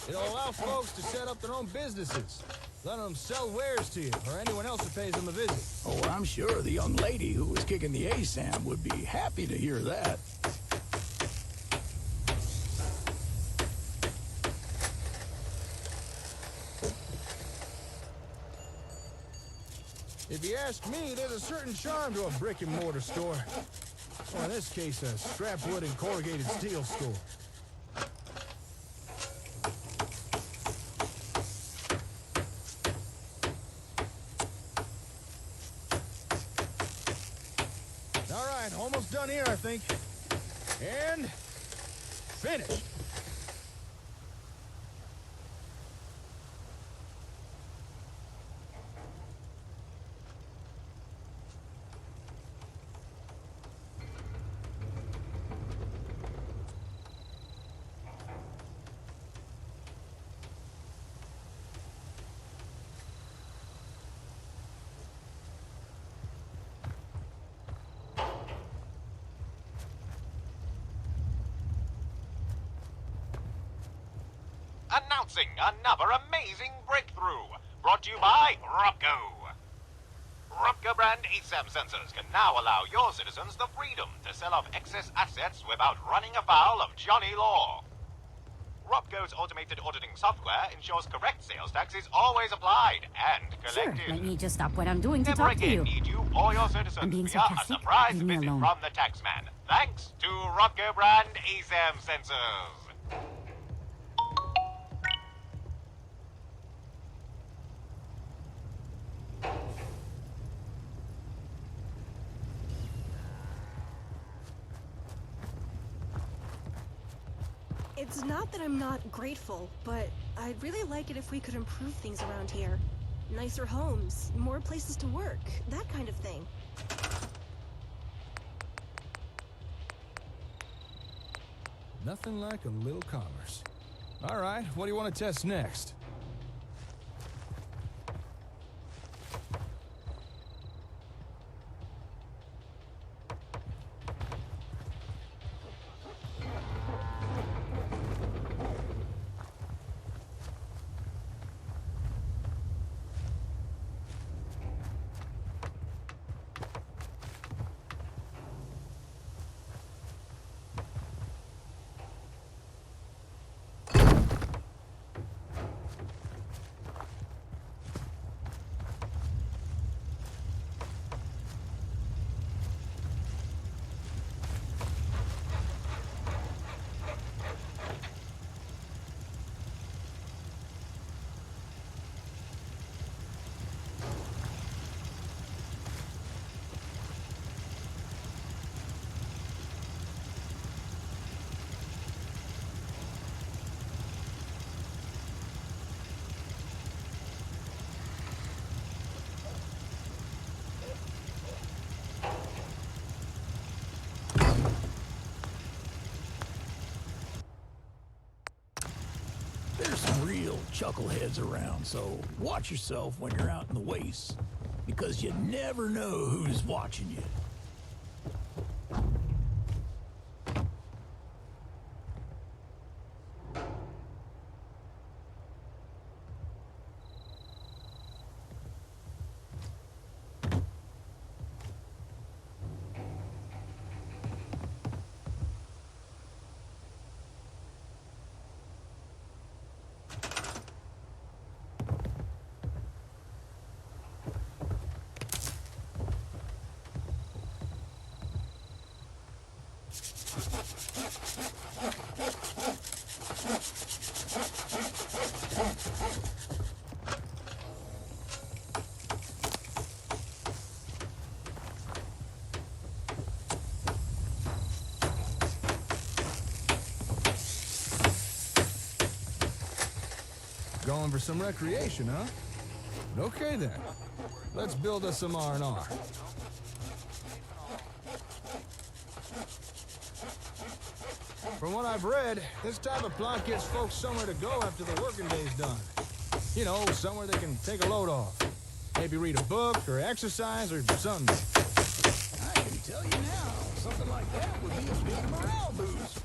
It'll allow folks to set up their own businesses, letting them sell wares to you or anyone else who pays them a visit.
Oh, I'm sure the young lady who was kicking the ASAM would be happy to hear that.
If you ask me, there's a certain charm to a brick-and-mortar store. Or in this case, a scrap wood and corrugated steel store. All right, almost done here, I think. And finished.
Announcing another amazing breakthrough, brought to you by Rocco. Rocco brand ASAM sensors can now allow your citizens the freedom to sell off excess assets without running afoul of Johnny Law. Rocco's automated auditing software ensures correct sales tax is always applied and collected.
Sure, let me just stop what I'm doing to
Never
talk to
again
you.
need you or your citizens
I'm being
fear a
sarcastic.
surprise
Leave me
visit
alone.
from the taxman, thanks to Rocco brand ASAM sensors.
It's not that I'm not grateful, but I'd really like it if we could improve things around here. Nicer homes, more places to work, that kind of thing.
Nothing like a little commerce. All right, what do you want to test next?
There's some real chuckleheads around, so watch yourself when you're out in the wastes, because you never know who's watching you.
Going for some recreation, huh? Okay then. Let's build us some R&R. From what I've read, this type of plot gives folks somewhere to go after the working day's done. You know, somewhere they can take a load off. Maybe read a book or exercise or something.
I can tell you now, something like that would be a big morale boost.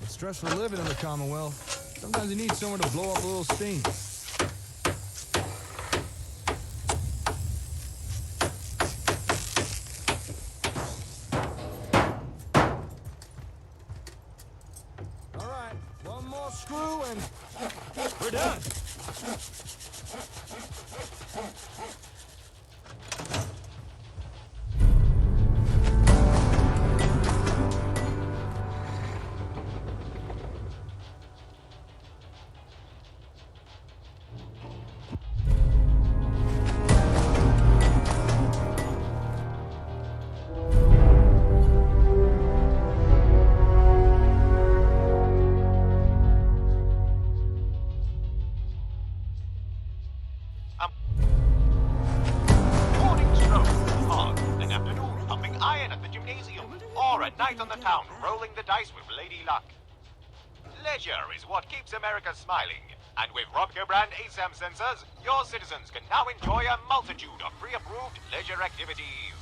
It's stressful living in the Commonwealth. Sometimes you need somewhere to blow up a little steam. All right, one more screw and we're done.
Morning stroll, or an afternoon pumping iron at the gymnasium, or a night on the town rolling the dice with Lady Luck. Leisure is what keeps America smiling, and with Robco brand Acm sensors, your citizens can now enjoy a multitude of pre-approved leisure activities.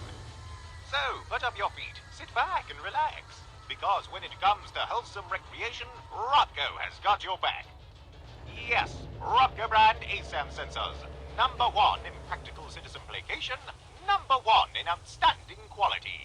So, put up your feet, sit back and relax, because when it comes to wholesome recreation, Robco has got your back. Yes, Robco brand Acm sensors. #1 in practical citizen placation, #1 in outstanding quality.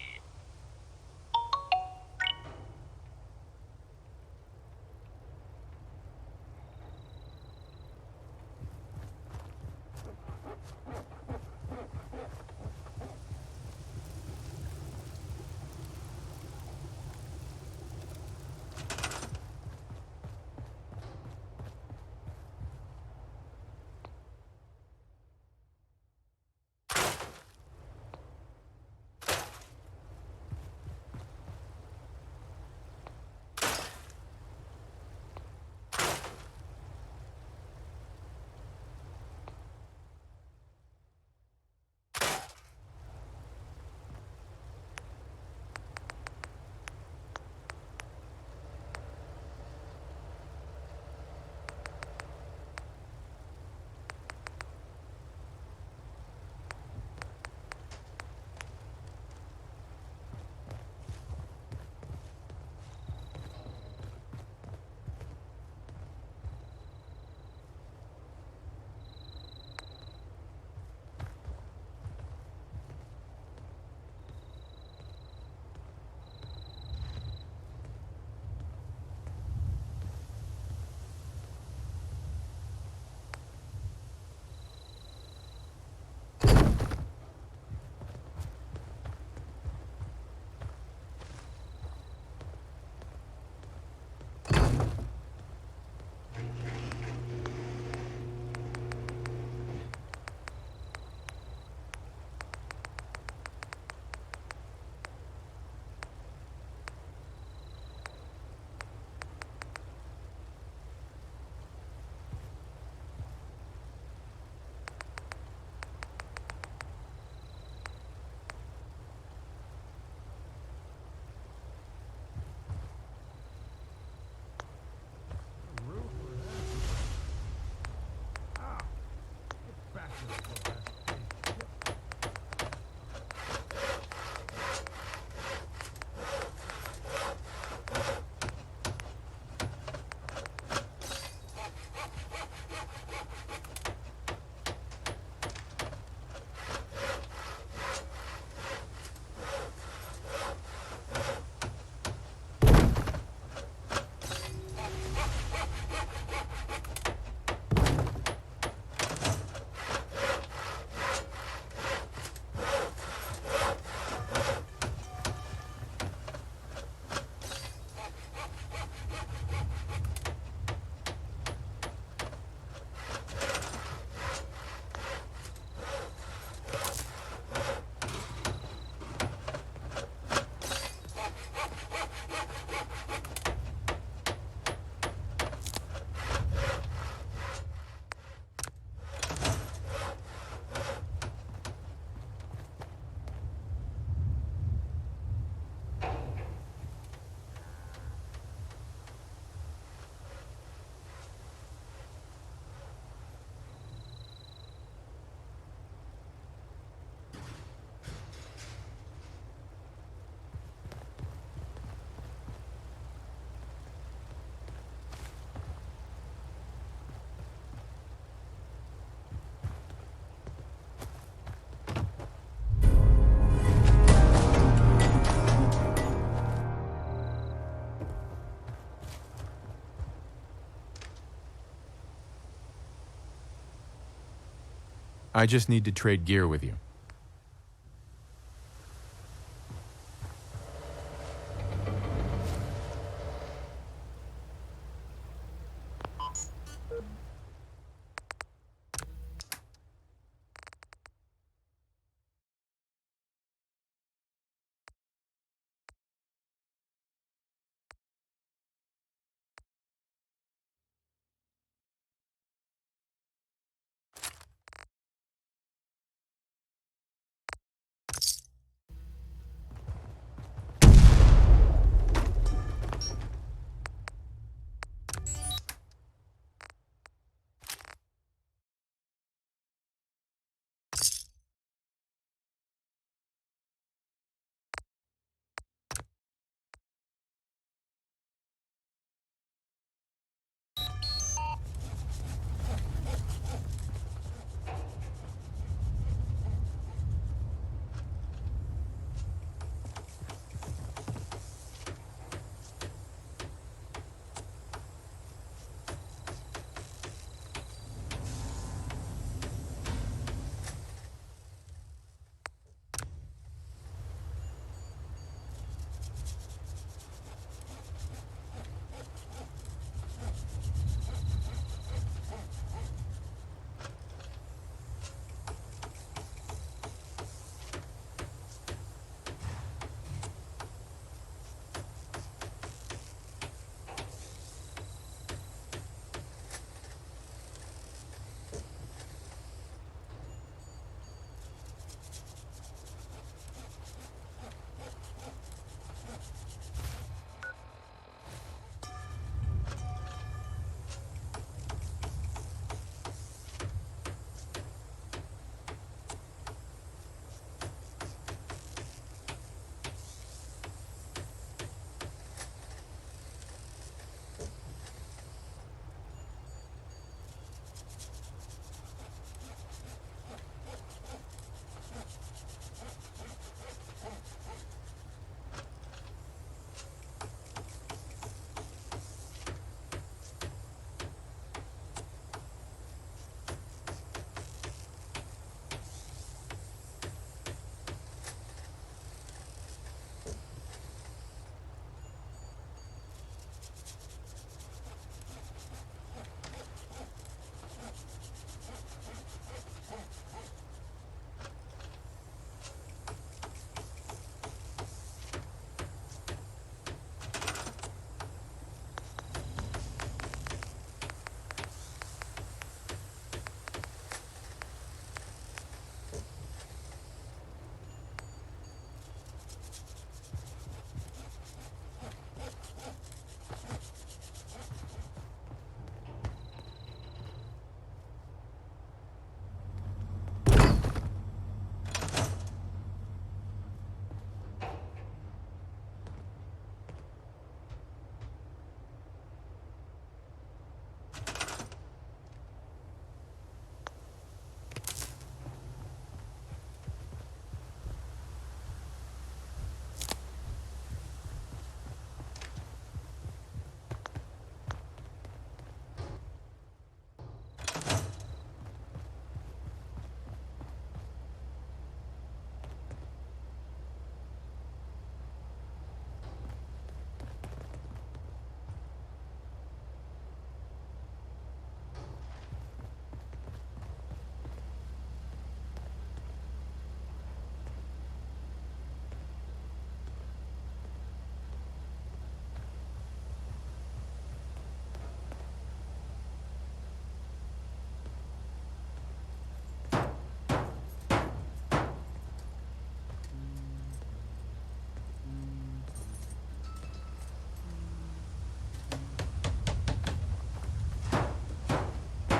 I just need to trade gear with you.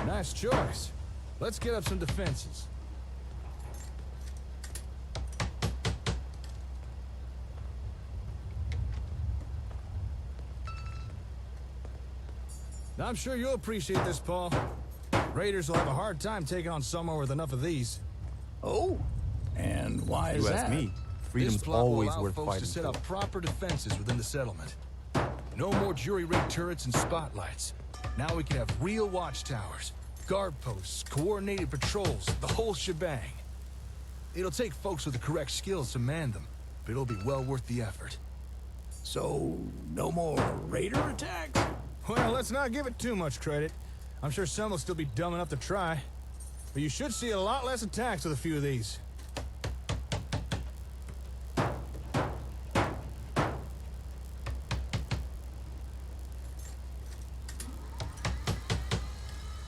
Nice choice. Let's get up some defenses. I'm sure you'll appreciate this, Paul. Raiders will have a hard time taking on someone with enough of these.
Oh? And why is
You
that?
ask me. Freedom's
This plot
always
will allow
worth
folks
fighting
to set
for.
up proper defenses within the settlement. No more jury-rigged turrets and spotlights. Now we can have real watchtowers, Guard posts, coordinated patrols, the whole shebang. It'll take folks with the correct skills to man them, but it'll be well worth the effort.
So, no more raider attacks?
Well, let's not give it too much credit. I'm sure some will still be dumb enough to try. But you should see a lot less attacks with a few of these.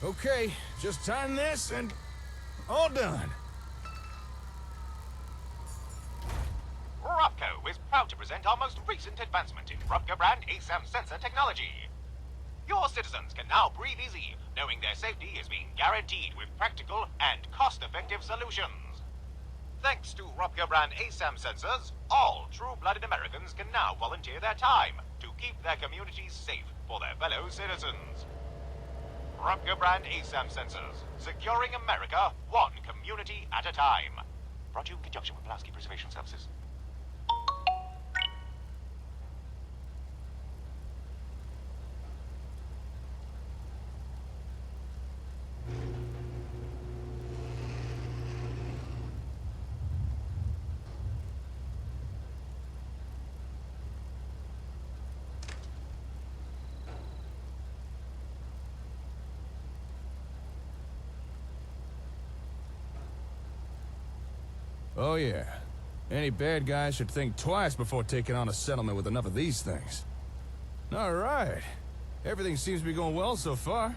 Okay, just time this and all done.
Ropco is proud to present our most recent advancement in Ropco brand ASAM sensor technology. Your citizens can now breathe easy, knowing their safety is being guaranteed with practical and cost-effective solutions. Thanks to Ropco brand ASAM sensors, all true-blooded Americans can now volunteer their time to keep their communities safe for their fellow citizens. Ropco brand ASAM sensors, securing America one community at a time. Brought to you in conjunction with Pulaski Preservation Services.
Oh yeah. Any bad guy should think twice before taking on a settlement with enough of these things. Alright. Everything seems to be going well so far.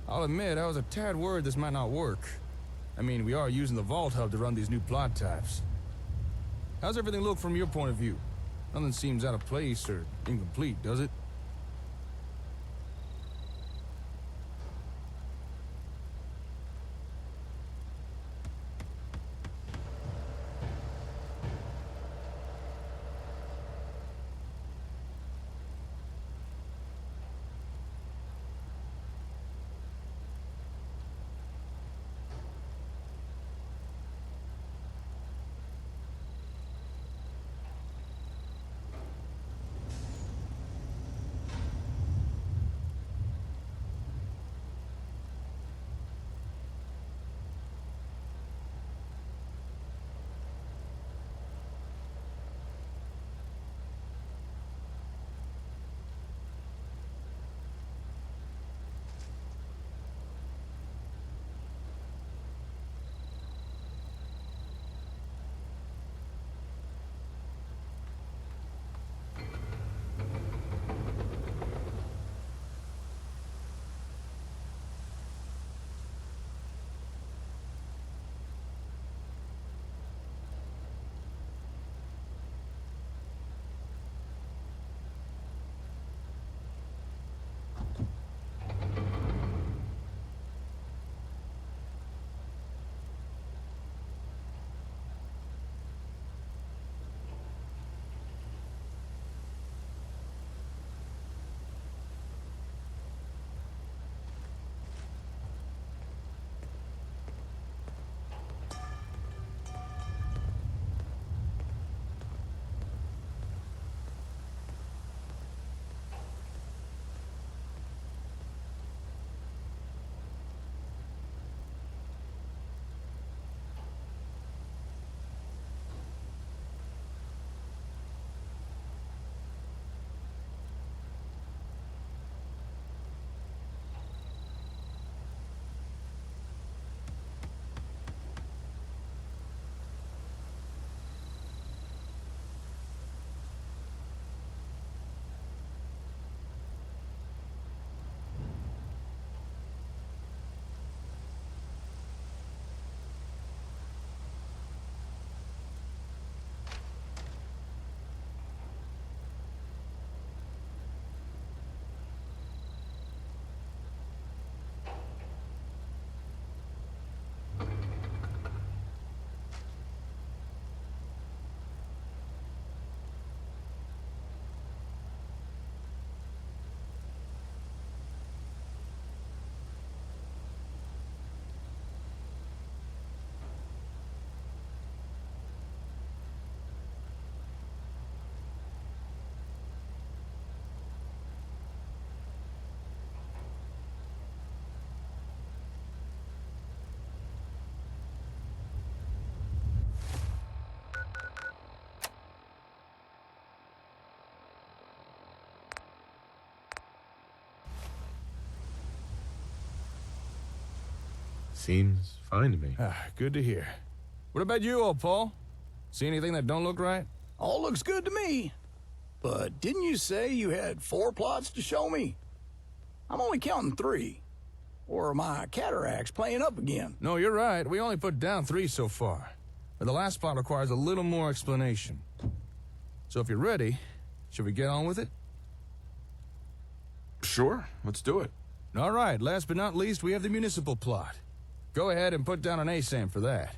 I'll admit, I was a tad worried this might not work. I mean, we are using the Vault Hub to run these new plot types. How's everything look from your point of view? Nothing seems out of place or incomplete, does it?
Seems fine to me.
Good to hear. What about you, old Paul? See anything that don't look right?
All looks good to me. But didn't you say you had 4 plots to show me? I'm only counting 3. Or are my cataracts playing up again?
No, you're right. We only put down 3 so far. But the last plot requires a little more explanation. So if you're ready, should we get on with it?
Sure, let's do it.
All right, last but not least, we have the Municipal Plot. Go ahead and put down an ASAM for that.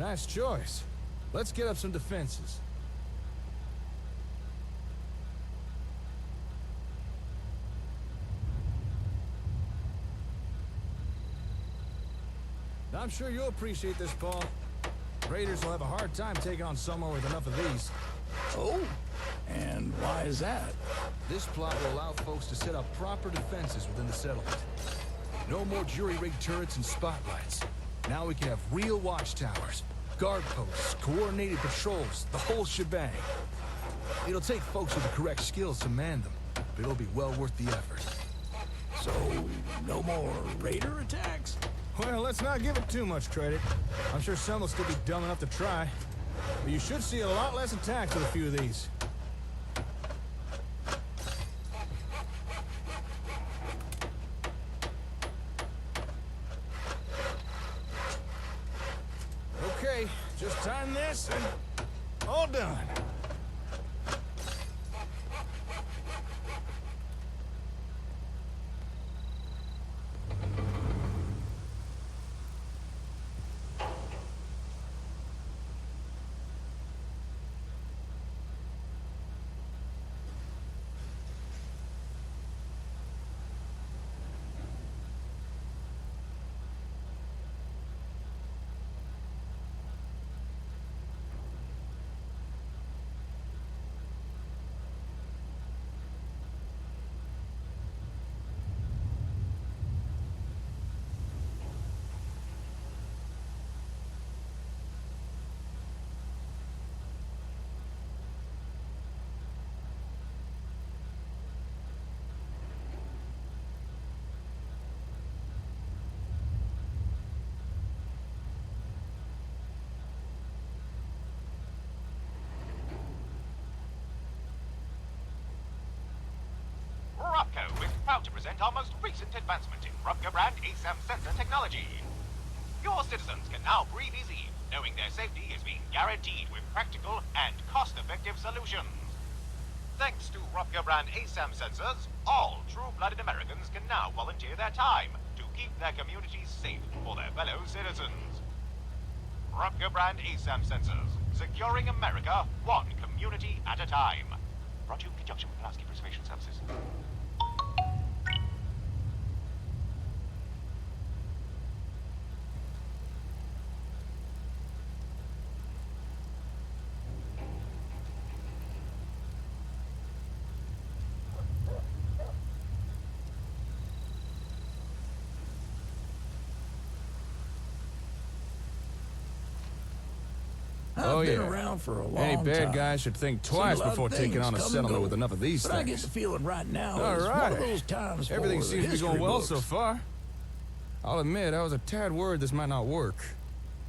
Nice choice. Let's get up some defenses. I'm sure you'll appreciate this, Paul. Raiders will have a hard time taking on someone with enough of these.
Oh? And why is that?
This plot will allow folks to set up proper defenses within the settlement. No more jury-rigged turrets and spotlights. Now we can have real watchtowers, guard posts, coordinated patrols, the whole shebang. It'll take folks with the correct skills to man them, but it'll be well worth the effort.
So, no more raider attacks?
Well, let's not give it too much credit. I'm sure some will still be dumb enough to try. But you should see a lot less attacks with a few of these. Okay, just time this and all done.
Rupco is proud to present our most recent advancement in Rupco brand Acm sensor technology. Your citizens can now breathe easy, knowing their safety is being guaranteed with practical and cost-effective solutions. Thanks to Rupco brand Acm sensors, all true-blooded Americans can now volunteer their time to keep their communities safe for their fellow citizens. Rupco brand Acm sensors, securing America one community at a time. Brought to you in conjunction with Pulaski Preservation Services.
I've been around for a long time.
Any bad guy should think twice
Seen a lot
before
of
taking
things
on a
come and
settlement
go,
with enough of these
but
things.
I get the feeling right now
All
is
right.
one of those times
Everything
for
seems to be going
history
well
books.
so far. I'll admit, I was a tad worried this might not work.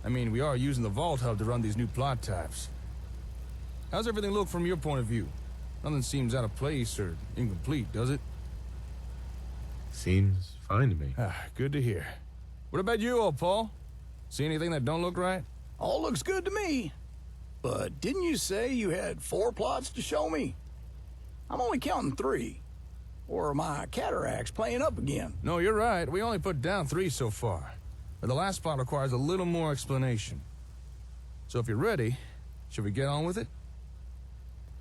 I mean, we are using the Vault Hub to run these new plot types. How's everything look from your point of view? Nothing seems out of place or incomplete, does it?
Seems fine to me.
Good to hear. What about you, old Paul? See anything that don't look right?
All looks good to me. But didn't you say you had 4 plots to show me? I'm only counting 3. Or are my cataracts playing up again?
No, you're right. We only put down 3 so far. But the last plot requires a little more explanation. So if you're ready, should we get on with it?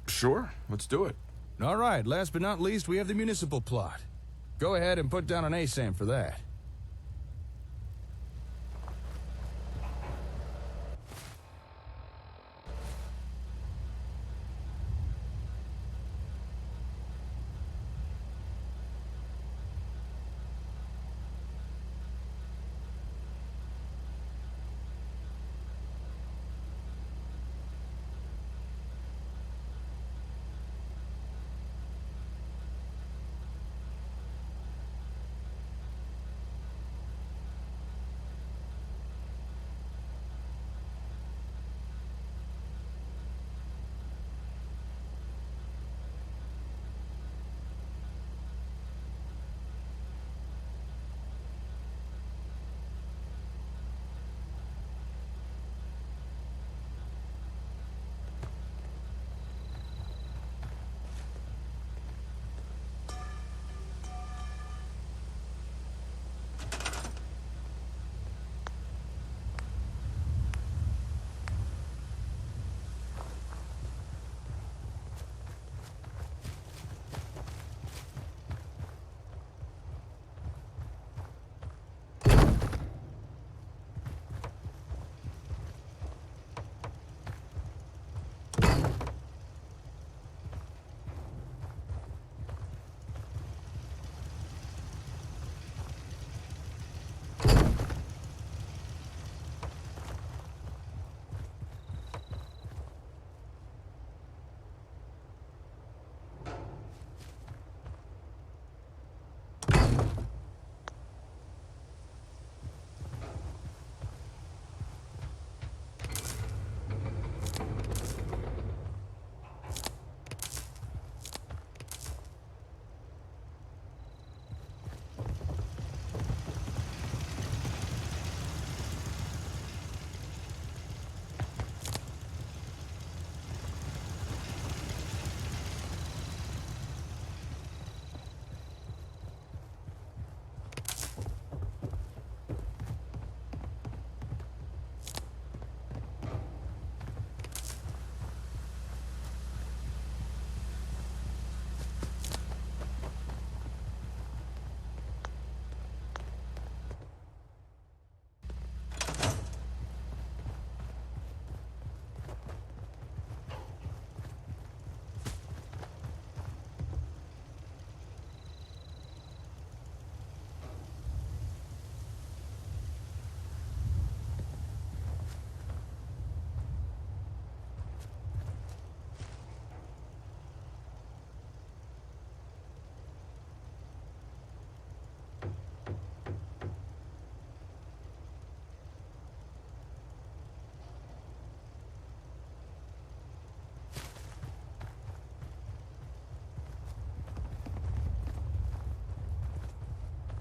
Sure, let's do it.
All right, last but not least, we have the Municipal Plot. Go ahead and put down an ASAM for that.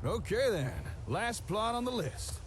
Okay then, last plot on the list.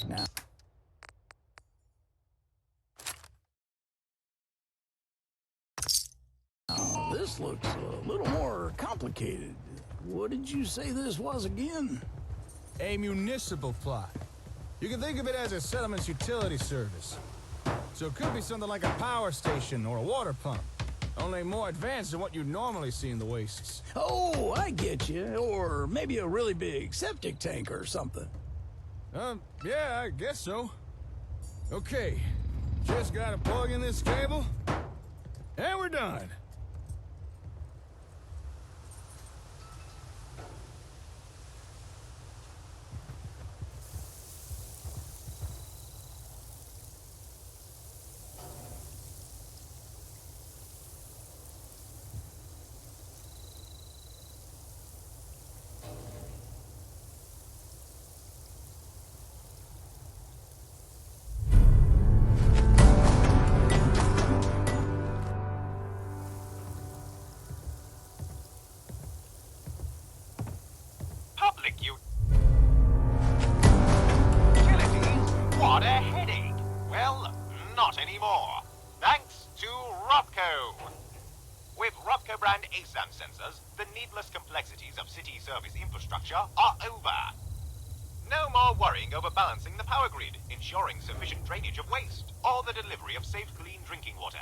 Now, this looks a little more complicated. What did you say this was again?
A municipal plot. You can think of it as a settlement's utility service. So it could be something like a power station or a water pump. Only more advanced than what you normally see in the wastes.
Oh, I get you. Or maybe a really big septic tank or something.
Yeah, I guess so. Okay, just gotta plug in this cable, and we're done.
Public utilities? What a headache! Well, not anymore. Thanks to Robco. With Robco brand Acm sensors, the needless complexities of city service infrastructure are over. No more worrying over balancing the power grid, ensuring sufficient drainage of waste, or the delivery of safe, clean drinking water.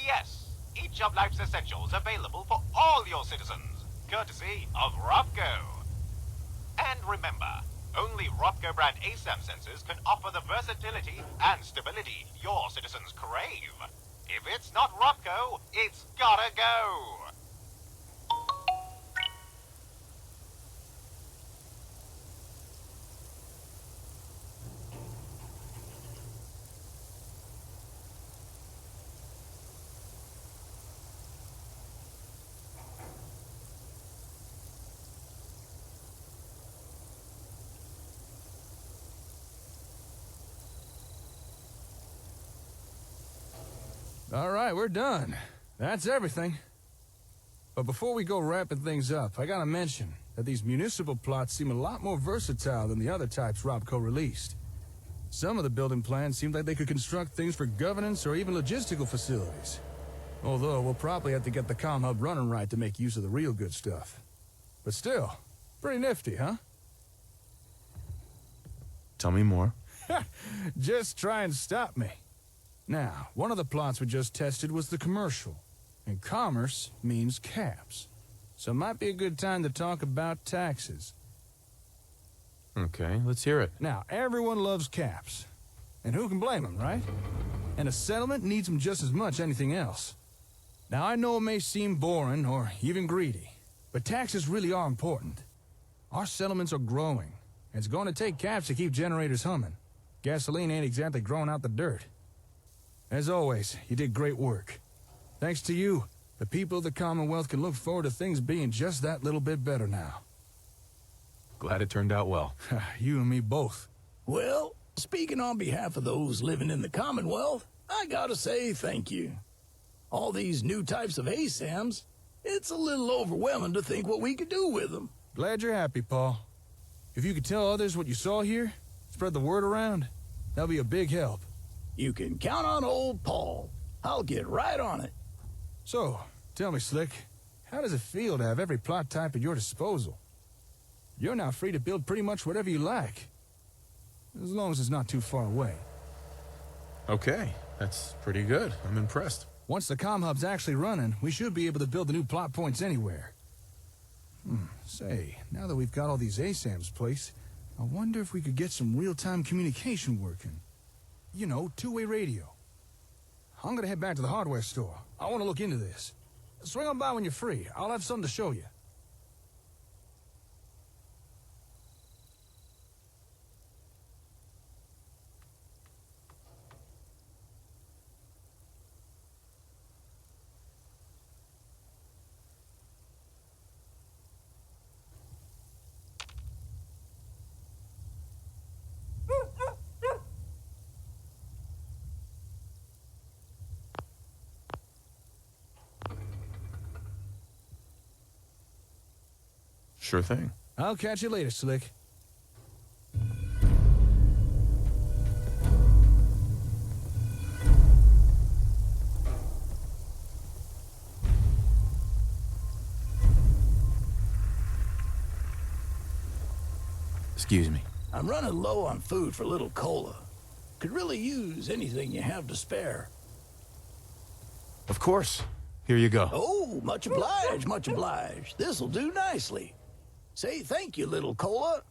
Yes, each of life's essentials available for all your citizens, courtesy of Robco. And remember, only Robco brand Acm sensors can offer the versatility and stability your citizens crave. If it's not Robco, it's gotta go!
All right, we're done. That's everything. But before we go wrapping things up, I gotta mention that these municipal plots seem a lot more versatile than the other types Robco released. Some of the building plans seemed like they could construct things for governance or even logistical facilities. Although, we'll probably have to get the comm hub running right to make use of the real good stuff. But still, pretty nifty, huh?
Tell me more.
Just try and stop me. Now, one of the plots we just tested was the commercial. And commerce means caps. So it might be a good time to talk about taxes.
Okay, let's hear it.
Now, everyone loves caps. And who can blame them, right? And a settlement needs them just as much as anything else. Now, I know it may seem boring or even greedy, but taxes really are important. Our settlements are growing, and it's going to take caps to keep generators humming. Gasoline ain't exactly growing out the dirt. As always, you did great work. Thanks to you, the people of the Commonwealth can look forward to things being just that little bit better now.
Glad it turned out well.
You and me both.
Well, speaking on behalf of those living in the Commonwealth, I gotta say thank you. All these new types of ASAMs, It's a little overwhelming to think what we could do with them.
Glad you're happy, Paul. If you could tell others what you saw here, spread the word around, that'll be a big help.
You can count on old Paul. I'll get right on it.
So, tell me, Slick, how does it feel to have every plot type at your disposal? You're now free to build pretty much whatever you like, as long as it's not too far away.
Okay, that's pretty good. I'm impressed.
Once the comm hub's actually running, we should be able to build the new plot points anywhere. Say, now that we've got all these ASAMs placed, I wonder if we could get some real-time communication working. You know, two-way radio. I'm gonna head back to the hardware store. I want to look into this. Swing on by when you're free. I'll have something to show you.
Sure thing.
I'll catch you later, Slick.
Excuse me.
I'm running low on food for little Cola. Could really use anything you have to spare.
Of course. Here you go.
Oh, much obliged, much obliged. This'll do nicely. Say thank you, little Cola.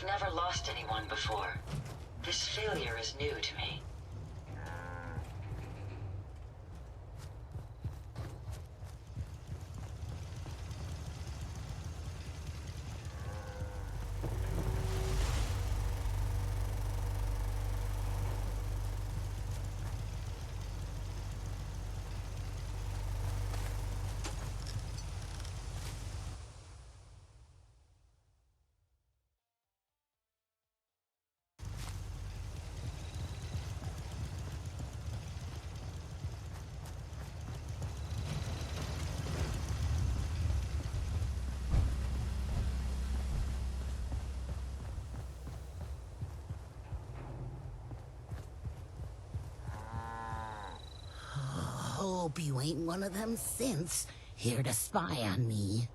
never lost anyone before. This failure is new to me.
Hope you ain't one of them synths here to spy on me.